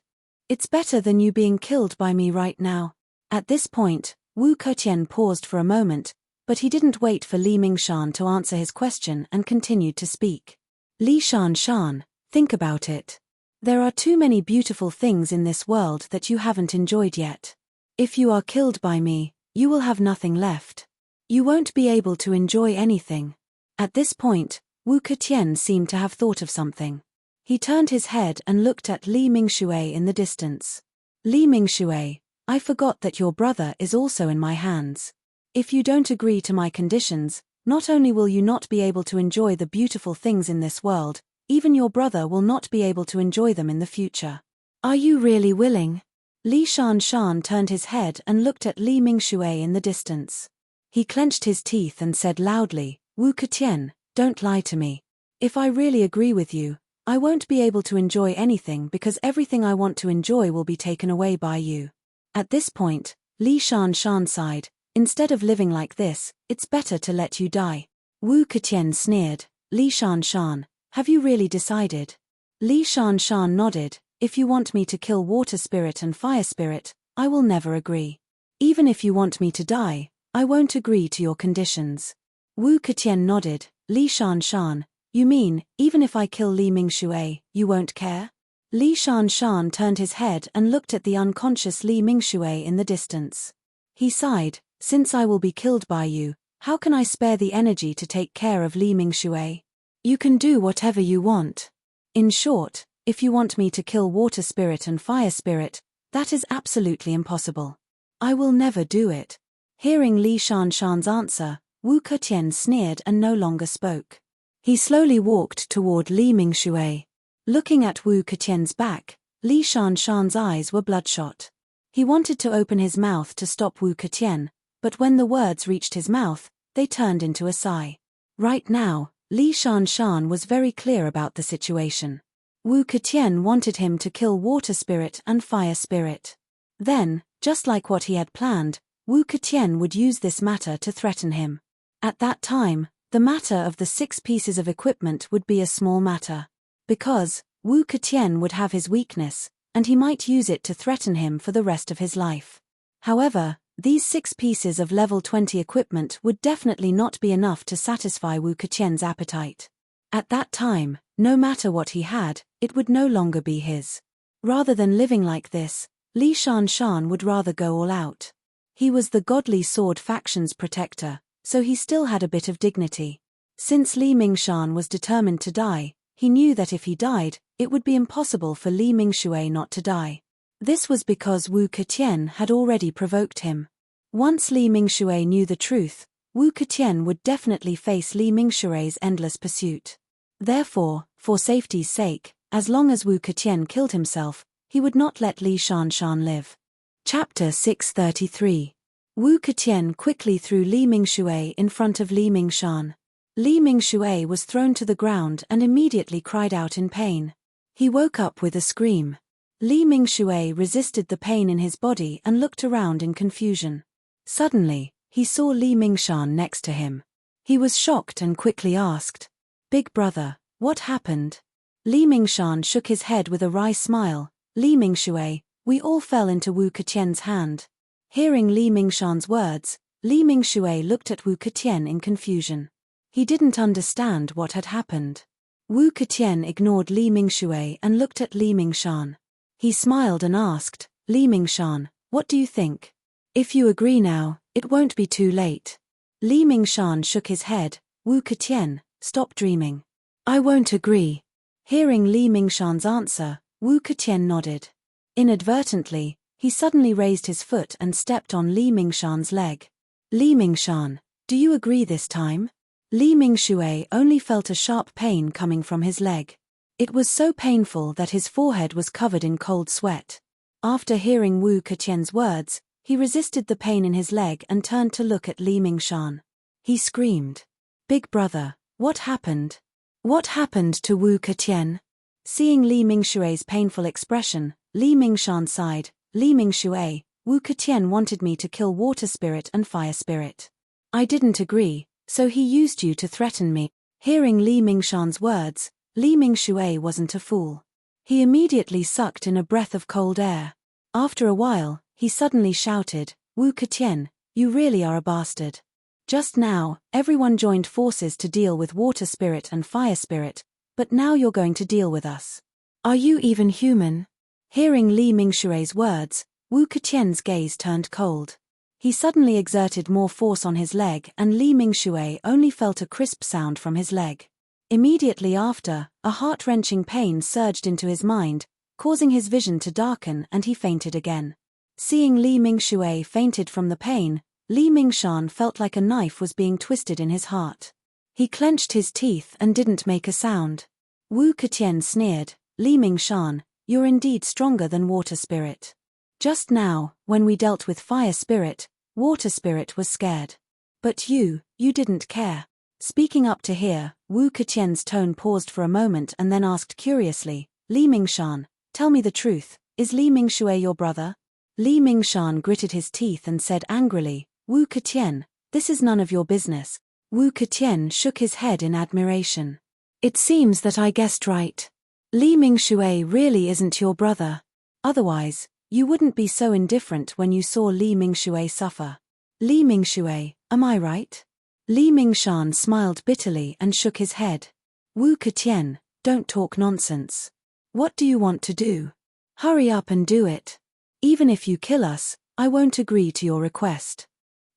It's better than you being killed by me right now. At this point, Wu Ketian paused for a moment, but he didn't wait for Li Mingshan to answer his question and continued to speak. Li Shanshan, think about it. There are too many beautiful things in this world that you haven't enjoyed yet. If you are killed by me, you will have nothing left. You won't be able to enjoy anything. At this point, Wu Ketian seemed to have thought of something. He turned his head and looked at Li Mingshui in the distance. Li Mingshui, I forgot that your brother is also in my hands. If you don't agree to my conditions, not only will you not be able to enjoy the beautiful things in this world, even your brother will not be able to enjoy them in the future. Are you really willing? Li Shanshan turned his head and looked at Li Mingshui in the distance. He clenched his teeth and said loudly, Wu Ketian, don't lie to me. If I really agree with you, I won't be able to enjoy anything because everything I want to enjoy will be taken away by you. At this point, Li Shanshan sighed, instead of living like this, it's better to let you die. Wu Ketian sneered, Li Shanshan, have you really decided? Li Shanshan nodded, if you want me to kill water spirit and fire spirit, I will never agree. Even if you want me to die, I won't agree to your conditions. Wu Ketian nodded, Li Shanshan, you mean, even if I kill Li Mingshui, you won't care? Li Shanshan turned his head and looked at the unconscious Li Mingshui in the distance. He sighed, since I will be killed by you, how can I spare the energy to take care of Li Mingshui? You can do whatever you want. In short, if you want me to kill water spirit and fire spirit, that is absolutely impossible. I will never do it. Hearing Li Shanshan's answer, Wu Ketian sneered and no longer spoke. He slowly walked toward Li Mingshui. Looking at Wu Ketian's back, Li Shanshan's eyes were bloodshot. He wanted to open his mouth to stop Wu Ketian, but when the words reached his mouth, they turned into a sigh. Right now, Li Shanshan was very clear about the situation. Wu Ketian wanted him to kill water spirit and fire spirit. Then, just like what he had planned, Wu Ketian would use this matter to threaten him. At that time, the matter of the 6 pieces of equipment would be a small matter. Because, Wu Ketian would have his weakness, and he might use it to threaten him for the rest of his life. However, these 6 pieces of level 20 equipment would definitely not be enough to satisfy Wu Ketian's appetite. At that time, no matter what he had, it would no longer be his. Rather than living like this, Li Shanshan would rather go all out. He was the godly sword faction's protector, so he still had a bit of dignity. Since Li Mingshan was determined to die, he knew that if he died, it would be impossible for Li Mingshui not to die. This was because Wu Ketian had already provoked him. Once Li Mingshui knew the truth, Wu Ketian would definitely face Li Mingshui's endless pursuit. Therefore, for safety's sake, as long as Wu Ketian killed himself, he would not let Li Shanshan live. Chapter 633. Wu Ketian quickly threw Li Mingshui in front of Li Mingshan. Li Mingshui was thrown to the ground and immediately cried out in pain. He woke up with a scream. Li Mingshui resisted the pain in his body and looked around in confusion. Suddenly, he saw Li Mingshan next to him. He was shocked and quickly asked, Big brother, what happened? Li Mingshan shook his head with a wry smile, Li Mingshui, we all fell into Wu Ketian's hand. Hearing Li Mingshan's words, Li Mingshui looked at Wu Ketian in confusion. He didn't understand what had happened. Wu Ketian ignored Li Mingshui and looked at Li Mingshan. He smiled and asked, Li Mingshan, what do you think? If you agree now, it won't be too late. Li Mingshan shook his head, Wu Ketian, stop dreaming. I won't agree. Hearing Li Mingshan's answer, Wu Ketian nodded. Inadvertently, he suddenly raised his foot and stepped on Li Mingshan's leg. Li Mingshan, do you agree this time? Li Mingshui only felt a sharp pain coming from his leg. It was so painful that his forehead was covered in cold sweat. After hearing Wu Ketian's words, he resisted the pain in his leg and turned to look at Li Mingshan. He screamed, Big brother, what happened? What happened to Wu Ketian? Seeing Li Mingshui's painful expression, Li Mingshan sighed, Li Mingshui, Wu Ketian wanted me to kill water spirit and fire spirit. I didn't agree, So he used you to threaten me. Hearing Li Mingshan's words, Li Mingshui wasn't a fool. He immediately sucked in a breath of cold air. After a while, he suddenly shouted, Wu Ketian, you really are a bastard. Just now, everyone joined forces to deal with water spirit and fire spirit, but now you're going to deal with us. Are you even human? Hearing Li Mingshui's words, Wu Ketian's gaze turned cold. He suddenly exerted more force on his leg and Li Mingshui only felt a crisp sound from his leg. Immediately after, a heart-wrenching pain surged into his mind, causing his vision to darken and he fainted again. Seeing Li Mingshui fainted from the pain, Li Mingshan felt like a knife was being twisted in his heart. He clenched his teeth and didn't make a sound. Wu Ketian sneered, Li Mingshan, you're indeed stronger than water spirit. Just now, when we dealt with fire spirit, water spirit was scared. But you didn't care. Speaking up to hear, Wu Ketian's tone paused for a moment and then asked curiously, Li Mingshan, tell me the truth, is Li Mingshui your brother? Li Mingshan gritted his teeth and said angrily, Wu Ketian, this is none of your business. Wu Ketian shook his head in admiration. It seems that I guessed right. Li Mingshui really isn't your brother. Otherwise, you wouldn't be so indifferent when you saw Li Mingshui suffer. Li Mingshui, am I right? Li Mingshan smiled bitterly and shook his head. Wu Ketian, don't talk nonsense. What do you want to do? Hurry up and do it. Even if you kill us, I won't agree to your request.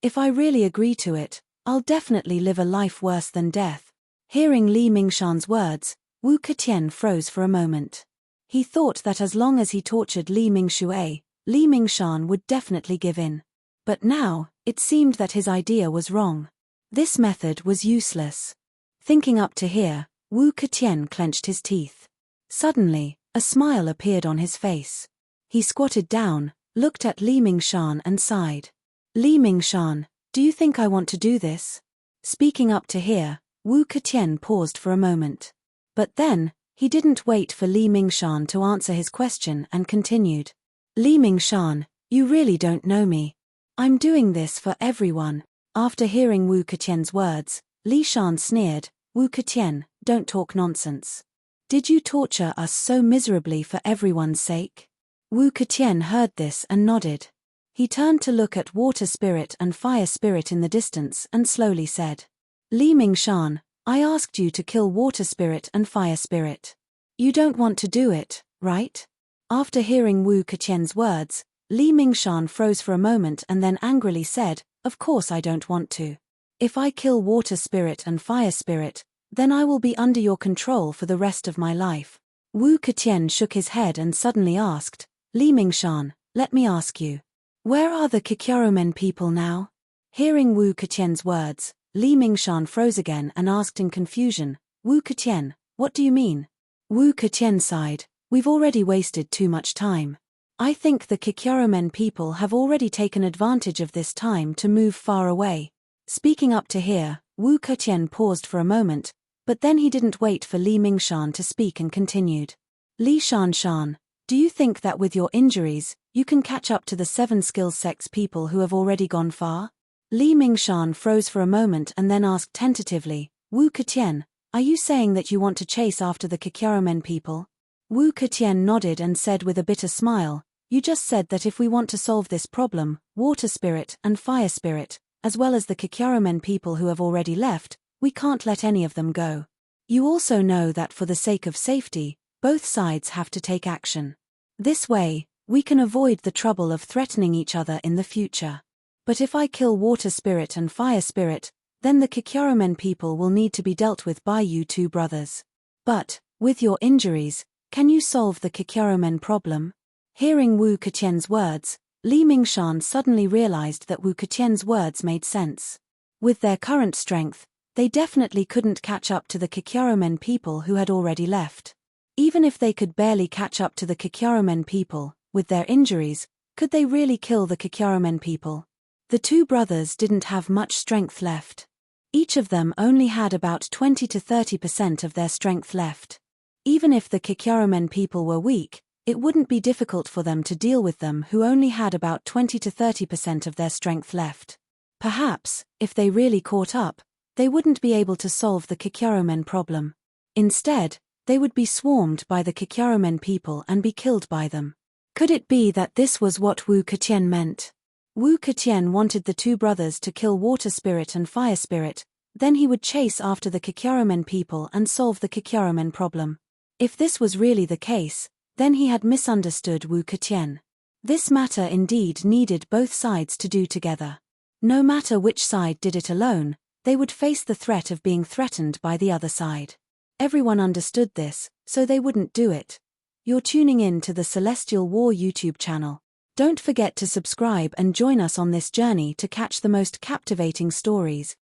If I really agree to it, I'll definitely live a life worse than death. Hearing Li Mingshan's words, Wu Ketian froze for a moment. He thought that as long as he tortured Li Mingshui, Li Mingshan would definitely give in. But now, it seemed that his idea was wrong. This method was useless. Thinking up to here, Wu Ketian clenched his teeth. Suddenly, a smile appeared on his face. He squatted down, looked at Li Mingshan and sighed. Li Mingshan, do you think I want to do this? Speaking up to here, Wu Ketian paused for a moment. But then, he didn't wait for Li Mingshan to answer his question and continued. Li Mingshan, you really don't know me. I'm doing this for everyone. After hearing Wu Ketian's words, Li Shan sneered, Wu Ketian, don't talk nonsense. Did you torture us so miserably for everyone's sake? Wu Ketian heard this and nodded. He turned to look at water spirit and fire spirit in the distance and slowly said, Li Mingshan, I asked you to kill water spirit and fire spirit. You don't want to do it, right? After hearing Wu Ketian's words, Li Mingshan froze for a moment and then angrily said, of course I don't want to. If I kill water spirit and fire spirit, then I will be under your control for the rest of my life. Wu Ketian shook his head and suddenly asked, Li Mingshan, let me ask you. Where are the Kikyaromen people now? Hearing Wu Ketian's words, Li Mingshan froze again and asked in confusion, Wu Ketian, what do you mean? Wu Ketian sighed, we've already wasted too much time. I think the Kikyaromen people have already taken advantage of this time to move far away. Speaking up to here, Wu Ketian paused for a moment, but then he didn't wait for Li Mingshan to speak and continued. Li Shan, do you think that with your injuries, you can catch up to the 7 skills sects people who have already gone far? Li Mingshan froze for a moment and then asked tentatively, Wu Ketian, are you saying that you want to chase after the Kikyaromen people? Wu Ketian nodded and said with a bitter smile, you just said that if we want to solve this problem, water spirit and fire spirit, as well as the Kikyaromen people who have already left, we can't let any of them go. You also know that for the sake of safety, both sides have to take action. This way, we can avoid the trouble of threatening each other in the future. But if I kill water spirit and fire spirit, then the Kikyaromen people will need to be dealt with by you two brothers. But, with your injuries, can you solve the Kikyaromen problem? Hearing Wu Ketian's words, Li Mingshan suddenly realized that Wu Ketian's words made sense. With their current strength, they definitely couldn't catch up to the Kikyaromen people who had already left. Even if they could barely catch up to the Kikyaromen people, with their injuries, could they really kill the Kikyaromen people? The two brothers didn't have much strength left. Each of them only had about 20 to 30% of their strength left. Even if the Kikyaromen people were weak, it wouldn't be difficult for them to deal with them who only had about 20 to 30% of their strength left. Perhaps, if they really caught up, they wouldn't be able to solve the Kikyaromen problem. Instead, they would be swarmed by the Kikyaromen people and be killed by them. Could it be that this was what Wu Ketian meant? Wu Ketian wanted the two brothers to kill Water Spirit and Fire Spirit, then he would chase after the Kikyaromen people and solve the Kikyaromen problem. If this was really the case, then he had misunderstood Wu Ketian. This matter indeed needed both sides to do together. No matter which side did it alone, they would face the threat of being threatened by the other side. Everyone understood this, so they wouldn't do it. You're tuning in to the Celestial War YouTube channel. Don't forget to subscribe and join us on this journey to catch the most captivating stories.